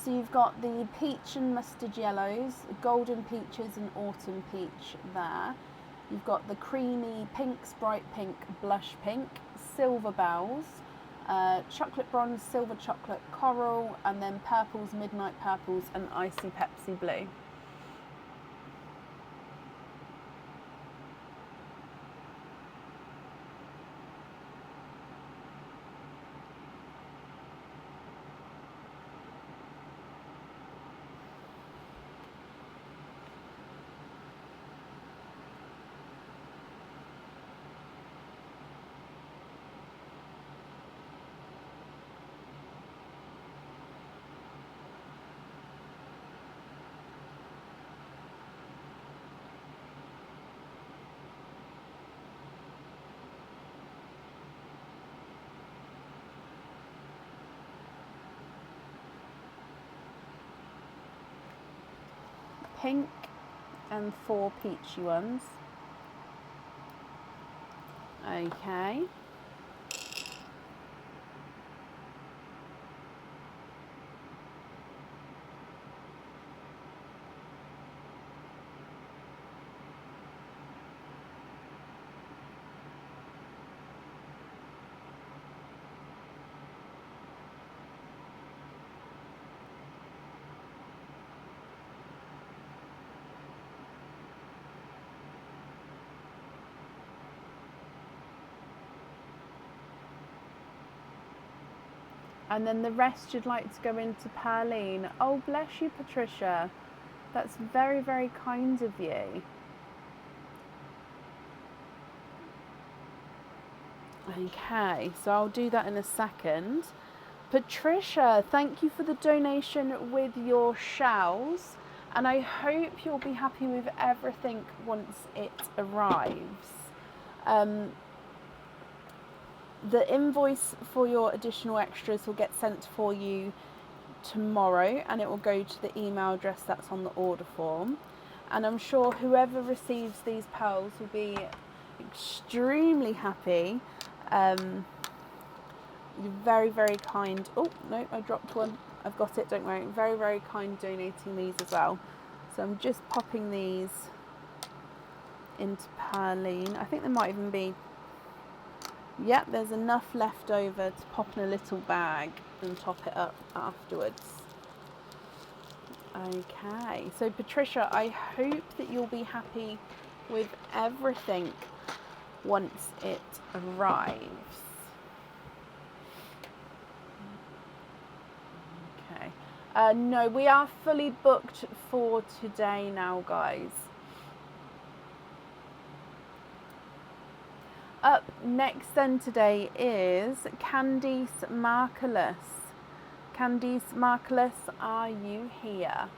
So you've got the peach and mustard yellows, golden peaches and autumn peach there. You've got the creamy pinks, bright pink, blush pink, silver bells, chocolate bronze, silver chocolate, coral, and then purples, midnight purples, and icy Pepsi blue. Pink and 4 peachy ones. Okay. And then the rest you'd like to go into Perline. Oh, bless you, Patricia. That's very, very kind of you. Okay, so I'll do that in a second. Patricia, thank you for the donation with your shells. And I hope you'll be happy with everything once it arrives. The invoice for your additional extras will get sent for you tomorrow, and it will go to the email address that's on the order form. And I'm sure whoever receives these pearls will be extremely happy. You're very, very kind. Oh, no, I dropped one. I've got it, don't worry. Very, very kind donating these as well. So I'm just popping these into Perline. I think there might even be, yep, there's enough left over to pop in a little bag and top it up afterwards. Okay, so Patricia, I hope that you'll be happy with everything once it arrives. Okay. No, we are fully booked for today now, guys. Up next then today is Candice Marcellus. Candice Marcellus, are you here?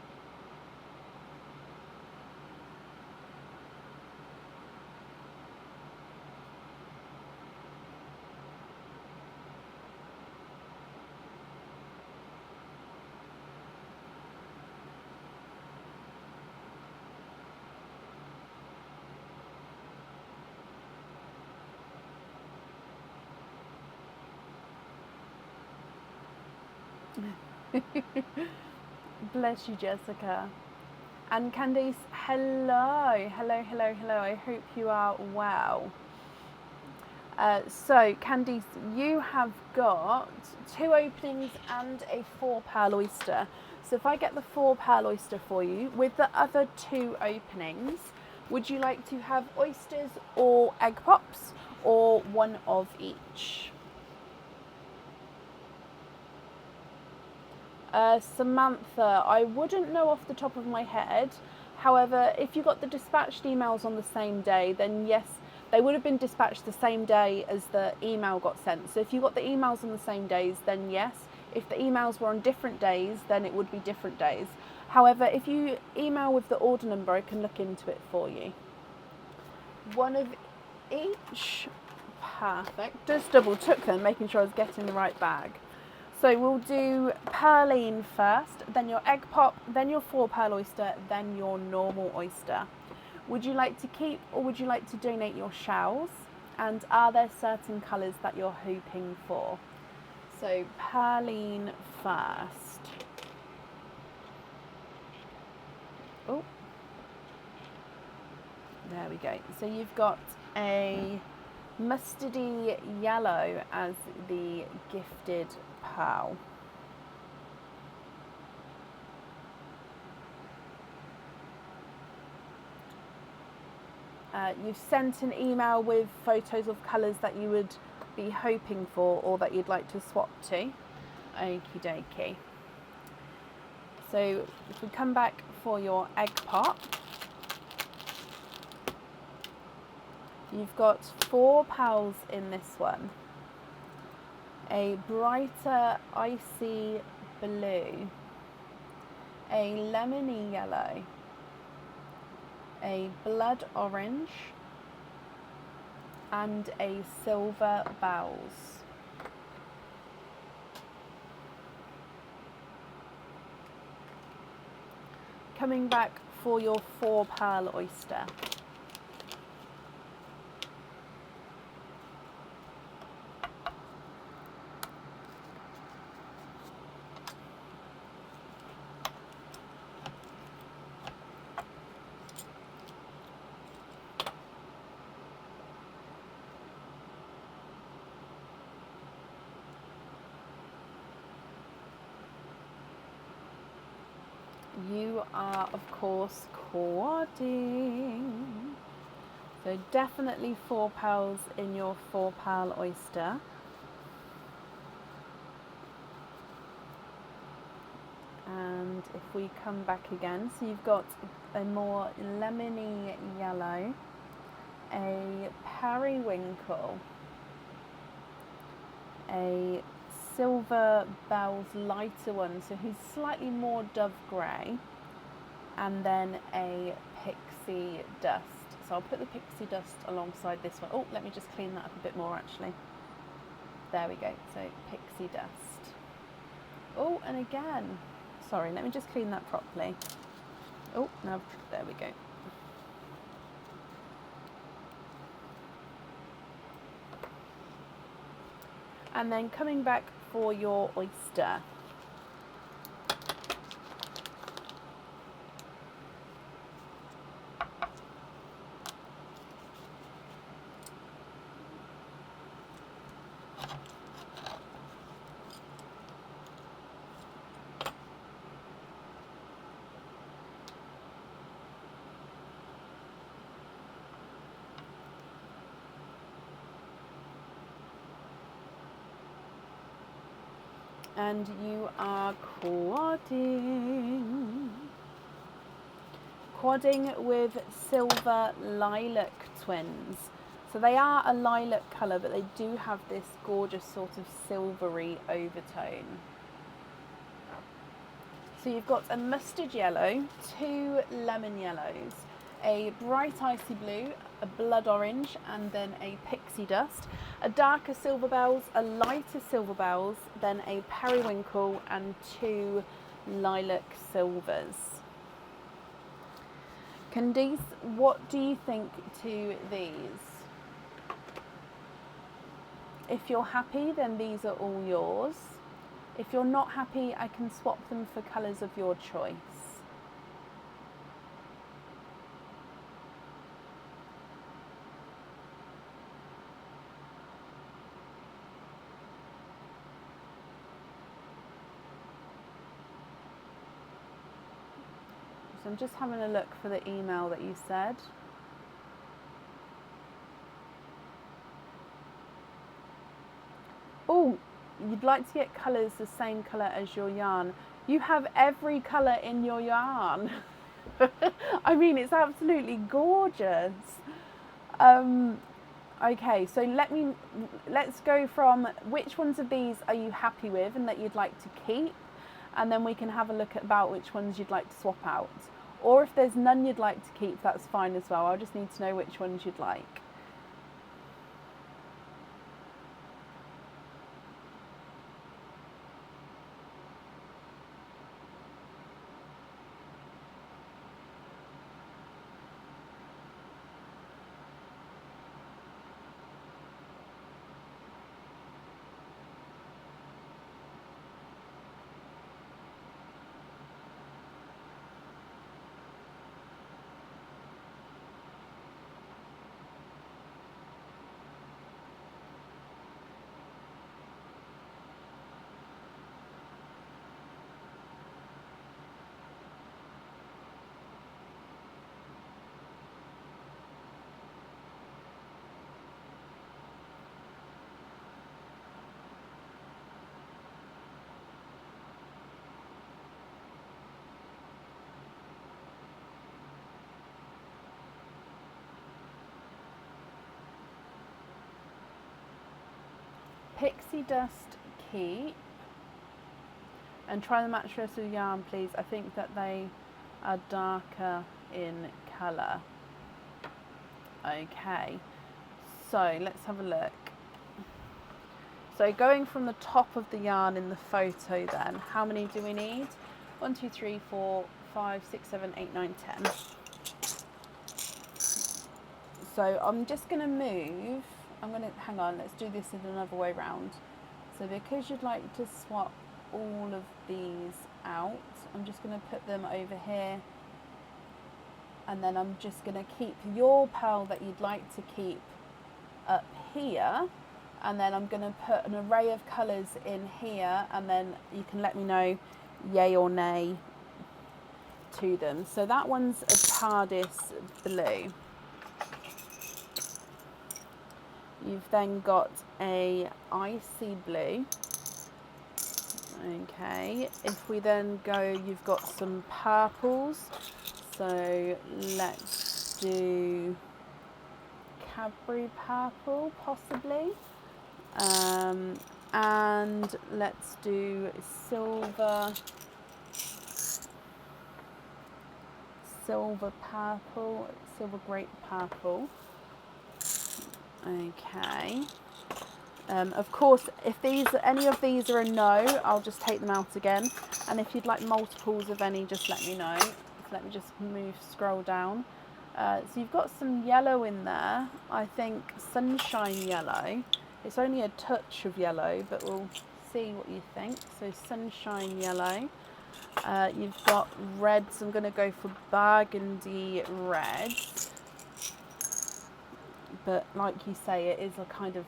Bless you, Jessica. And Candice, hello, hello, hello, hello. I hope you are well. So, Candice, you have got 2 openings and a 4 pearl oyster. So if I get the 4 pearl oyster for you, with the other 2 openings, would you like to have oysters or egg pops, or one of each? Samantha, I wouldn't know off the top of my head. However, if you got the dispatched emails on the same day, then yes, they would have been dispatched the same day as the email got sent. So if you got the emails on the same days, then yes. If the emails were on different days, then it would be different days. However, if you email with the order number, I can look into it for you. One of each. Perfect. Just double took them, making sure I was getting the right bag. So we'll do Pearline first, then your egg pop, then your 4 pearl oyster, then your normal oyster. Would you like to keep or would you like to donate your shells? And are there certain colours that you're hoping for? So Pearline first. Oh, there we go. So you've got a mustardy yellow as the gifted pearl. You've sent an email with photos of colours that you would be hoping for or that you'd like to swap to. Okie dokie. So if we come back for your egg pop, you've got 4 pearls in this one. A brighter icy blue, a lemony yellow, a blood orange, and a silver bells. Coming back for your 4 pearl oyster. You are, of course, quadding. So definitely 4 pearls in your 4 pearl oyster. And if we come back again, so you've got a more lemony yellow, a periwinkle, a silver bells lighter one, so he's slightly more dove grey, and then a pixie dust. So I'll put the pixie dust alongside this one. Oh, let me just clean that up a bit more actually. There we go, so pixie dust. Oh, and again, sorry, let me just clean that properly. Oh, no, there we go. And then coming back for your oyster. And you are quadding. Quadding with Silver Lilac Twins. So they are a lilac colour, but they do have this gorgeous sort of silvery overtone. So you've got a mustard yellow, 2 lemon yellows, a bright icy blue, a blood orange, and then a pixie dust, a darker silver bells, a lighter silver bells, then a periwinkle, and 2 lilac silvers. Candice, what do you think to these? If you're happy, then these are all yours. If you're not happy, I can swap them for colours of your choice. So I'm just having a look for the email that you said. Oh, you'd like to get colours the same colour as your yarn. You have every colour in your yarn. I mean, it's absolutely gorgeous. Okay, so let's go from which ones of these are you happy with and that you'd like to keep, and then we can have a look at about which ones you'd like to swap out. Or if there's none you'd like to keep, that's fine as well. I just need to know which ones you'd like. Pixie dust keep, and try the mattress with yarn, please. I think that they are darker in colour. Okay, so let's have a look. So going from the top of the yarn in the photo then, how many do we need? 1, 2, 3, 4, 5, 6, 7, 8, 9, 10. So I'm just going to move. Hang on, let's do this in another way round. So because you'd like to swap all of these out, I'm just going to put them over here, and then I'm just going to keep your pearl that you'd like to keep up here, and then I'm going to put an array of colours in here, and then you can let me know yay or nay to them. So that one's a TARDIS blue. You've then got a icy blue. Okay, if we then go, you've got some purples. So let's do Cadbury purple, possibly. And let's do silver purple, silver grape purple. Okay. Of course, if any of these are a no, I'll just take them out again. And if you'd like multiples of any, just let me know. So let me just scroll down. So you've got some yellow in there. I think sunshine yellow. It's only a touch of yellow, but we'll see what you think. So sunshine yellow. You've got reds. I'm going to go for burgundy red. But like you say, it is a kind of,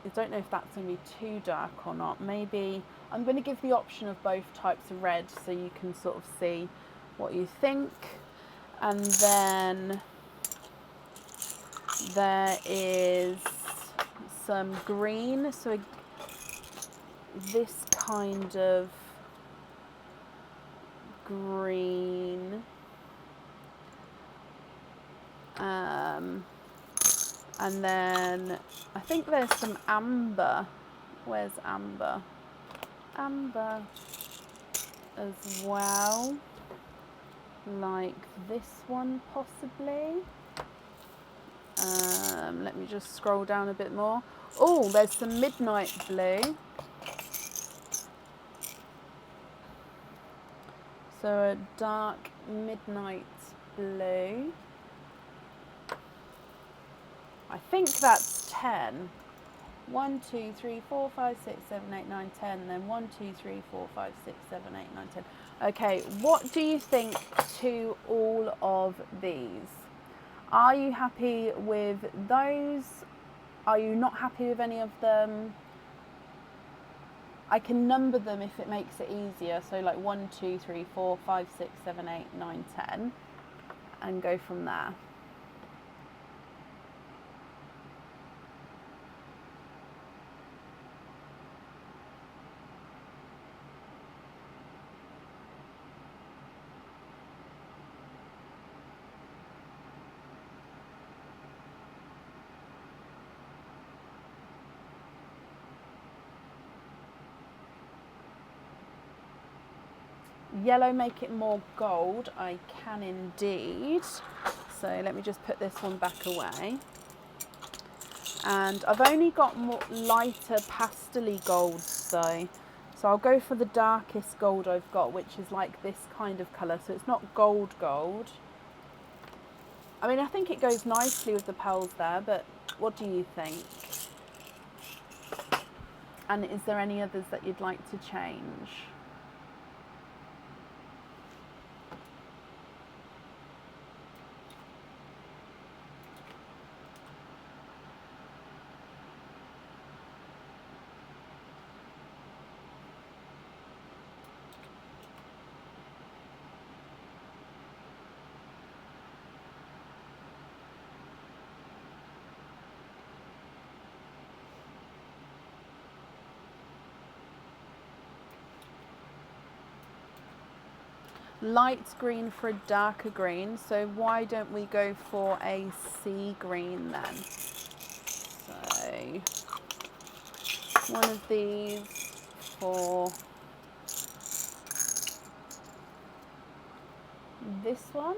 I don't know if that's going to be too dark or not. Maybe I'm going to give the option of both types of red so you can sort of see what you think. And then there is some green. So this kind of green. And then I think there's some amber. Where's amber? Amber as well. Like this one possibly. Let me just scroll down a bit more. Oh, there's some midnight blue. So a dark midnight blue. I think that's 10. 1, 2, 3, 4, 5, 6, 7, 8, 9, 10. And then 1, 2, 3, 4, 5, 6, 7, 8, 9, 10. Okay, what do you think to all of these? Are you happy with those? Are you not happy with any of them? I can number them if it makes it easier. So like 1, 2, 3, 4, 5, 6, 7, 8, 9, 10. And go from there. Yellow, make it more gold. I can indeed. So let me just put this one back away. And I've only got more lighter pastel-y golds though. So I'll go for the darkest gold I've got, which is like this kind of colour. So it's not gold gold. I mean, I think it goes nicely with the pearls there, but what do you think? And is there any others that you'd like to change? Light green for a darker green, so why don't we go for a sea green then? So one of these for this one.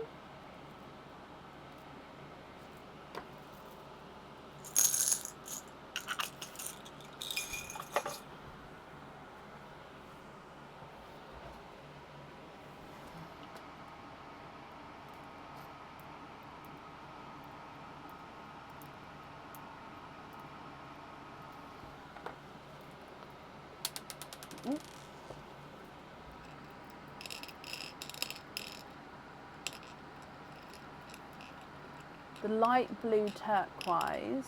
The light blue turquoise.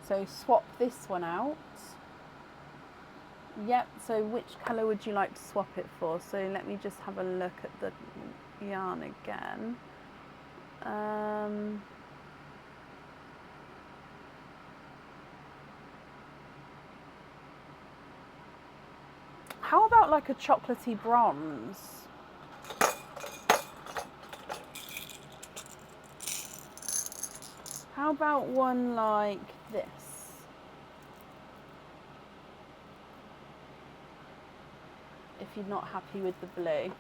So swap this one out. Yep, so which colour would you like to swap it for? So let me just have a look at the yarn again. How about like a chocolatey bronze? How about one like this? If you're not happy with the blue.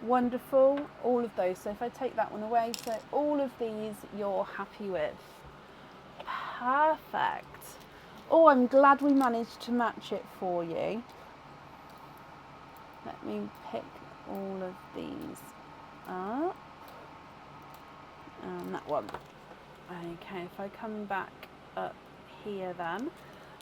Wonderful, all of those. So if I take that one away, so all of these you're happy with. perfect. Oh, I'm glad we managed to match it for you. Let me pick all of these up. And that one. Okay, if I come back up here then.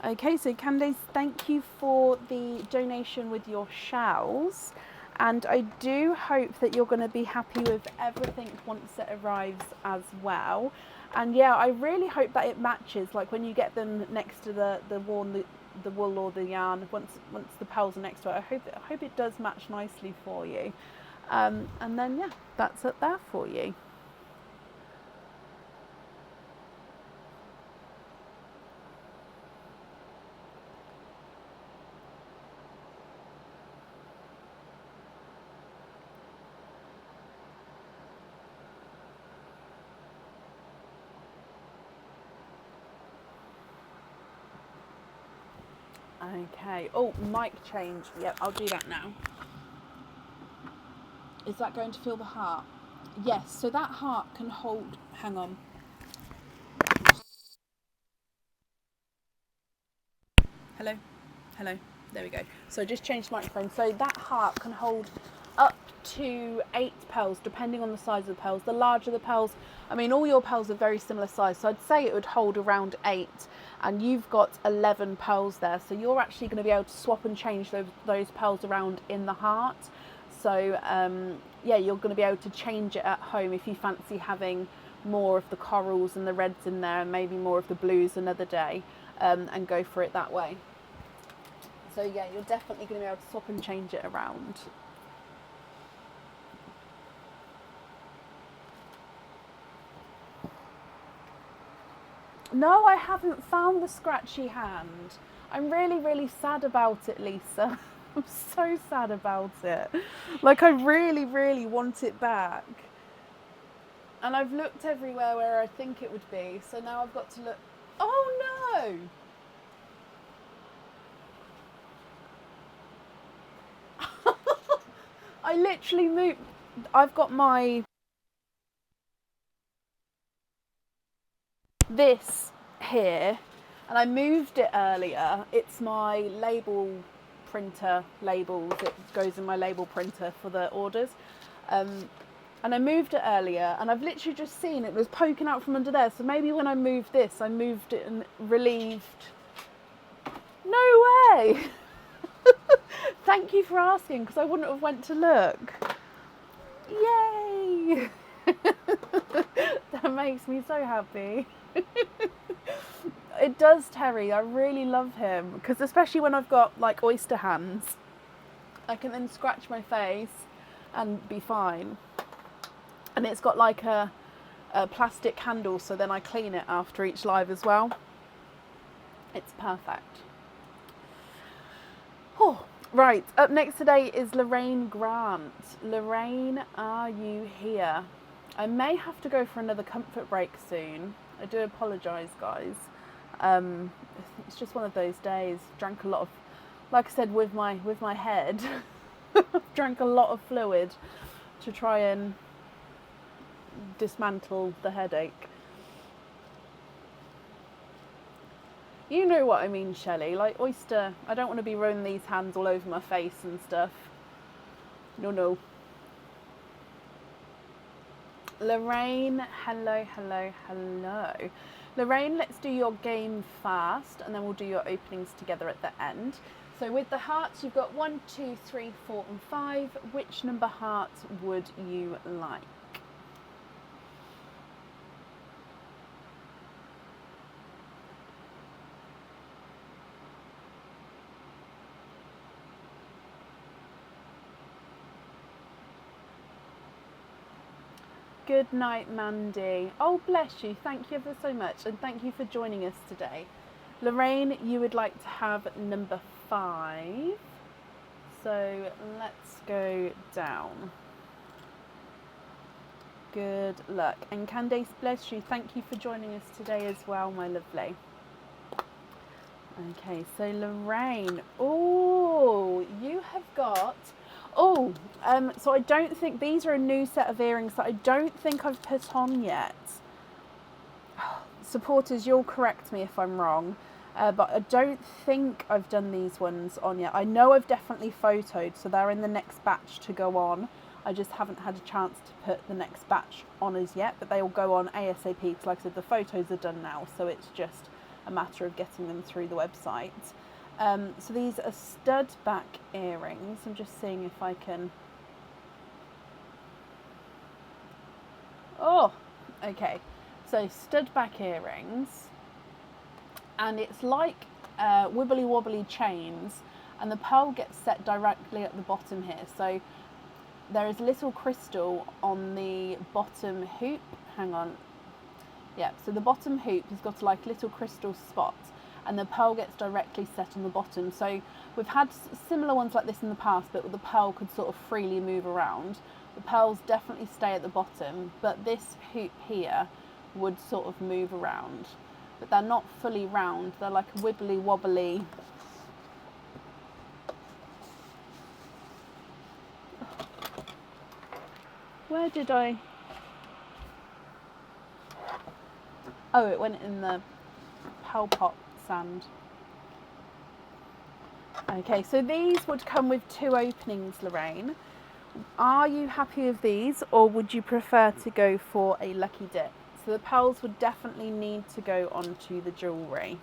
Okay, so Candace, thank you for the donation with your shells. And I do hope that you're going to be happy with everything once it arrives as well. And yeah, I really hope that it matches, like when you get them next to the wool or the yarn, once the pearls are next to it, I hope it does match nicely for you. And then yeah, that's it there for you. Okay. Oh, mic change. Yep, I'll do that now. Is that going to fill the heart? Yes. So that heart can hold. Hang on. Hello. Hello. There we go. So I just changed the microphone. So that heart can hold up to 8 pearls, depending on the size of the pearls. The larger the pearls, I mean, all your pearls are very similar size. So I'd say it would hold around 8. And you've got 11 pearls there, so you're actually going to be able to swap and change those pearls around in the heart. So yeah, you're going to be able to change it at home if you fancy having more of the corals and the reds in there and maybe more of the blues another day, and go for it that way. So yeah, you're definitely going to be able to swap and change it around. No, I haven't found the scratchy hand. I'm really, really sad about it, Lisa. I'm so sad about it. Like, I really, really want it back. And I've looked everywhere where I think it would be. So now I've got to look. Oh, no. I literally moved. I've got this here, and I moved it earlier. It's my label printer labels. It goes in my label printer for the orders, and I moved it earlier, and I've literally just seen it was poking out from under there. So maybe when I moved this, I moved it and relieved. No way. Thank you for asking, because I wouldn't have went to look. Yay. That makes me so happy. It does, Terry. I really love him, because especially when I've got like oyster hands, I can then scratch my face and be fine. And it's got like a plastic handle, so then I clean it after each live as well. It's perfect. Oh, right. Up next today is Lorraine Grant. Lorraine, are you here? I may have to go for another comfort break soon. I do apologise, guys. It's just one of those days. Drank a lot of, like I said, with my head, drank a lot of fluid to try and dismantle the headache. You know what I mean, Shelley. Like oyster, I don't want to be ruining these hands all over my face and stuff. No. Lorraine, hello. Lorraine, let's do your game first, and then we'll do your openings together at the end. So with the hearts, you've got 1, 2, 3, 4, and 5. Which number heart would you like? Good night, Mandy. Oh, bless you. Thank you ever so much. And thank you for joining us today. Lorraine, you would like to have number 5. So let's go down. Good luck. And Candace, bless you. Thank you for joining us today as well, my lovely. Okay, so Lorraine. Oh, you have got... Oh, so I don't think these are a new set of earrings that I don't think I've put on yet. supporters, you'll correct me if I'm wrong, but I don't think I've done these ones on yet. I know I've definitely photoed, so they're in the next batch to go on. I just haven't had a chance to put the next batch on as yet, but they will go on ASAP because, like I said, the photos are done now, so it's just a matter of getting them through the website. So these are stud back earrings. I'm just seeing if I can... Oh, okay. So stud back earrings, and it's like wibbly wobbly chains, and the pearl gets set directly at the bottom here. So there is a little crystal on the bottom hoop. Hang on. Yeah, so the bottom hoop has got like little crystal spots, and the pearl gets directly set on the bottom. So we've had similar ones like this in the past, but the pearl could sort of freely move around. The pearls definitely stay at the bottom, but this hoop here would sort of move around. But they're not fully round, they're like a wibbly wobbly. Where did I... Oh, it went in the Pearl Pot sand. Okay, so these would come with 2 openings, Lorraine. Are you happy with these, or would you prefer to go for a lucky dip? So the pearls would definitely need to go onto the jewellery.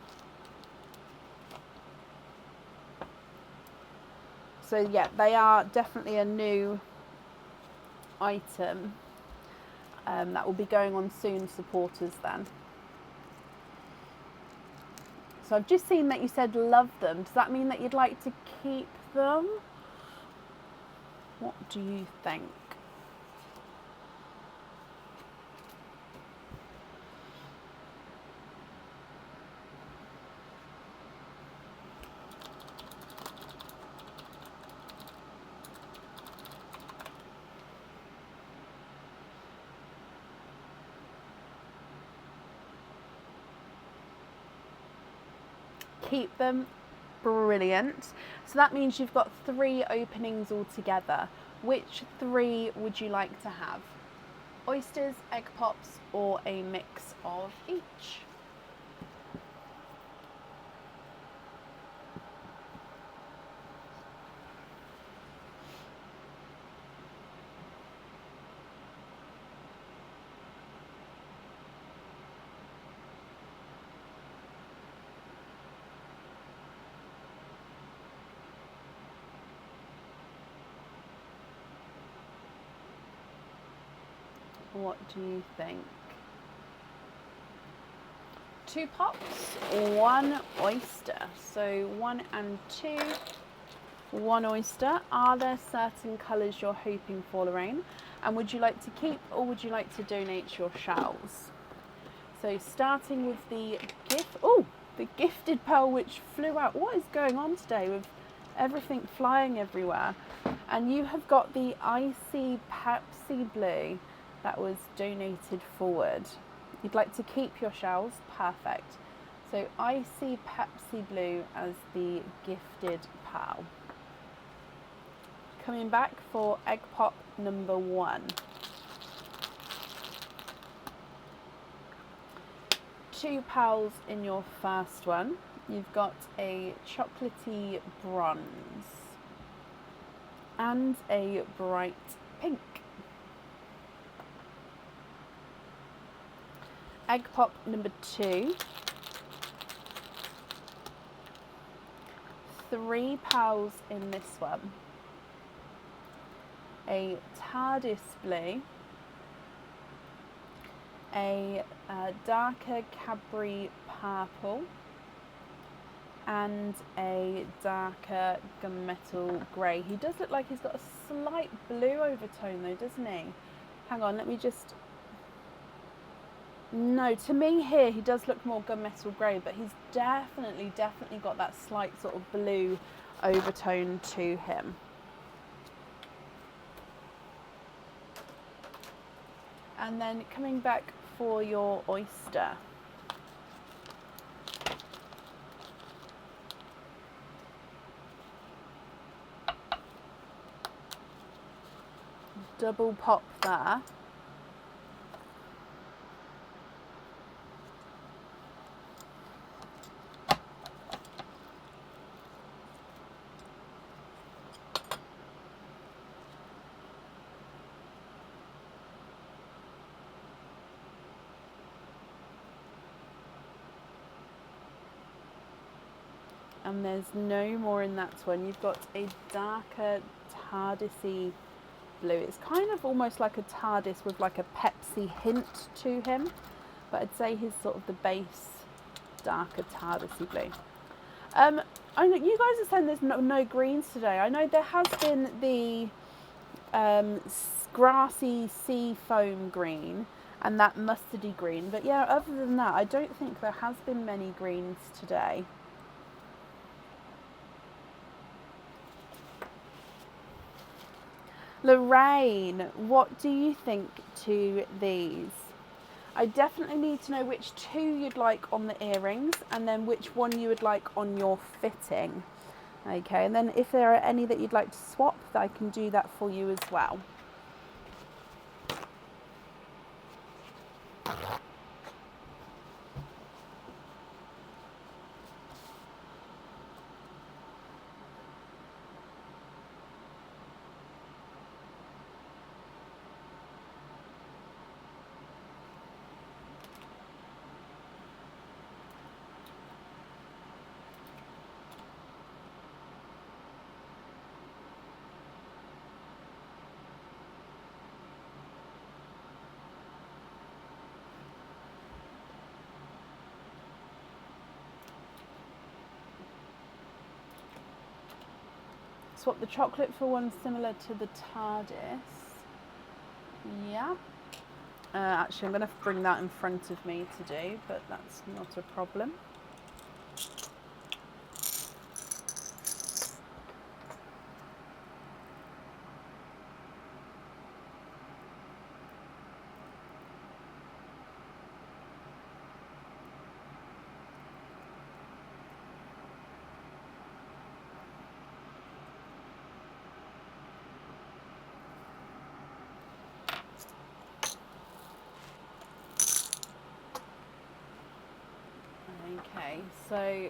So yeah, they are definitely a new item that will be going on soon, supporters then. So I've just seen that you said love them. Does that mean that you'd like to keep them? What do you think? Keep them. Brilliant. So that means you've got 3 openings altogether. Which 3 would you like to have? Oysters, egg pops, or a mix of each? What do you think? 2 pops, 1 oyster. So 1 and 2, 1 oyster. Are there certain colours you're hoping for, Lorraine? And would you like to keep, or would you like to donate your shells? So starting with the the gifted pearl, which flew out. What is going on today with everything flying everywhere? And you have got the Icy Pepsi Blue that was donated forward. You'd like to keep your shells? Perfect. So Icy Pepsi Blue as the gifted pearl. Coming back for egg pop number 1. 2 pearls in your first one. You've got a chocolatey bronze and a bright pink. Egg pop number 2. 3 pearls in this one. A TARDIS blue, a darker Cadbury purple, and a darker gunmetal grey. He does look like he's got a slight blue overtone though, doesn't he? Hang on, let me just... No, to me here he does look more gunmetal grey, but he's definitely got that slight sort of blue overtone to him. And then coming back for your oyster. Double pop there. And there's no more in that one. You've got a darker TARDIS-y blue. It's kind of almost like a TARDIS with like a Pepsi hint to him, but I'd say he's sort of the base darker TARDIS-y blue. I know you guys are saying there's no greens today. I know there has been the grassy sea foam green and that mustardy green, but yeah, other than that, I don't think there has been many greens today. Lorraine, what do you think to these? I definitely need to know which two you'd like on the earrings and then which one you would like on your fitting. Okay, and then if there are any that you'd like to swap, I can do that for you as well. Swap the chocolate for one similar to the TARDIS. Yeah. Actually, I'm going to bring that in front of me to do, but that's not a problem. Okay, so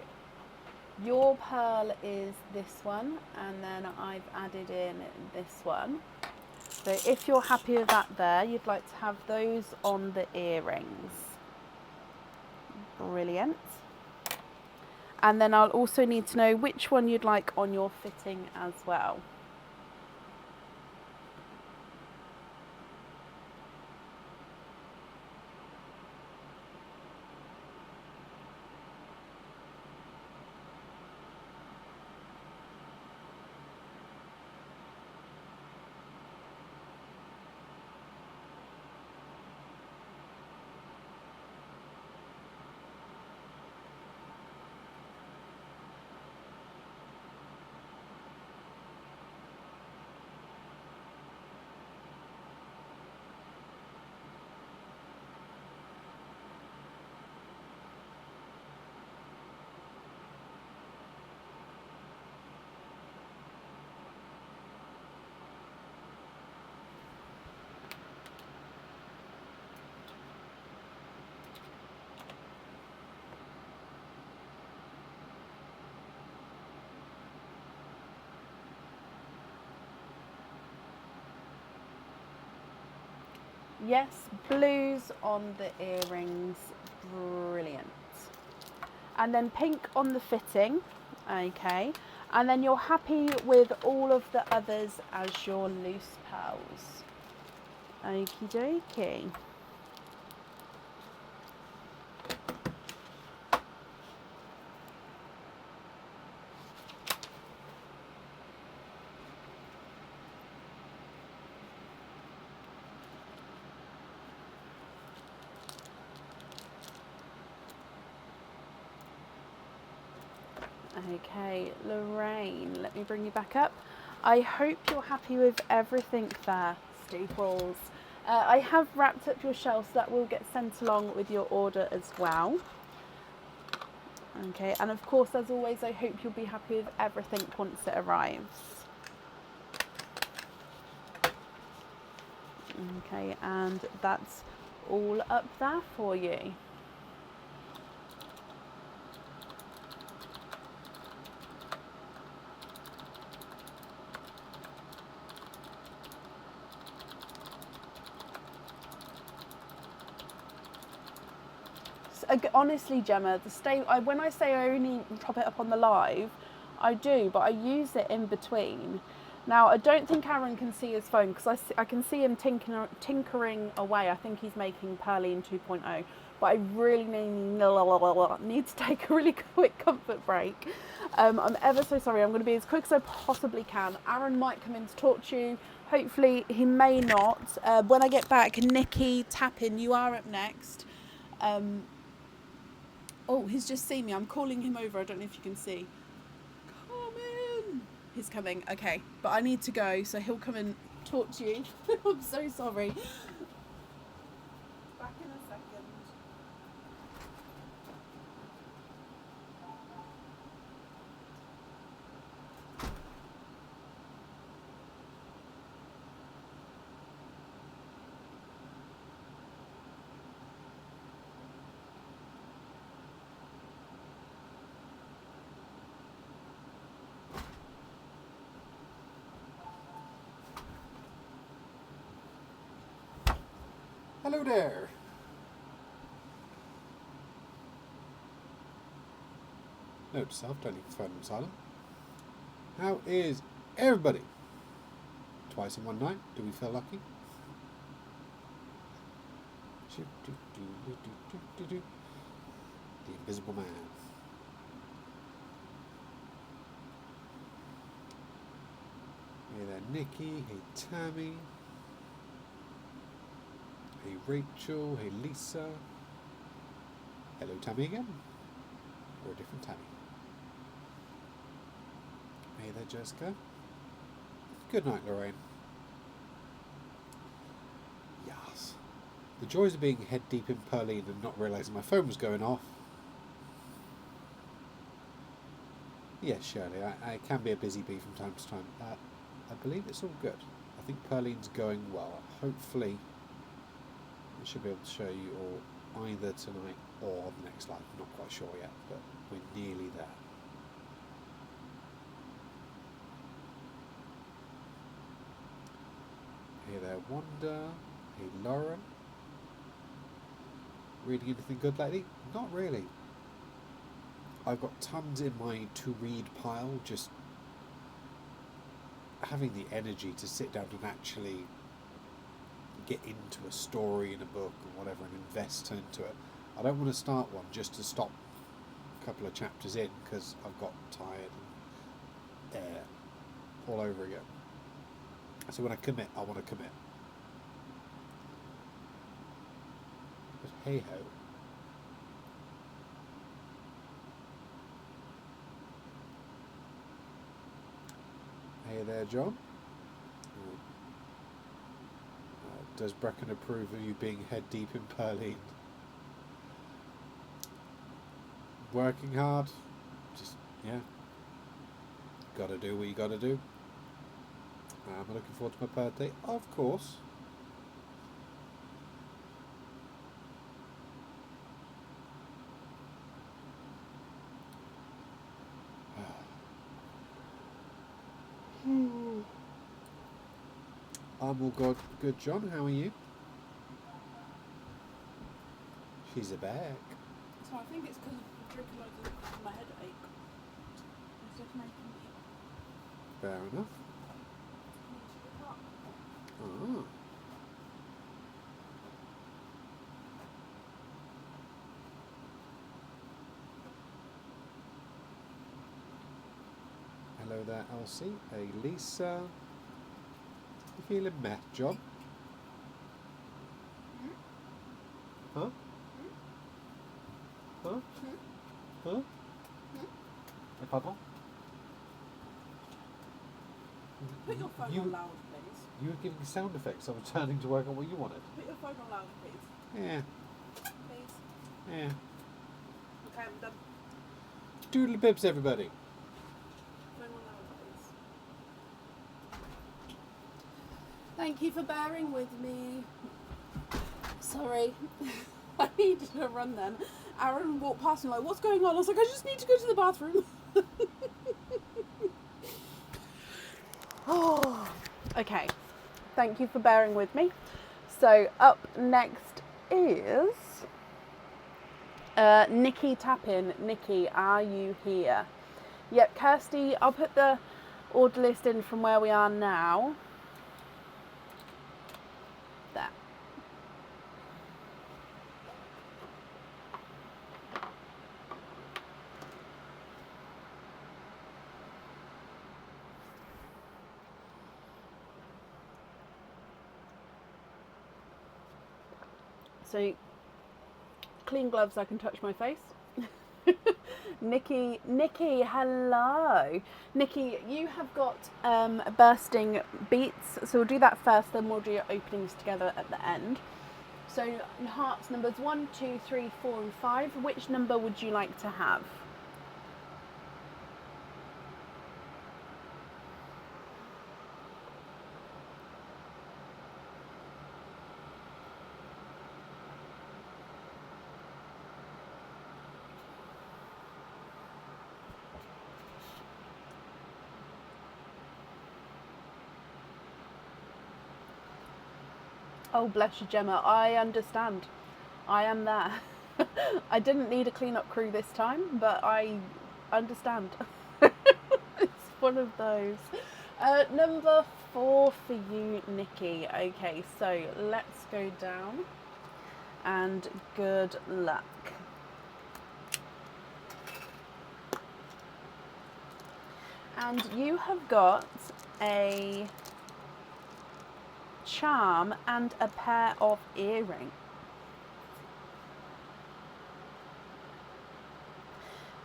your pearl is this one, and then I've added in this one. So if you're happy with that there, you'd like to have those on the earrings. Brilliant. And then I'll also need to know which one you'd like on your fitting as well. Yes, blues on the earrings, brilliant. And then pink on the fitting, okay. And then you're happy with all of the others as your loose pearls. Okie dokie. Okay, Lorraine, let me bring you back up. I hope you're happy with everything there, Steeples. I have wrapped up your shelf, so that will get sent along with your order as well. Okay, and of course, as always, I hope you'll be happy with everything once it arrives. Okay, and that's all up there for you. honestly, Gemma, when I say I only top it up on the live, I do, but I use it in between. Now, I don't think Aaron can see his phone because I can see him tinkering away. I think he's making Perline 2.0, but I really need to take a really quick comfort break. I'm ever so sorry. I'm going to be as quick as I possibly can. Aaron might come in to talk to you. Hopefully, he may not. When I get back, Nikki, Tappin, you are up next. Oh, he's just seen me. I'm calling him over. I don't know if you can see. Come in. He's coming. Okay, but I need to go, so he'll come and talk to you. I'm so sorry. Back in a second. Hello there. Note to self, don't leave the phone on silent. How is everybody? Twice in one night, do we feel lucky? The Invisible Man. Hey there, Nikki. Hey, Tammy. Hey, Rachel. Hey, Lisa. Hello, Tammy again. Or a different Tammy. Hey there, Jessica. Good night, Lorraine. Yes. The joys of being head deep in Perline and not realising my phone was going off. Yes, Shirley, I can be a busy bee from time to time. I believe it's all good. I think Perline's going well. Hopefully, I should be able to show you all either tonight or the next live. I'm not quite sure yet, but we're nearly there. Hey there, Wanda. Hey, Lauren. Reading anything good lately? Not really. I've got tons in my to-read pile, just having the energy to sit down and actually get into a story in a book or whatever and invest into it. I don't want to start one just to stop a couple of chapters in because I've got tired and all over again. So when I commit, I want to commit. But hey ho. Hey there, John. Does Brecken approve of you being head deep in Perline? Working hard. Just, yeah. Gotta do what you gotta do. I'm looking forward to my birthday. Of course. I'm all good, John. How are you? She's a back. So I think it's because of drinking loads of liquid and my headache. It's just making me Fair enough. Ah. Hello there, Elsie. Hey, Lisa. You feeling meh, John? Huh? Huh? Huh? Hey, pardon? Put your phone on loud, please. You were giving sound effects. I was turning to work on what you wanted. Put your phone on loud, please. Yeah. Please. Yeah. Okay, I'm done. Doodle bibs, everybody. Phone on loud, please. Thank you for bearing with me. Sorry. I needed a run then. Aaron walked past me like, what's going on? I was like, I just need to go to the bathroom. Oh, okay. Thank you for bearing with me. So up next is Nikki Tappin. Nikki, are you here? Yep, Kirsty, I'll put the order list in from where we are now. There. So, clean gloves, I can touch my face. Nikki, hello. Nikki, you have got bursting beats, so we'll do that first, then we'll do your openings together at the end. So hearts numbers 1, 2, 3, 4 and 5. Which number would you like to have? Oh, bless you, Gemma. I understand. I am there. I didn't need a clean-up crew this time, but I understand. It's one of those. Number 4 for you, Nikki. Okay, so let's go down. And good luck. And you have got a charm and a pair of earrings.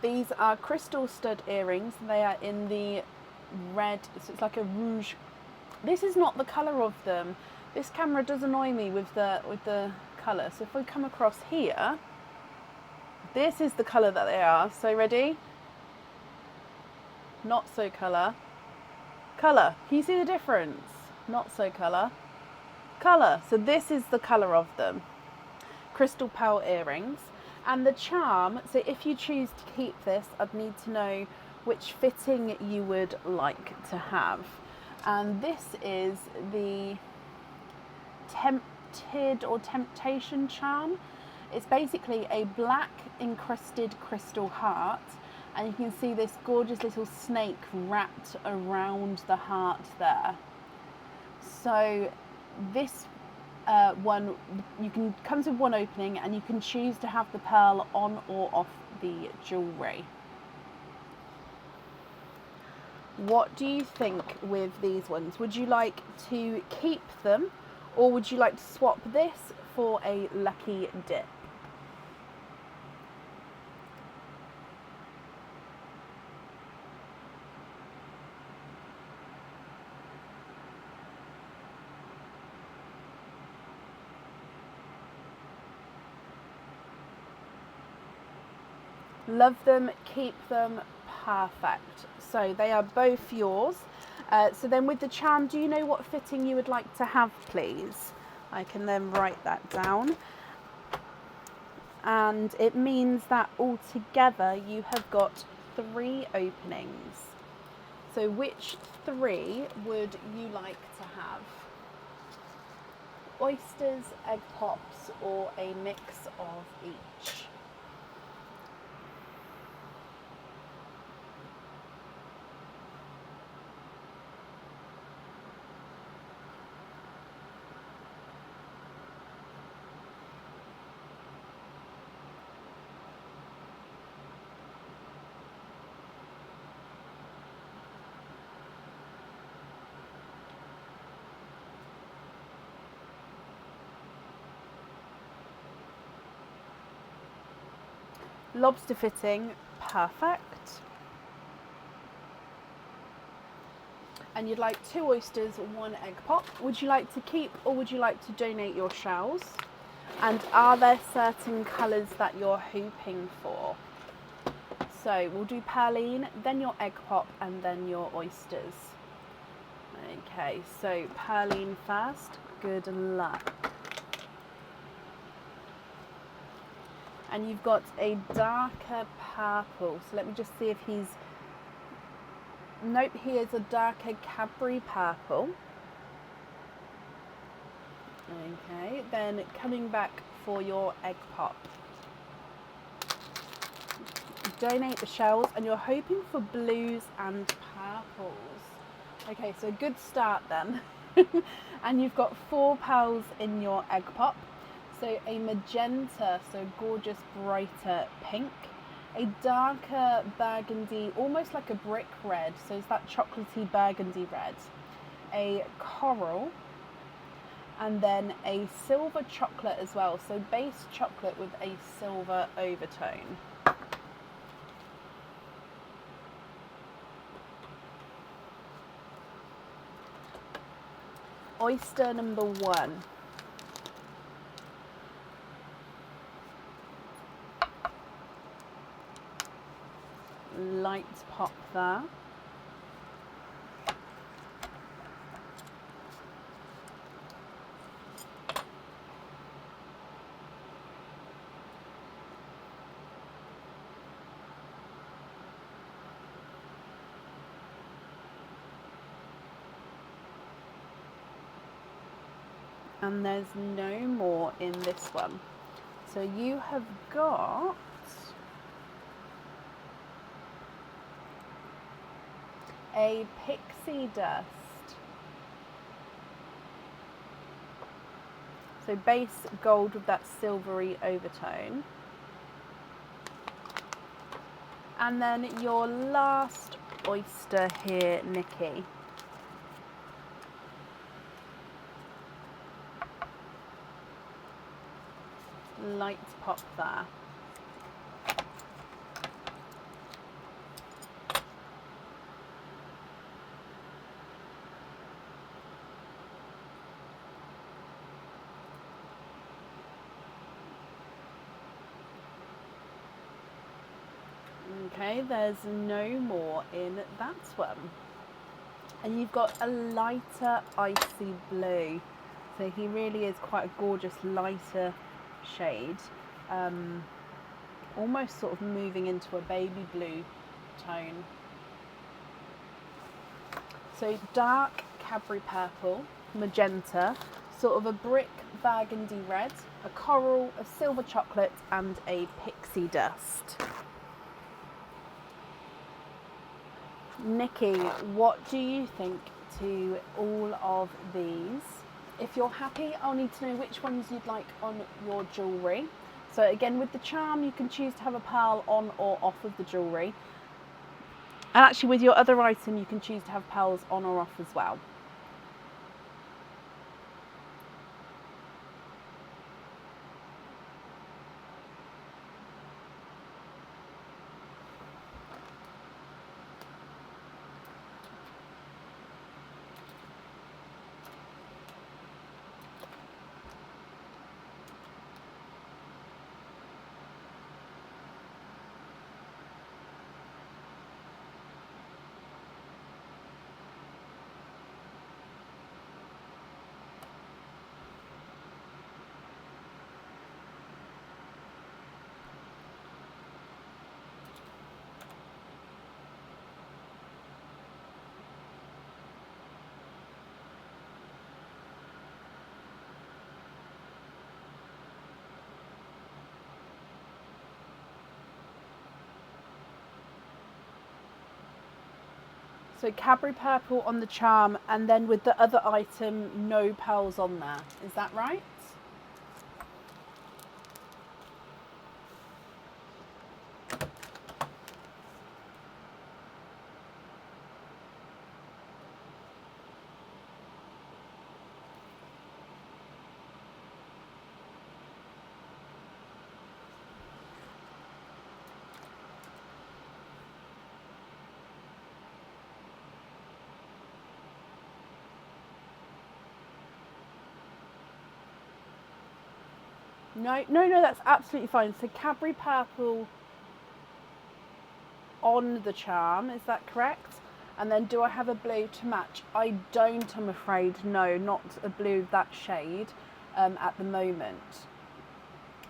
These are crystal stud earrings. They are in the red, so it's like a rouge. This is not the colour of them. This camera does annoy me with the colour. So if we come across here, this is the colour that they are. So ready? Not so colour. Colour. Can you see the difference? Not so colour. Colour. So this is the colour of them. Crystal pearl earrings. And the charm, so if you choose to keep this, I'd need to know which fitting you would like to have. And this is the Tempted or Temptation charm. It's basically a black encrusted crystal heart. And you can see this gorgeous little snake wrapped around the heart there. So this one, you can comes with one opening, and you can choose to have the pearl on or off the jewellery. What do you think with these ones? Would you like to keep them, or would you like to swap this for a lucky dip? Love them, keep them, perfect. So they are both yours. So then with the charm, do you know what fitting you would like to have, please? I can then write that down. And it means that altogether you have got 3 openings. So which 3 would you like to have? Oysters, egg pops, or a mix of each? Lobster fitting, perfect. And you'd like 2 oysters, 1 egg pop. Would you like to keep, or would you like to donate your shells? And are there certain colours that you're hoping for? So we'll do Perline, then your egg pop, and then your oysters. Okay, so Perline first, good luck. And you've got a darker purple. So let me just see if he's... Nope, he is a darker Cadbury purple. Okay, then coming back for your egg pop. donate the shells, and you're hoping for blues and purples. Okay, so good start then. And you've got 4 pearls in your egg pop. So a magenta, so gorgeous brighter pink, a darker burgundy, almost like a brick red, so it's that chocolatey burgundy red, a coral, and then a silver chocolate as well, so base chocolate with a silver overtone. Oyster number 1. Light pop there. And there's no more in this one. So you have got a pixie dust. So base gold with that silvery overtone. And then your last oyster here, Nikki. Light pop there. Okay, there's no more in that one. And you've got a lighter icy blue. So he really is quite a gorgeous lighter shade. Almost sort of moving into a baby blue tone. So dark Cadbury purple, magenta, sort of a brick burgundy red, a coral, a silver chocolate, and a pixie dust. Nikki, what do you think to all of these? If you're happy, I'll need to know which ones you'd like on your jewellery. So again, with the charm, you can choose to have a pearl on or off of the jewellery. And actually with your other item, you can choose to have pearls on or off as well. So Cadbury purple on the charm, and then with the other item, no pearls on there. Is that right? No, that's absolutely fine. So Cadbury purple on the charm, is that correct? And then do I have a blue to match? I don't, I'm afraid. No, not a blue of that shade at the moment.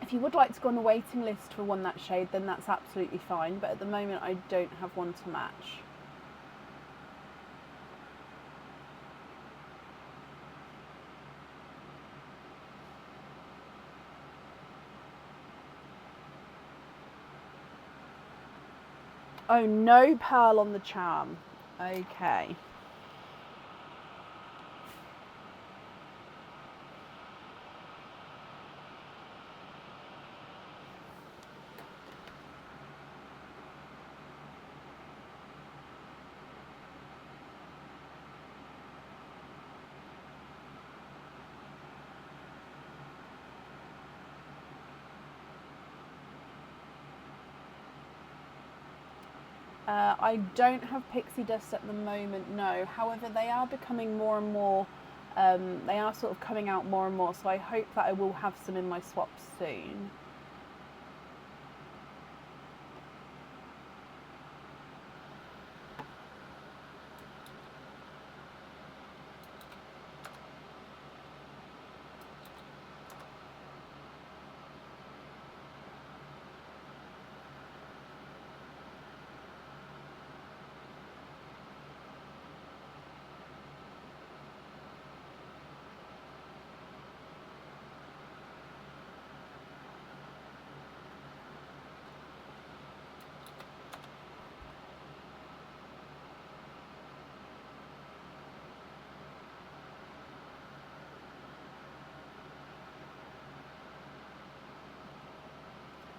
If you would like to go on the waiting list for one that shade, then that's absolutely fine. But at the moment, I don't have one to match. Oh, no pearl on the charm. Okay. I don't have pixie dust at the moment, no. However, they are becoming more and more, they are sort of coming out more and more, so I hope that I will have some in my swaps soon.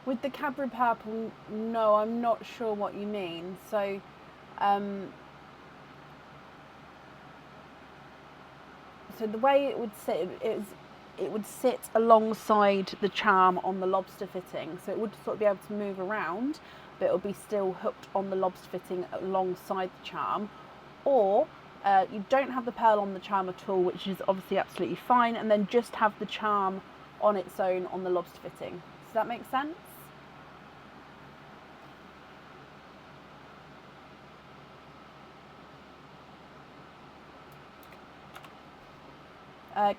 With the Cadbury purple, no, I'm not sure what you mean. So, so the way it would sit is it would sit alongside the charm on the lobster fitting. So it would sort of be able to move around, but it would be still hooked on the lobster fitting alongside the charm. Or you don't have the pearl on the charm at all, which is obviously absolutely fine, and then just have the charm on its own on the lobster fitting. Does that make sense?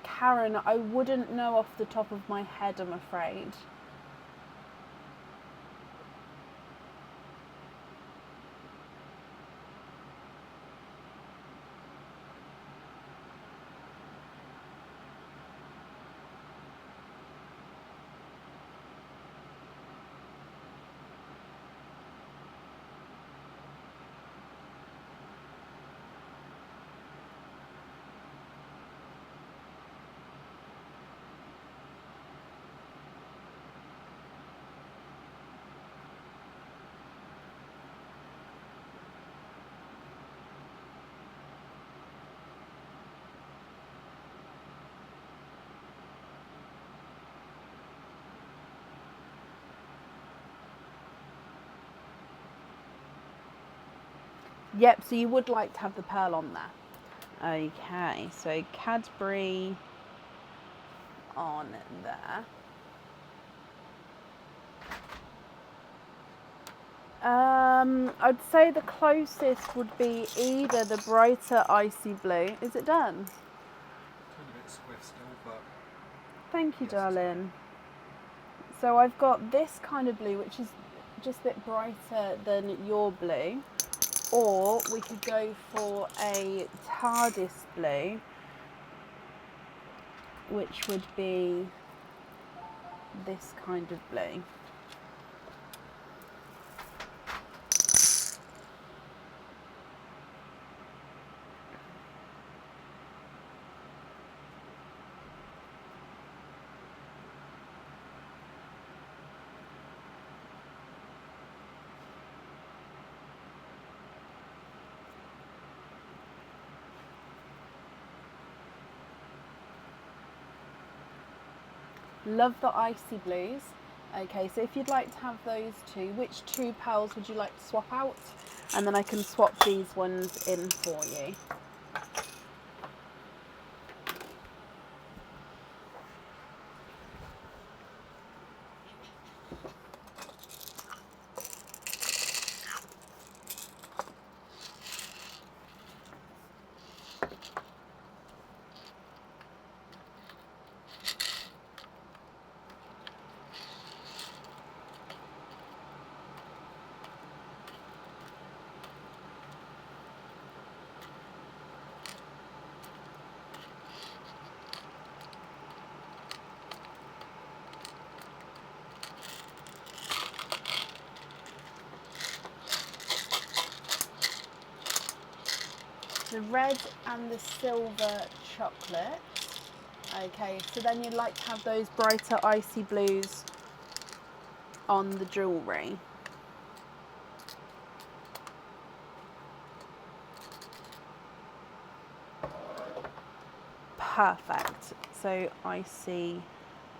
Karen, I wouldn't know off the top of my head, I'm afraid. Yep, so you would like to have the pearl on there. Okay, so Cadbury on there. I'd say the closest would be either the brighter icy blue. Is it done? Trying a bit swift still, but Thank you, yes, darling. So I've got this kind of blue, which is just a bit brighter than your blue. Or we could go for a TARDIS blue, which would be this kind of blue. Love the icy blues. Okay, so if you'd like to have those two, which two pearls would you like to swap out? And then I can swap these ones in for you. the red and the silver chocolate. Okay, so then you'd like to have those brighter icy blues on the jewellery. Perfect. So icy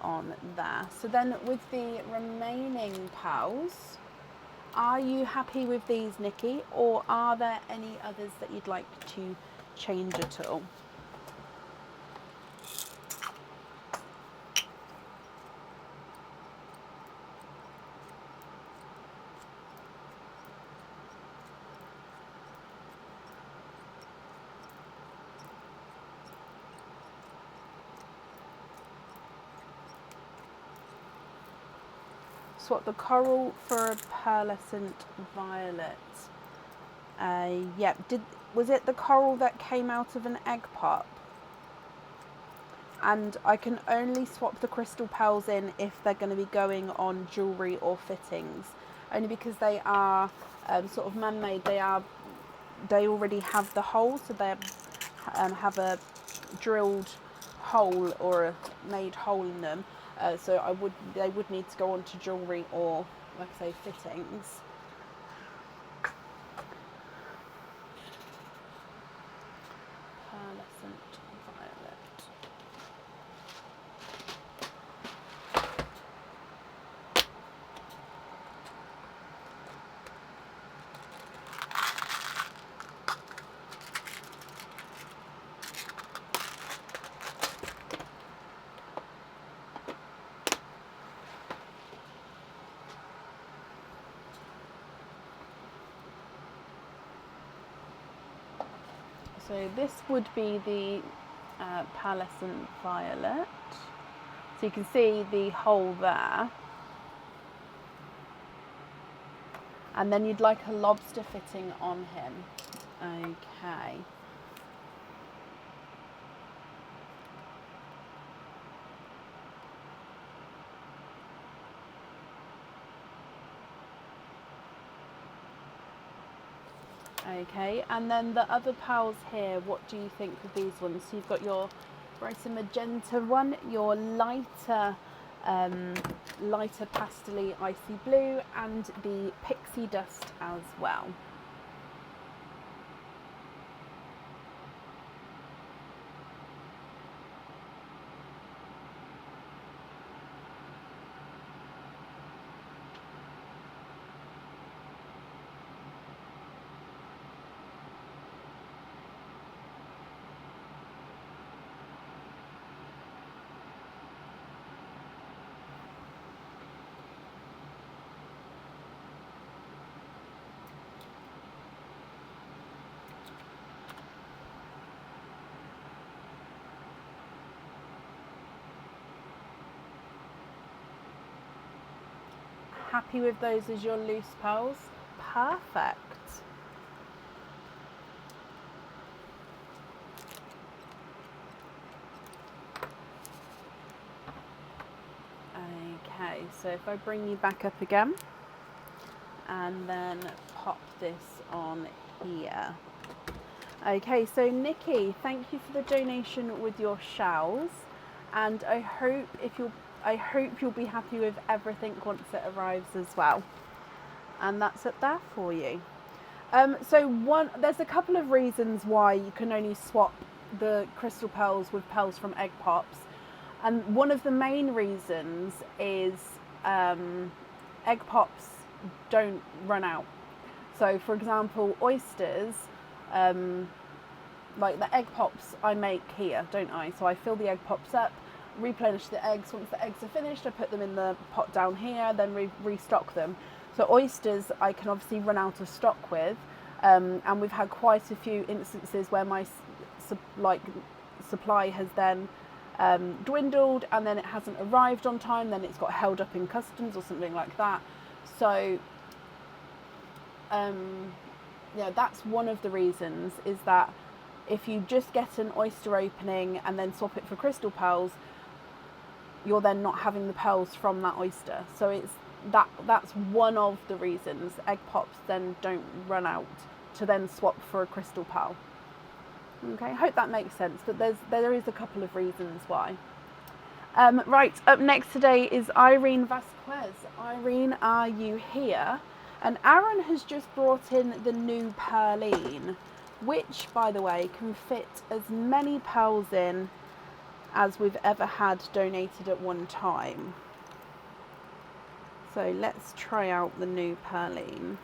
on there. So then with the remaining pals, are you happy with these, Nikki, or are there any others that you'd like to change at all? Swap the coral for a pearlescent violet. Yep. Was it the coral that came out of an egg pop? And I can only swap the crystal pearls in if they're going to be going on jewellery or fittings, only because they are sort of man-made. They already have the hole, so they have a drilled hole or a made hole in them. So they would need to go on to jewellery or, like I say, fittings. Pearlescent violet. So this would be the pearlescent violet. So you can see the hole there. And then you'd like a lobster fitting on him. Okay. Okay, and then the other pals here, what do you think of these ones? So you've got your brighter magenta one, your lighter pastel-y icy blue, and the pixie dust as well. Happy with those as your loose pearls? Perfect. Okay, so if I bring you back up again and then pop this on here. Okay, so Nikki, thank you for the donation with your shells, and I hope you'll be happy with everything once it arrives as well. And that's it there for you. There's a couple of reasons why you can only swap the crystal pearls with pearls from egg pops. And one of the main reasons is egg pops don't run out. So for example, oysters, like the egg pops I make here, don't I? So I fill the egg pops up, replenish the eggs. Once the eggs are finished, I put them in the pot down here, then restock them. So oysters I can obviously run out of stock with, and we've had quite a few instances where my supply has then dwindled, and then it hasn't arrived on time, then it's got held up in customs or something like that. So yeah, that's one of the reasons, is that if you just get an oyster opening and then swap it for crystal pearls, you're then not having the pearls from that oyster. So that's one of the reasons egg pops then don't run out to then swap for a crystal pearl. Okay, hope that makes sense, but there is a couple of reasons why. Right, up next today is Irene Vasquez. Irene, are you here? And Aaron has just brought in the new Pearline, which, by the way, can fit as many pearls in as we've ever had donated at one time. So let's try out the new Pearline.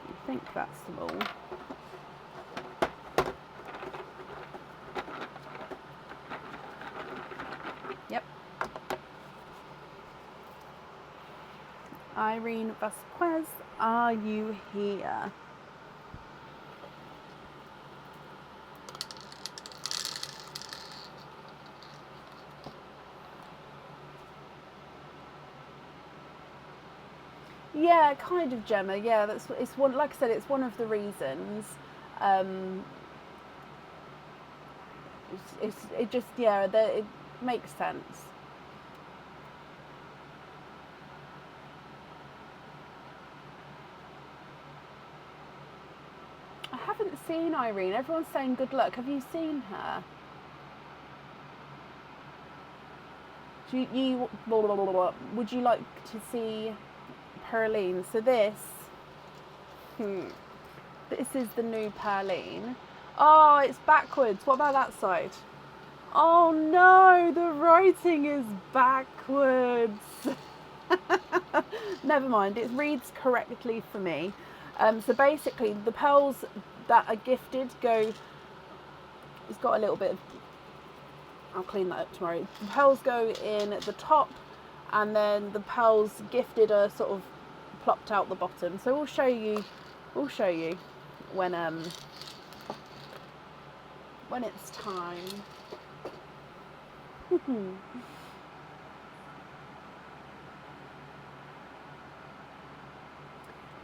I think that's them all. Yep. Irene Vasquez, are you here? Yeah, kind of, Gemma. Yeah, it's one. Like I said, it's one of the reasons. It just it makes sense. I haven't seen Irene. Everyone's saying good luck. Have you seen her? Would you like to see Pearline? So this is the new Pearline. Oh, it's backwards. What about that side? Oh no, the writing is backwards. Never mind, it reads correctly for me. So basically, the pearls that are gifted go. It's got a little bit of. I'll clean that up tomorrow. The pearls go in at the top, and then the pearls gifted are sort of plopped out the bottom. So we'll show you when it's time.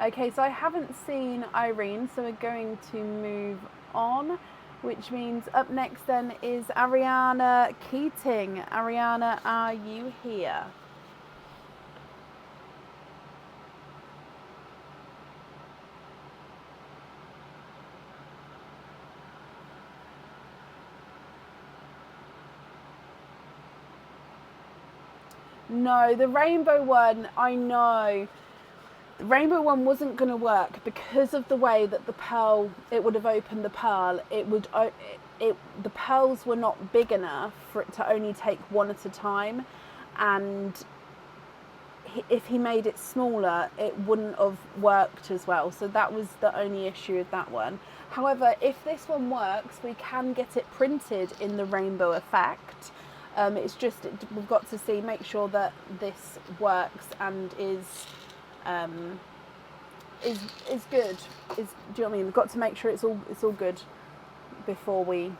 Okay, so I haven't seen Irene, so we're going to move on, which means up next then is Ariana Keating. Ariana, are you here? No, the rainbow one, I know. The rainbow one wasn't going to work because of the way that the pearl, it would have opened the pearl. The pearls were not big enough for it to only take one at a time. And if he made it smaller, it wouldn't have worked as well. So that was the only issue with that one. However, if this one works, we can get it printed in the rainbow effect. It's just, we've got to make sure that this works and is good. Do you know what I mean? We've got to make sure it's all good before we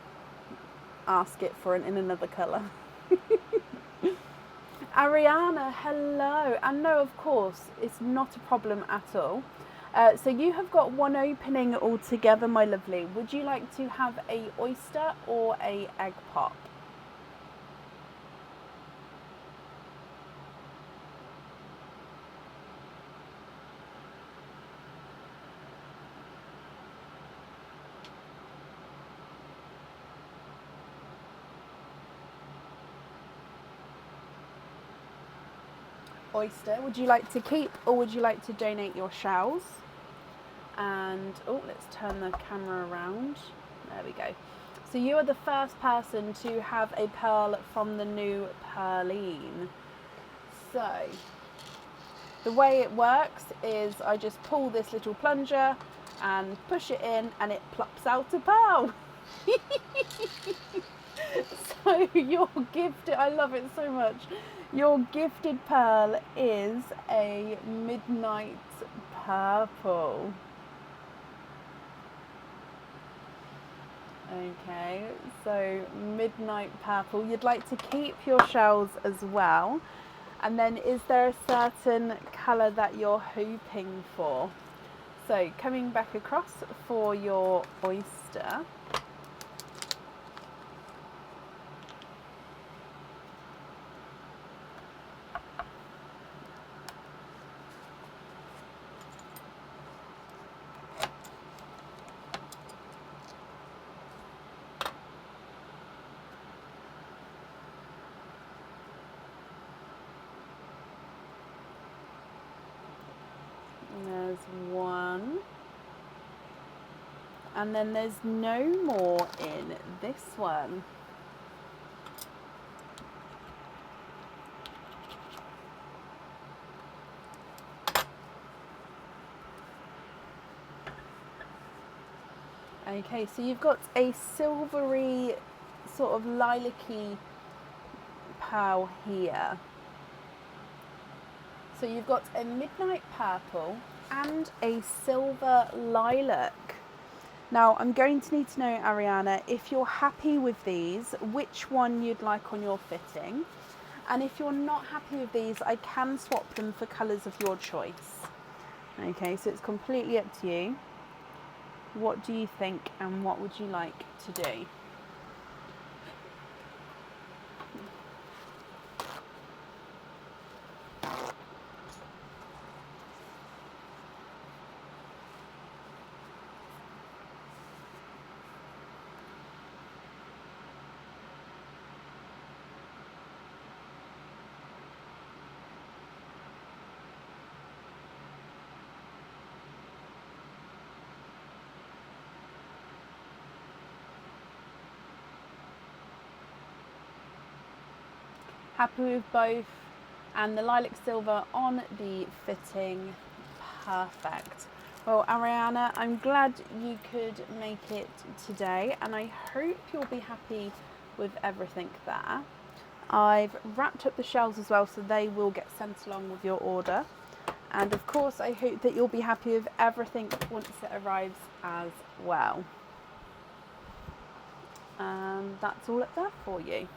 ask it for in another colour. Ariana, hello. And no, of course, it's not a problem at all. So you have got one opening altogether, my lovely. Would you like to have a oyster or a egg pop? Oyster, would you like to keep or would you like to donate your shells? And let's turn the camera around. There we go. So you are the first person to have a pearl from the new Pearline. So the way it works is I just pull this little plunger and push it in and it plops out a pearl. So your gifted, I love it so much. Your gifted pearl is a midnight purple. Okay, so midnight purple. You'd like to keep your shells as well. And then is there a certain colour that you're hoping for? So coming back across for your oyster. There's one. And then there's no more in this one. Okay, so you've got a silvery, sort of lilac-y pearl here. So you've got a midnight purple and a silver lilac. Now I'm going to need to know, Ariana, if you're happy with these, which one you'd like on your fitting. And if you're not happy with these, I can swap them for colours of your choice. Okay, so it's completely up to you. What do you think and what would you like to do? Happy with both, and the lilac silver on the fitting. Perfect. Well, Ariana, I'm glad you could make it today, and I hope you'll be happy with everything there. I've wrapped up the shells as well, so they will get sent along with your order. And of course, I hope that you'll be happy with everything once it arrives as well. And that's all up there for you.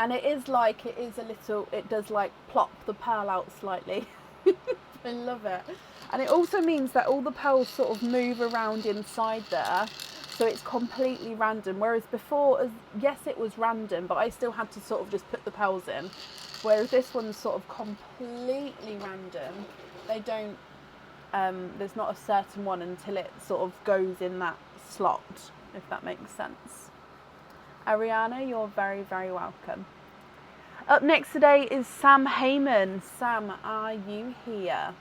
And it is a little, it does like plop the pearl out slightly. I love it. And it also means that all the pearls sort of move around inside there. So it's completely random. Whereas before, yes, it was random, but I still had to sort of just put the pearls in. Whereas this one's sort of completely random. They don't, there's not a certain one until it sort of goes in that slot, if that makes sense. Ariana, you're very, very welcome. Up next today is Sam Heyman. Sam, are you here?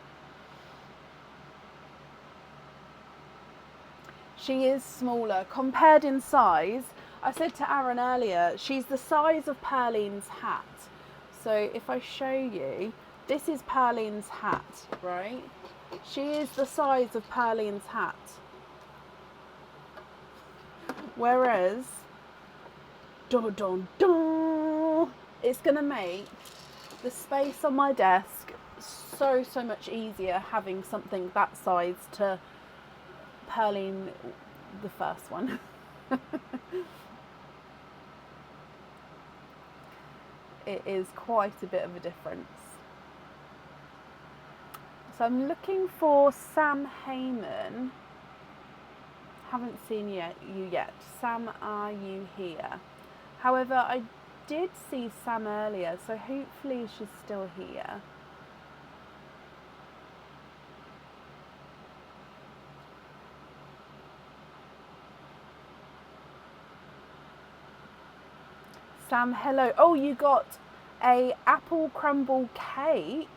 She is smaller. Compared in size, I said to Aaron earlier, she's the size of Pearline's hat. So if I show you, this is Pearline's hat, right? She is the size of Pearline's hat. Whereas, dun, dun, dun, it's going to make the space on my desk so much easier having something that size to Pearline, the first one. It is quite a bit of a difference. So I'm looking for Sam Heyman. Haven't seen you yet. Sam, are you here? However, I did see Sam earlier, so hopefully she's still here. Sam, hello. Oh, you got a apple crumble cake,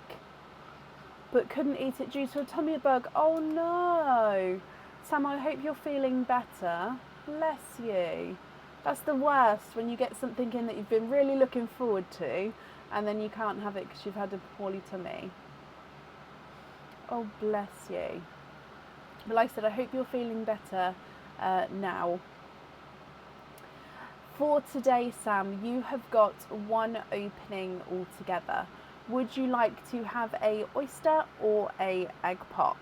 but couldn't eat it due to a tummy bug. Oh no. Sam, I hope you're feeling better. Bless you. That's the worst, when you get something in that you've been really looking forward to and then you can't have it because you've had a poorly tummy. Oh, bless you. But like I said, I hope you're feeling better now. For today, Sam, you have got one opening altogether. Would you like to have a oyster or a egg pop?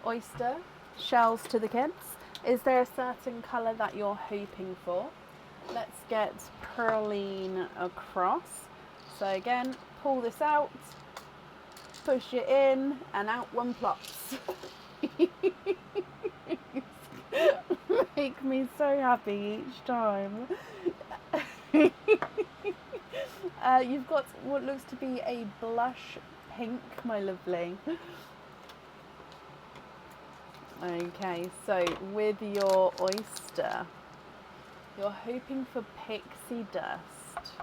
oyster shells to the kids. Is there a certain colour that you're hoping for? Let's get Pearline across. So again, pull this out, push it in, and out one plops. Make me so happy each time. You've got what looks to be a blush pink, my lovely. Okay, so with your oyster, you're hoping for pixie dust.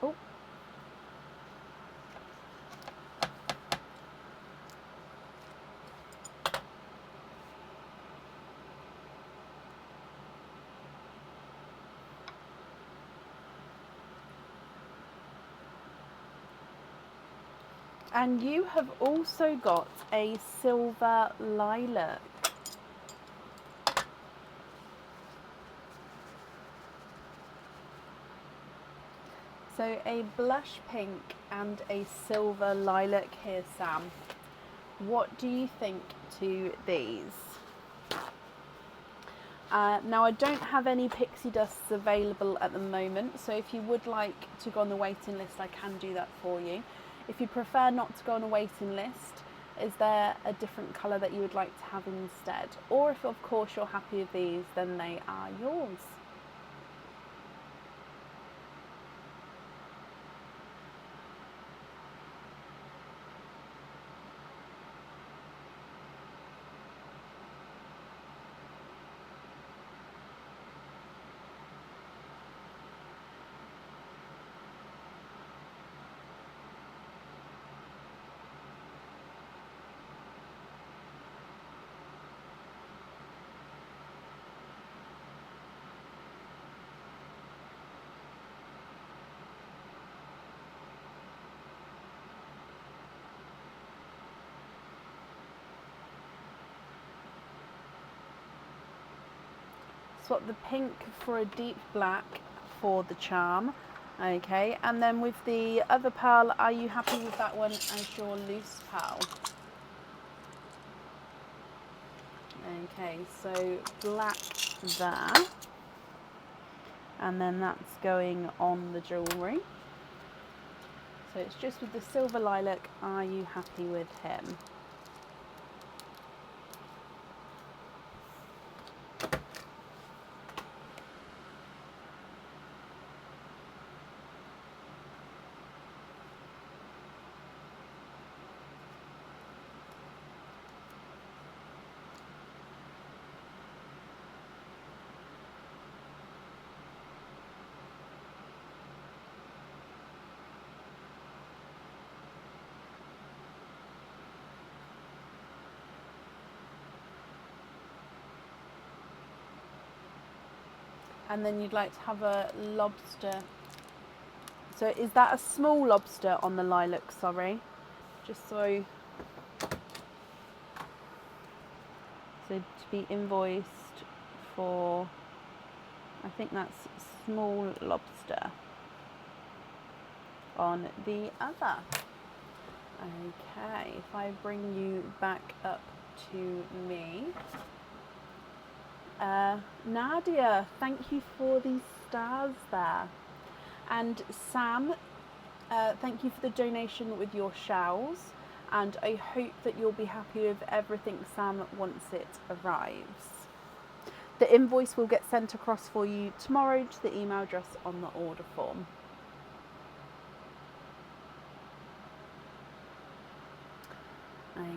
Oh. And you have also got a silver lilac. So a blush pink and a silver lilac here, Sam. What do you think to these? Now I don't have any pixie dusts available at the moment, so if you would like to go on the waiting list, I can do that for you. If you prefer not to go on a waiting list, is there a different colour that you would like to have instead? Or if of course you're happy with these, then they are yours. Swap the pink for a deep black for the charm. Okay, and then with the other pearl, are you happy with that one as your loose pearl? Okay, so black there. And then that's going on the jewellery. So it's just with the silver lilac, are you happy with him? And then you'd like to have a lobster. So is that a small lobster on the lilac, sorry? Just so to be invoiced for, I think that's small lobster on the other. Okay, if I bring you back up to me. Nadia, thank you for these stars there. And Sam, thank you for the donation with your shells. And I hope that you'll be happy with everything, Sam, once it arrives. The invoice will get sent across for you tomorrow to the email address on the order form.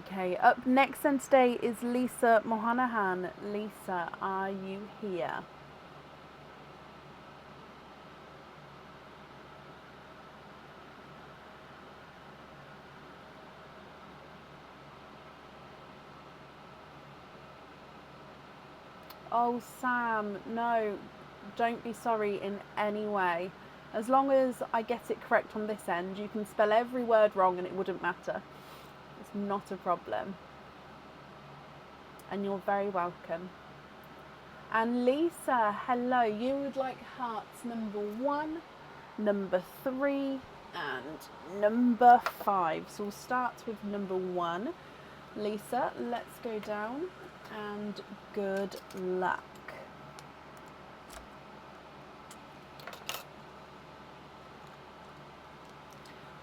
Okay, up next then today is Lisa Mohanahan. Lisa, are you here? Oh, Sam, no, don't be sorry in any way. As long as I get it correct on this end, you can spell every word wrong and it wouldn't matter. It's not a problem. And you're very welcome. And Lisa, hello, you would like hearts number 1 number 3 and number 5. So we'll start with number 1. Lisa, let's go down and good luck.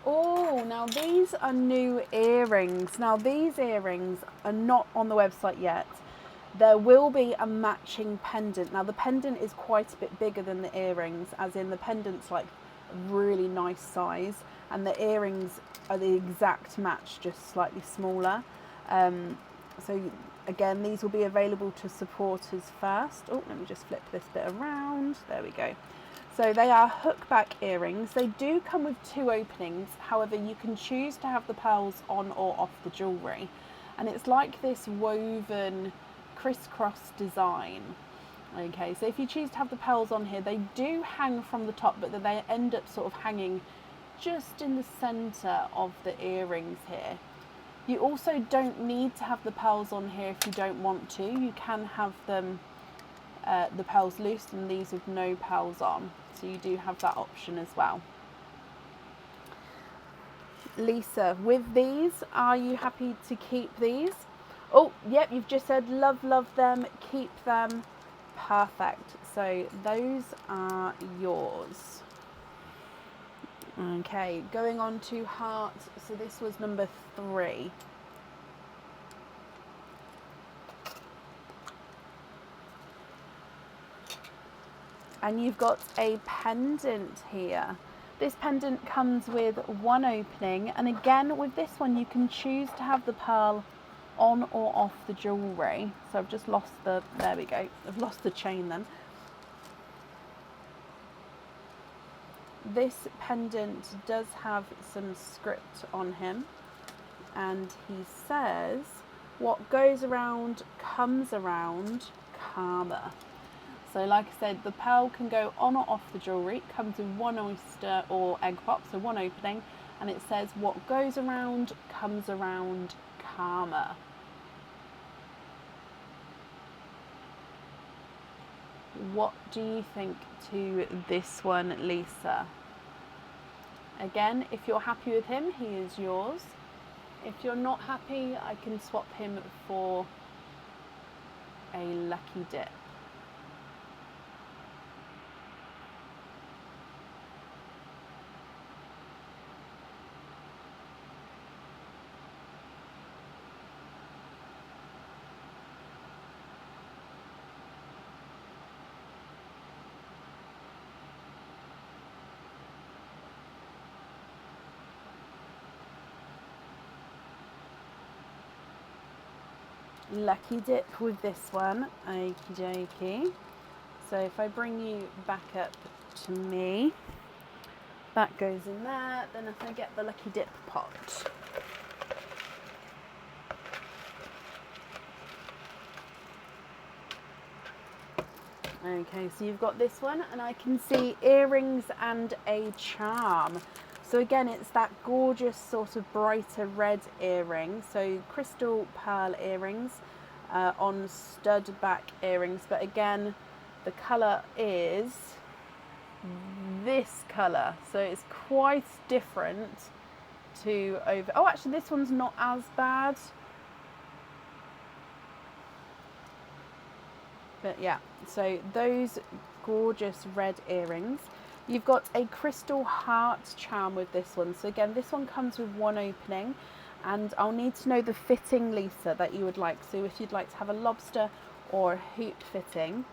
Oh, now these are new earrings. Now these earrings are not on the website yet. There will be a matching pendant. Now the pendant is quite a bit bigger than the earrings, as in the pendant's like a really nice size, and the earrings are the exact match, just slightly smaller. So again, these will be available to supporters first. Oh, let me just flip this bit around. There we go. So they are hookback earrings. They do come with 2 openings. However, you can choose to have the pearls on or off the jewellery. And it's like this woven crisscross design. Okay, so if you choose to have the pearls on here, they do hang from the top, but they end up sort of hanging just in the centre of the earrings here. You also don't need to have the pearls on here if you don't want to. You can have them the pearls loose and these with no pearls on, so you do have that option as well. Lisa, with these, are you happy to keep these? Oh, yep, you've just said love them, keep them. Perfect. So those are yours. Okay, going on to heart. So this was number 3. And you've got a pendant here. This pendant comes with 1 opening, and again with this one you can choose to have the pearl on or off the jewellery. So I've just lost the, there we go, I've lost the chain then. This pendant does have some script on him, and he says, what goes around comes around, karma. So like I said, the pearl can go on or off the jewellery. It comes with 1 oyster or egg pop, so 1 opening, and it says what goes around comes around, karma. What do you think to this one, Lisa? Again, if you're happy with him, he is yours. If you're not happy, I can swap him for a lucky dip. Lucky dip with this one, okie dokie. So if I bring you back up to me, that goes in there. Then if I get the lucky dip pot. Okay, so you've got this one, and I can see earrings and a charm. So again, it's that gorgeous sort of brighter red earring. So crystal pearl earrings on stud back earrings. But again, the colour is this colour. So it's quite different to over... Oh, actually, this one's not as bad. But yeah, so those gorgeous red earrings. You've got a crystal heart charm with this one. So again, this one comes with 1 opening, and I'll need to know the fitting, Lisa, that you would like. So if you'd like to have a lobster or a hoop fitting.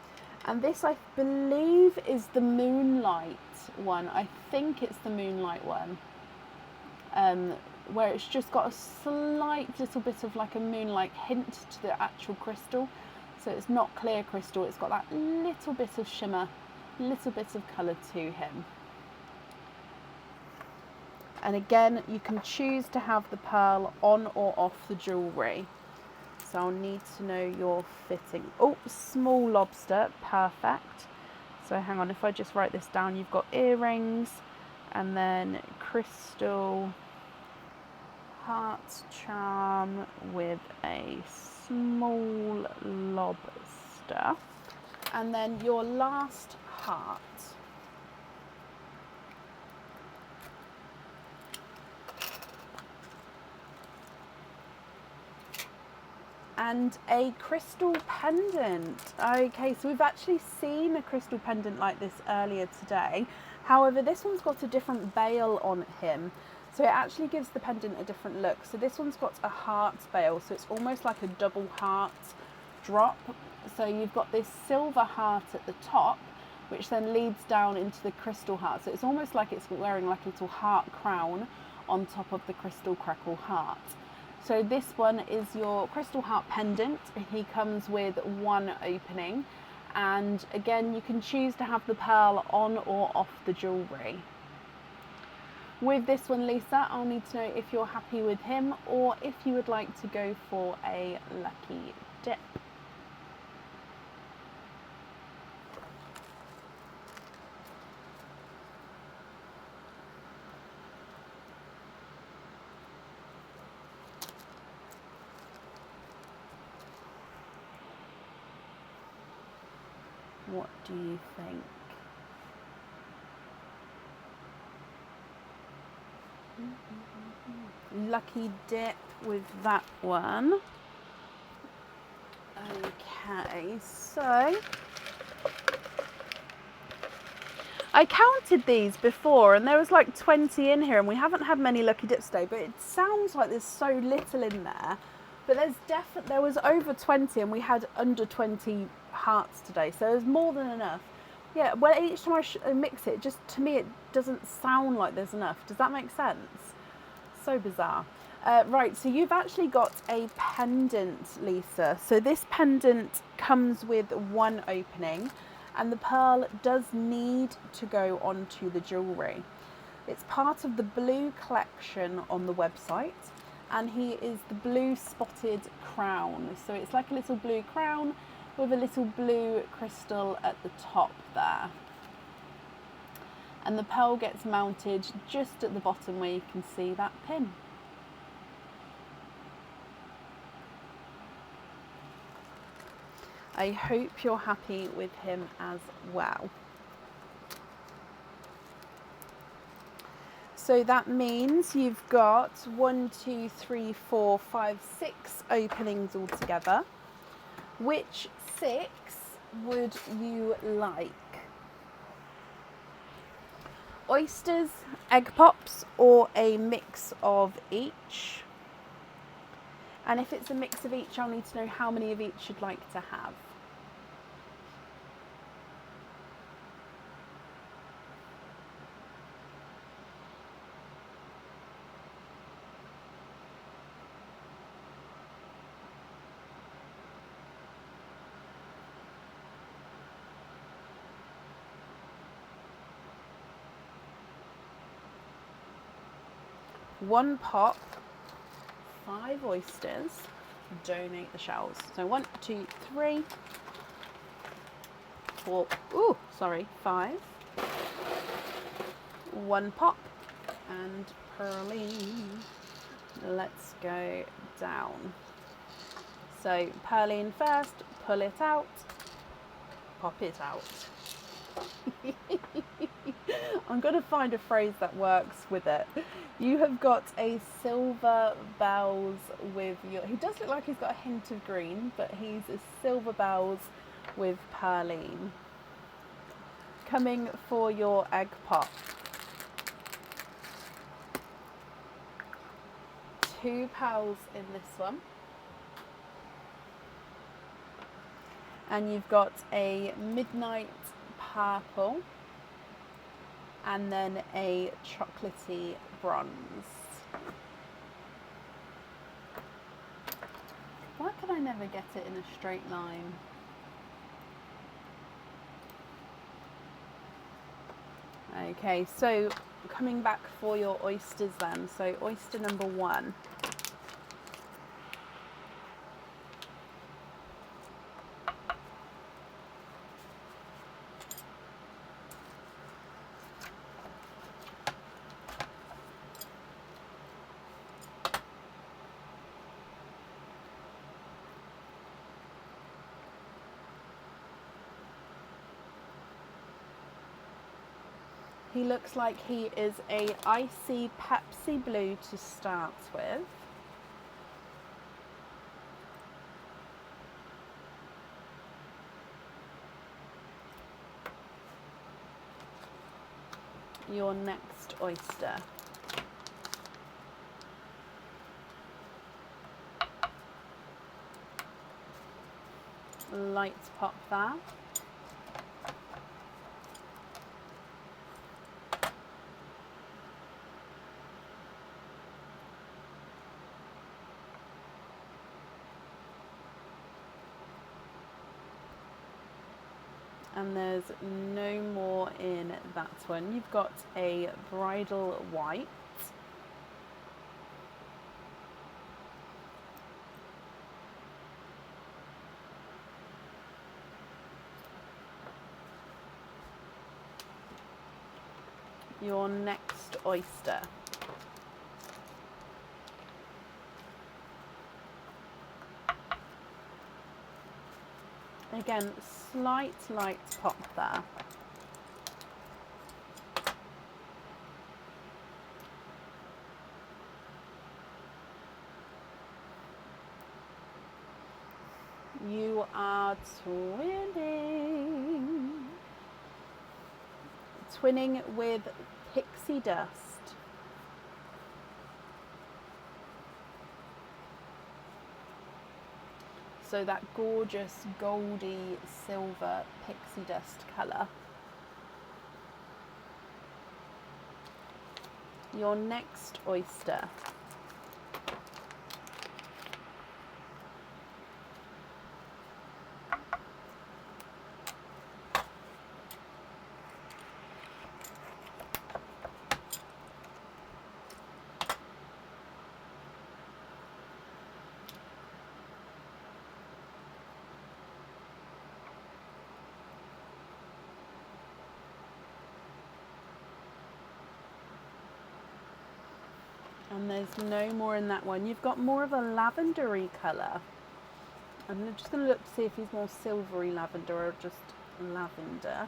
And this, I believe, is the moonlight one. I think it's the moonlight one. Where it's just got a slight little bit of like a moonlight hint to the actual crystal. So it's not clear crystal, it's got that little bit of shimmer, little bit of colour to him. And again, you can choose to have the pearl on or off the jewellery. So I'll need to know your fitting. Oh, small lobster, perfect. So hang on, if I just write this down, you've got earrings and then crystal heart charm with a small lobster, and then your last heart. and a crystal pendant. Okay, so we've actually seen a crystal pendant like this earlier today. However, this one's got a different bail on him. So it actually gives the pendant a different look. So this one's got a heart bail. So it's almost like a double heart drop. So you've got this silver heart at the top, which then leads down into the crystal heart. So it's almost like it's wearing like a little heart crown on top of the crystal crackle heart. So this one is your crystal heart pendant. He comes with one opening, and again you can choose to have the pearl on or off the jewellery. With this one, Lisa, I'll need to know if you're happy with him or if you would like to go for a lucky dip. What do you think? Lucky dip with that one. Okay, so I counted these before and there was like 20 in here, and we haven't had many lucky dips today, but it sounds like there's so little in there. But there was over 20 and we had under 20 hearts today, so there's more than enough. Yeah, well, each time I mix it, just to me it doesn't sound like there's enough. Does that make sense? So bizarre. Right, so you've actually got a pendant, Lisa. So this pendant comes with one opening, and the pearl does need to go onto the jewellery. It's part of the blue collection on the website, and he is the blue spotted crown. So it's like a little blue crown with a little blue crystal at the top there. And the pearl gets mounted just at the bottom where you can see that pin. I hope you're happy with him as well. So that means you've got 1, 2, 3, 4, 5, 6 openings altogether. Which 6 would you like? Oysters, egg pops, or a mix of each? And if it's a mix of each, I'll need to know how many of each you'd like to have. One pop, 5 oysters, donate the shells. So 1, 2, 3, 4, 5. 1 pop, and Pearline. Let's go down. So Pearline first, pull it out, pop it out. I'm going to find a phrase that works with it. You have got a silver bells with your... He does look like he's got a hint of green, but he's a silver bells with Pearline. Coming for your egg pop. 2 pearls in this one. And you've got a midnight purple, and then a chocolatey bronze. Why can I never get it in a straight line? Okay, so coming back for your oysters then. So oyster number 1. He looks like he is a icy Pepsi blue to start with. your next oyster. Light pop there. And there's no more in that one. You've got a bridal white. Your next oyster. Again, slight light pop there. You are twinning. Twinning with pixie dust. So that gorgeous goldy silver pixie dust colour. Your next oyster. And there's no more in that one. You've got more of a lavendery colour. I'm just going to look to see if he's more silvery lavender or just lavender.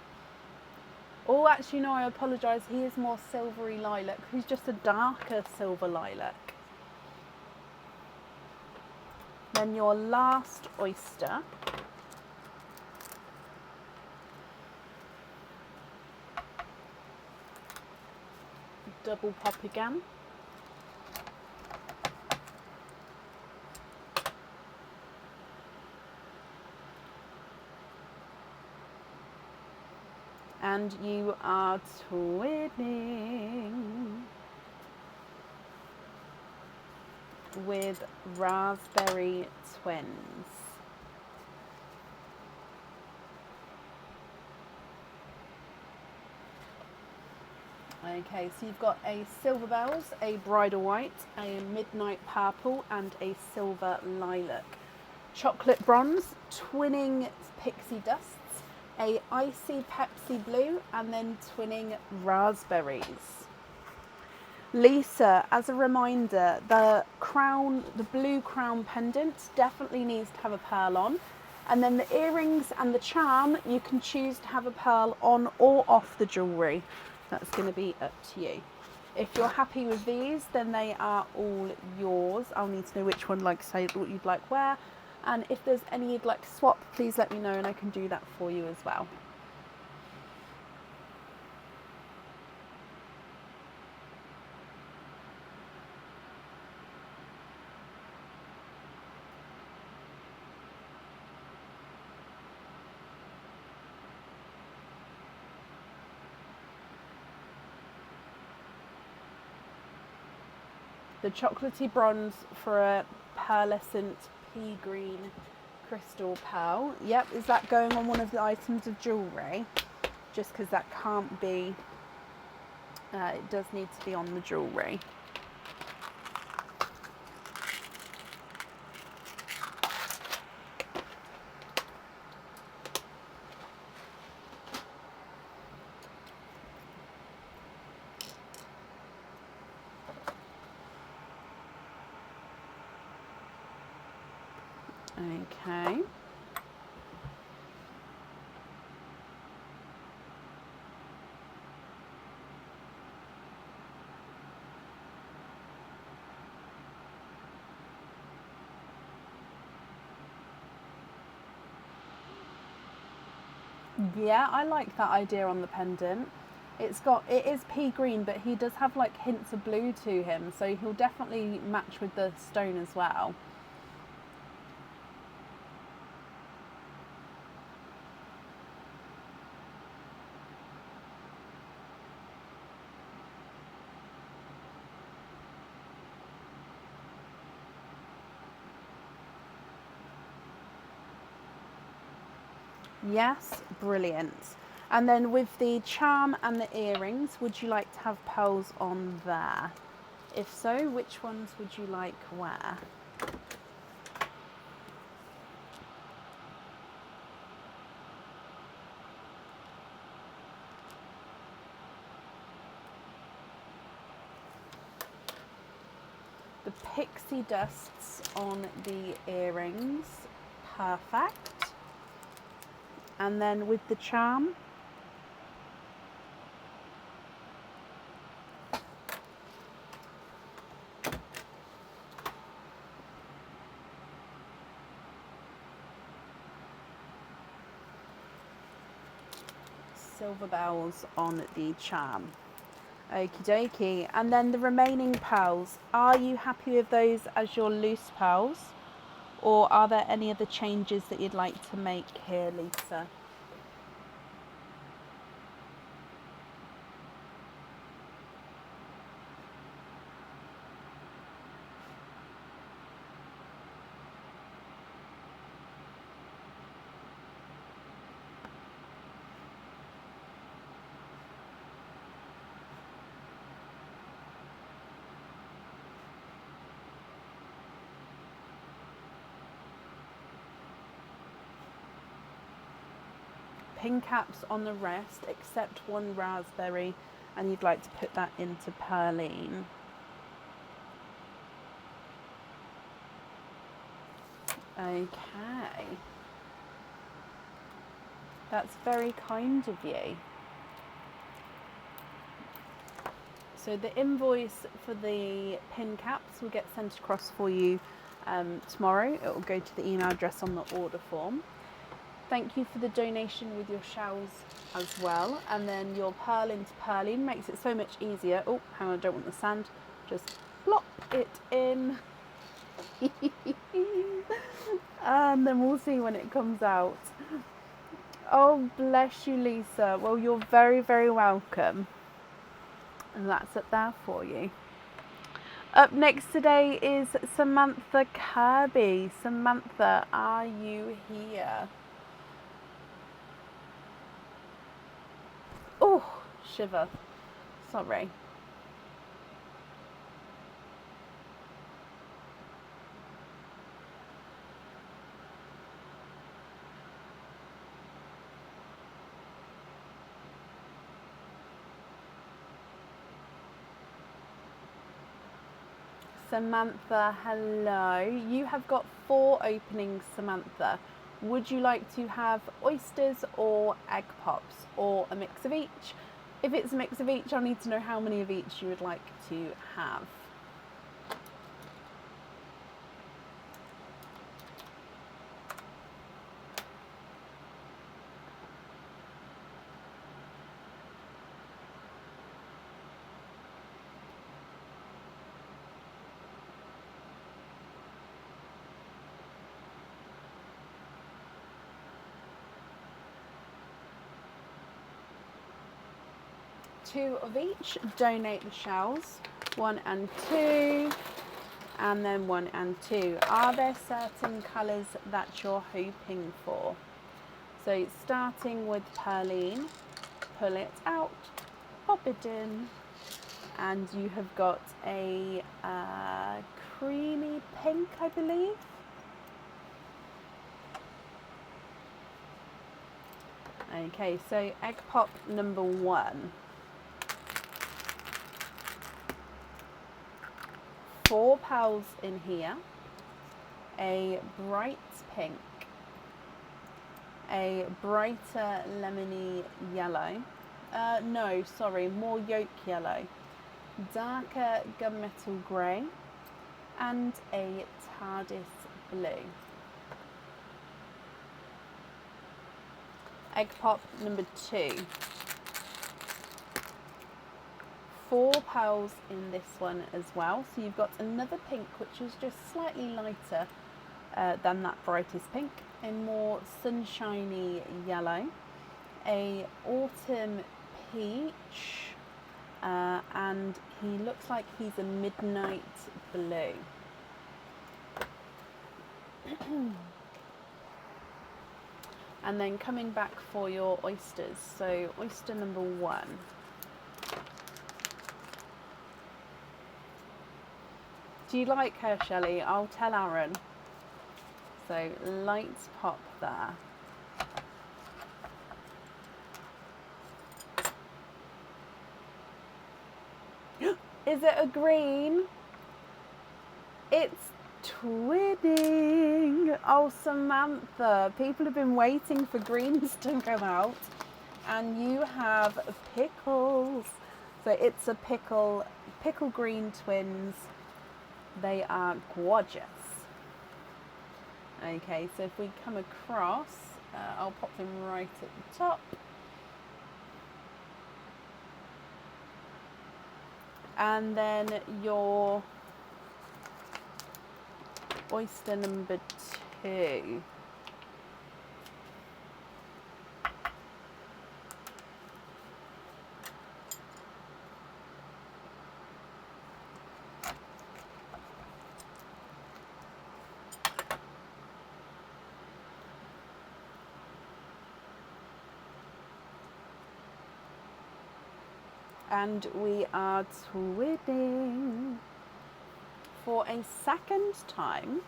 Oh, actually, no, I apologise. He is more silvery lilac. He's just a darker silver lilac. Then your last oyster. Double pop again. And you are twinning with raspberry twins. Okay, so you've got a silver bells, a bridal white, a midnight purple, and a silver lilac. Chocolate bronze, twinning pixie dusts, a icy Pepsi blue, and then twinning raspberries. Lisa, as a reminder, the blue crown pendant definitely needs to have a pearl on. And then the earrings and the charm, you can choose to have a pearl on or off the jewellery. That's going to be up to you. If you're happy with these, then they are all yours. I'll need to know which one, like say, what you'd like where. And if there's any you'd like to swap, please let me know and I can do that for you as well. The chocolatey bronze for a pearlescent pea green crystal pearl. Yep, is that going on one of the items of jewellery? Just because that can't be, it does need to be on the jewellery. Okay. Yeah, I like that idea on the pendant. It is pea green, but he does have like hints of blue to him, so he'll definitely match with the stone as well. Yes, brilliant. And then with the charm and the earrings, would you like to have pearls on there? If so, which ones would you like where? The pixie dusts on the earrings, perfect. And then with the charm, silver bells on the charm. Okie dokie. And then the remaining pearls, are you happy with those as your loose pearls? Or are there any other changes that you'd like to make here, Lisa? Pin caps on the rest except one raspberry, and you'd like to put that into Pearline. Okay. That's very kind of you. So the invoice for the pin caps will get sent across for you tomorrow. It will go to the email address on the order form. Thank you for the donation with your shells as well. And then your pearl into Pearline makes it so much easier. Oh, hang on, I don't want the sand. Just plop it in. And then we'll see when it comes out. Oh, bless you, Lisa. Well, you're very, very welcome. And that's it there for you. Up next today is Samantha Kirby. Samantha, are you here? Oh, shiver. Sorry. Samantha, hello. You have got 4 openings, Samantha. Would you like to have oysters or egg pops or a mix of each? If it's a mix of each, I'll need to know how many of each you would like to have. Two of each, donate the shells, 1 and 2, and then 1 and 2. Are there certain colours that you're hoping for? So starting with Pearline, pull it out, pop it in, and you have got a creamy pink, I believe. Okay, so egg pop number 1. 4 pearls in here, a bright pink, a brighter lemony yellow, no, sorry, more yolk yellow, darker gunmetal grey, and a TARDIS blue. Egg pop number 2. 4 pearls in this one as well. So you've got another pink, which is just slightly lighter than that brightest pink, a more sunshiny yellow, a autumn peach, and he looks like he's a midnight blue. And then coming back for your oysters, so oyster number 1. Do you like her, Shelley? I'll tell Aaron. So lights pop there. Is it a green? It's twinning. Oh, Samantha, people have been waiting for greens to come out, and you have pickles. So it's a pickle green twins. They are gorgeous. Okay, so if we come across, I'll pop them right at the top. And then your oyster number 2. And we are twinning for a second time.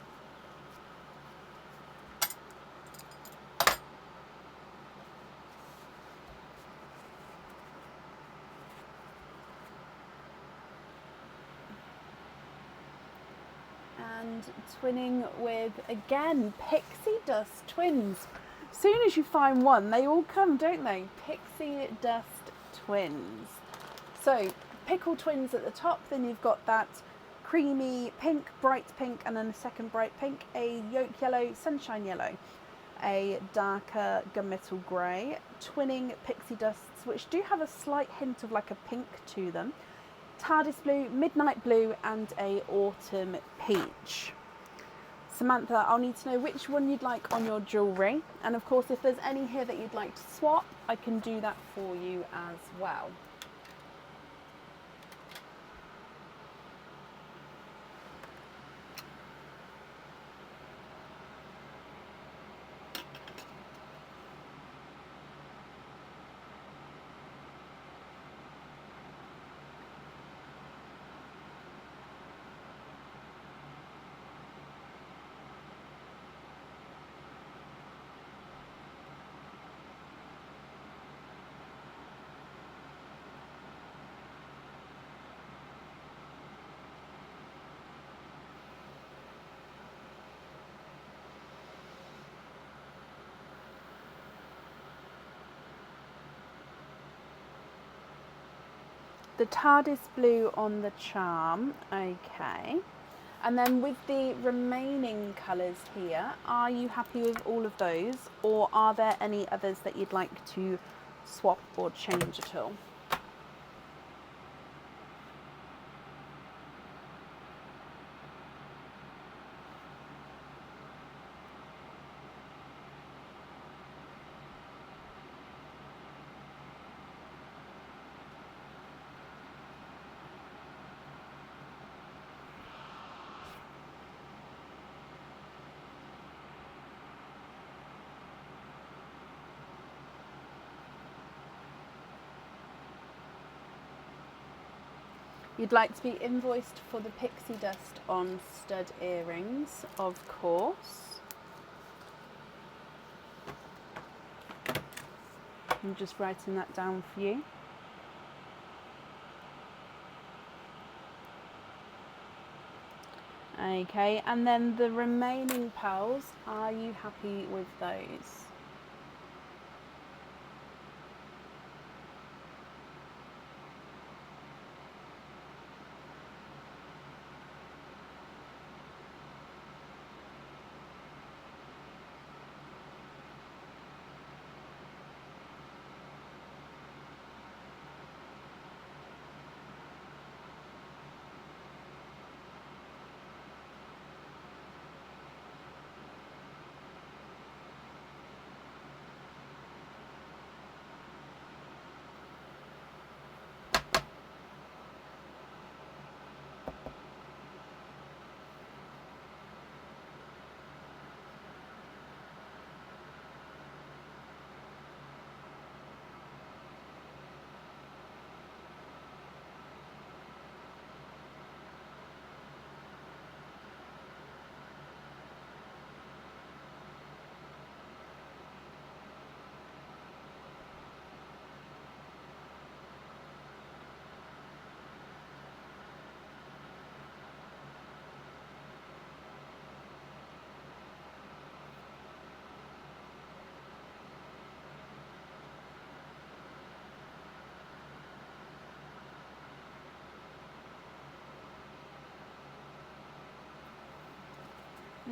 And twinning with, again, pixie dust twins. As soon as you find one, they all come, don't they? Pixie dust twins. So, pickle twins at the top, then you've got that creamy pink, bright pink, and then a second bright pink, a yolk yellow, sunshine yellow, a darker gunmetal grey, twinning pixie dusts, which do have a slight hint of like a pink to them, TARDIS blue, midnight blue, and a autumn peach. Samantha, I'll need to know which one you'd like on your jewellery, and of course if there's any here that you'd like to swap, I can do that for you as well. The TARDIS blue on the charm, okay. And then with the remaining colours here, are you happy with all of those, or are there any others that you'd like to swap or change at all? You'd like to be invoiced for the pixie dust on stud earrings, of course. I'm just writing that down for you. Okay, and then the remaining pearls, are you happy with those?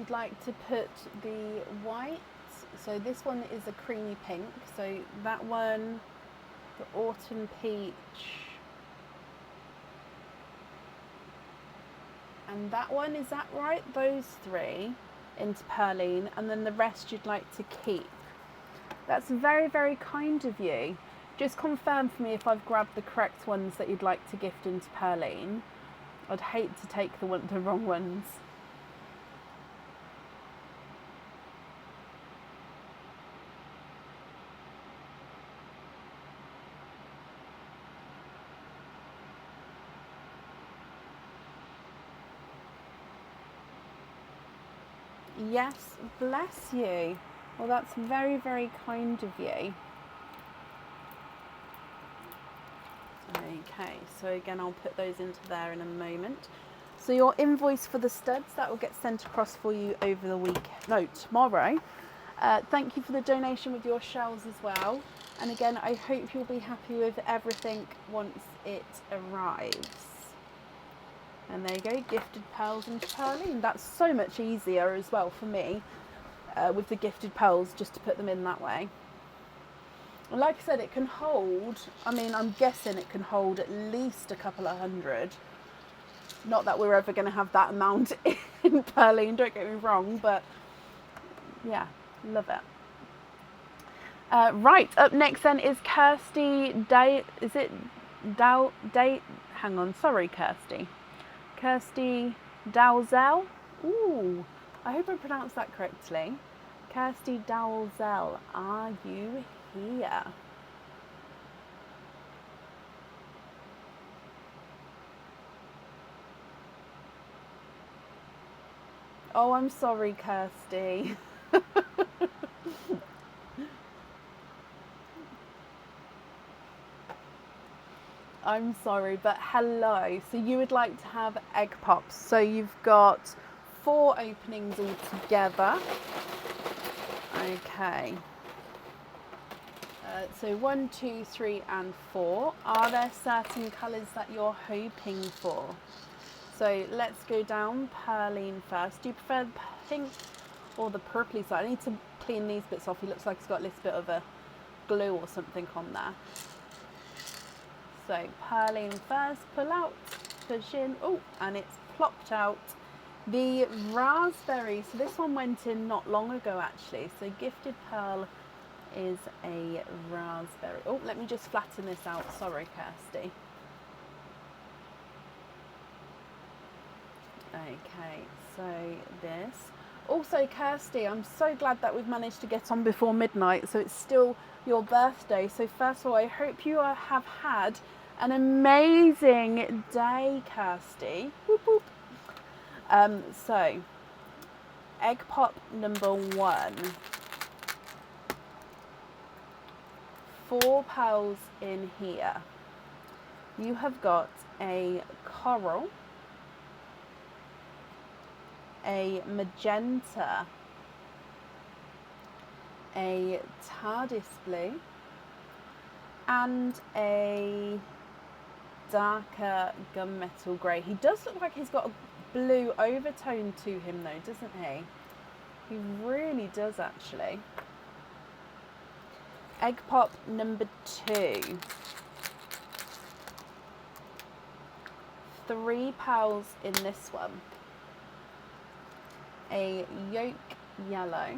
you'd like to put the white. So this one is a creamy pink. So that one, the autumn peach, and that one, is that right? Those three into Perline, and then the rest you'd like to keep. That's very, very kind of you. Just confirm for me if I've grabbed the correct ones that you'd like to gift into Perline. I'd hate to take the wrong ones. Yes, bless you. Well, that's very, very kind of you. Okay, so again, I'll put those into there in a moment. So your invoice for the studs, that will get sent across for you over the week. No, tomorrow. Thank you for the donation with your shells as well. And again, I hope you'll be happy with everything once it arrives. And there you go, gifted pearls into Perline. That's so much easier as well for me with the gifted pearls, just to put them in that way. And like I said, it can hold, I mean, I'm guessing it can hold at least a couple of hundred. Not that we're ever going to have that amount in Perline, don't get me wrong, but yeah, love it. Right, up next then is Kirsty Day. Is it Dow Day? Hang on, sorry, Kirsty. Kirsty Dalzell. Ooh, I hope I pronounced that correctly. Kirsty Dalzell, are you here? Oh, I'm sorry, Kirsty. I'm sorry, but hello. So you would like to have egg pops. So you've got 4 openings altogether. Okay. So 1, 2, 3 and 4. Are there certain colours that you're hoping for? So let's go down Perline first. Do you prefer the pink or the purpley side? I need to clean these bits off. He looks like he's got a little bit of a glue or something on there. So Perline first, pull out, push in, oh, and it's plopped out. The raspberry, so this one went in not long ago actually. So Gifted Pearl is a raspberry. Oh, let me just flatten this out. Sorry, Kirsty. Okay, so this. Also, Kirsty, I'm so glad that we've managed to get on before midnight. So it's still your birthday. So first of all, I hope you have had an amazing day, Kirsty. Whoop, whoop. So, egg pop number 1. 4 pearls in here. You have got a coral, a magenta, a TARDIS blue, and a darker gunmetal grey. He does look like he's got a blue overtone to him though, doesn't he? He really does actually. Egg pop number 2. 3 pearls in this one. A yolk yellow,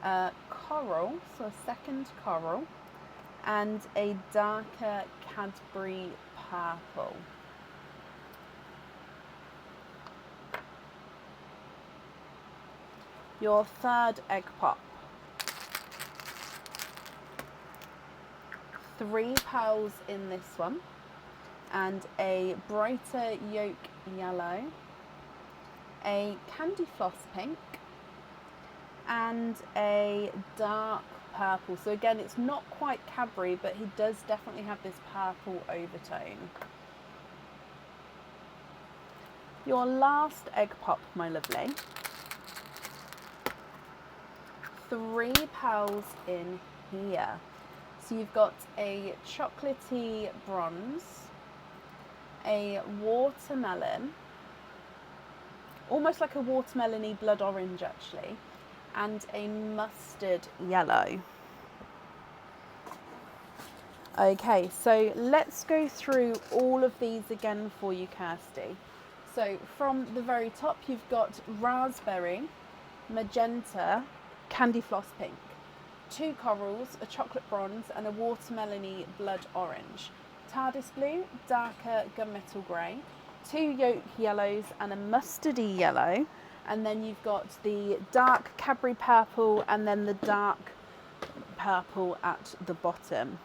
a coral, so a second coral, and a darker Cadbury purple. Your third egg pop. 3 pearls in this one, and a brighter yolk yellow, a candy floss pink, and a dark purple. So again, it's not quite Cadbury, but he does definitely have this purple overtone. Your last egg pop, my lovely. 3 pearls in here. So you've got a chocolatey bronze, a watermelon, almost like a watermelony blood orange actually, and a mustard yellow. Okay, so let's go through all of these again for you, Kirsty. So from the very top, you've got raspberry, magenta, candy floss pink, 2 corals, a chocolate bronze, and a watermelony blood orange. TARDIS blue, darker gunmetal grey, 2 yolk yellows, and a mustardy yellow. And then you've got the dark Cadbury purple, and then the dark purple at the bottom.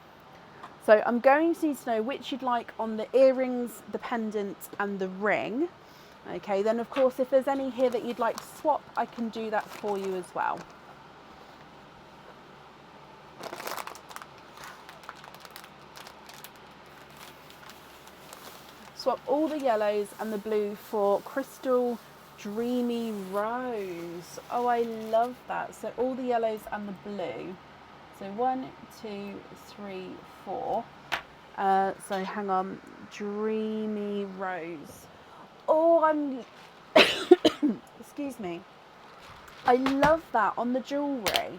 So I'm going to need to know which you'd like on the earrings, the pendant, and the ring. Okay, then of course if there's any here that you'd like to swap, I can do that for you as well. Swap all the yellows and the blue for Crystal Dreamy Rose. Oh, I love that. So all the yellows and the blue. So 1, 2, 3, 4. So hang on, Dreamy Rose. Oh, I'm, excuse me. I love that on the jewellery.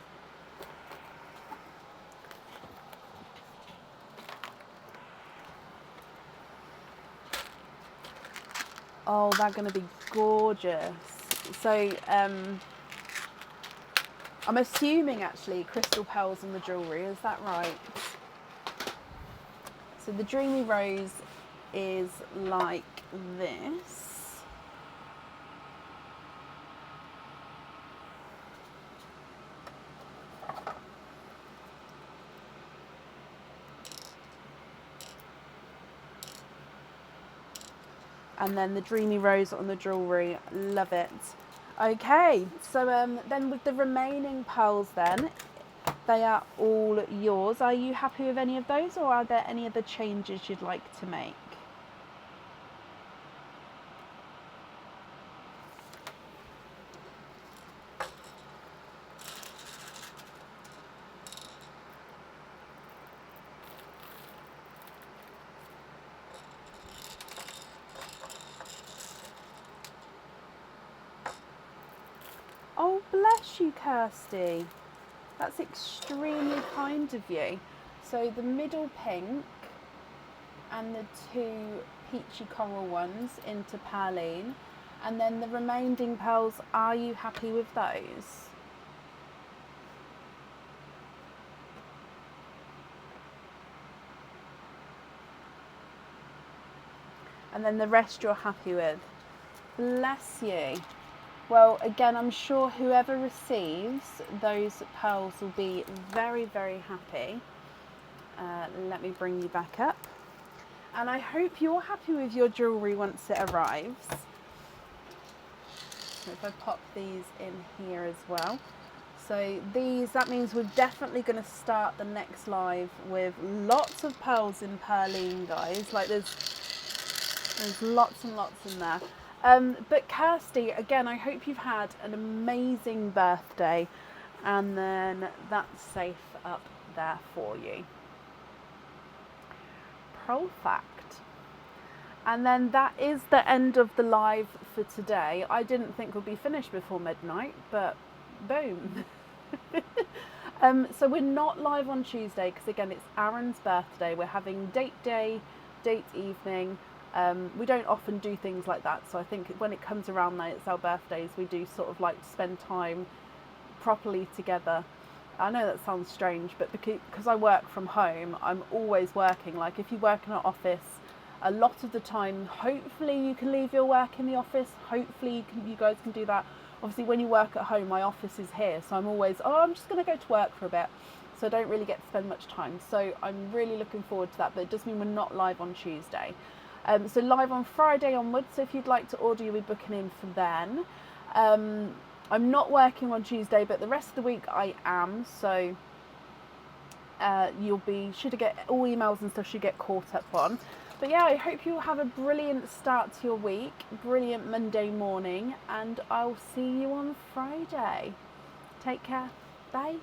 Oh, they're going to be gorgeous. So, I'm assuming actually crystal pearls in the jewellery, is that right? So the Dreamy Rose is like this. And then the Dreamy Rose on the jewellery, love it. Okay, so then with the remaining pearls then, they are all yours. Are you happy with any of those, or are there any other changes you'd like to make? Oh, bless you, Kirsty. That's extremely kind of you. So the middle pink and the 2 peachy coral ones into Perline. And then the remaining pearls, are you happy with those? And then the rest you're happy with. Bless you. Well, again, I'm sure whoever receives those pearls will be very, very happy. Let me bring you back up. And I hope you're happy with your jewellery once it arrives. So if I pop these in here as well. So these, that means we're definitely going to start the next live with lots of pearls in Perline, guys. Like there's lots and lots in there. But Kirsty, again, I hope you've had an amazing birthday, and then that's safe up there for you. Perfect. And then that is the end of the live for today. I didn't think we'd be finished before midnight, but boom. So we're not live on Tuesday because again it's Aaron's birthday. We're having date day, date evening. We don't often do things like that, so I think when it comes around that it's our birthdays, we do sort of like to spend time properly together. I know that sounds strange, but because I work from home, I'm always working. Like if you work in an office, a lot of the time, hopefully you can leave your work in the office. Hopefully you guys can do that. Obviously when you work at home, my office is here, so I'm always, I'm just going to go to work for a bit. So I don't really get to spend much time. So I'm really looking forward to that, but it does mean we're not live on Tuesday. So live on Friday onwards, so if you'd like to order, you'll be booking in for then. I'm not working on Tuesday, but the rest of the week I am, so should get all emails and stuff should get caught up on. But yeah, I hope you'll have a brilliant start to your week, brilliant Monday morning, and I'll see you on Friday. Take care. Bye.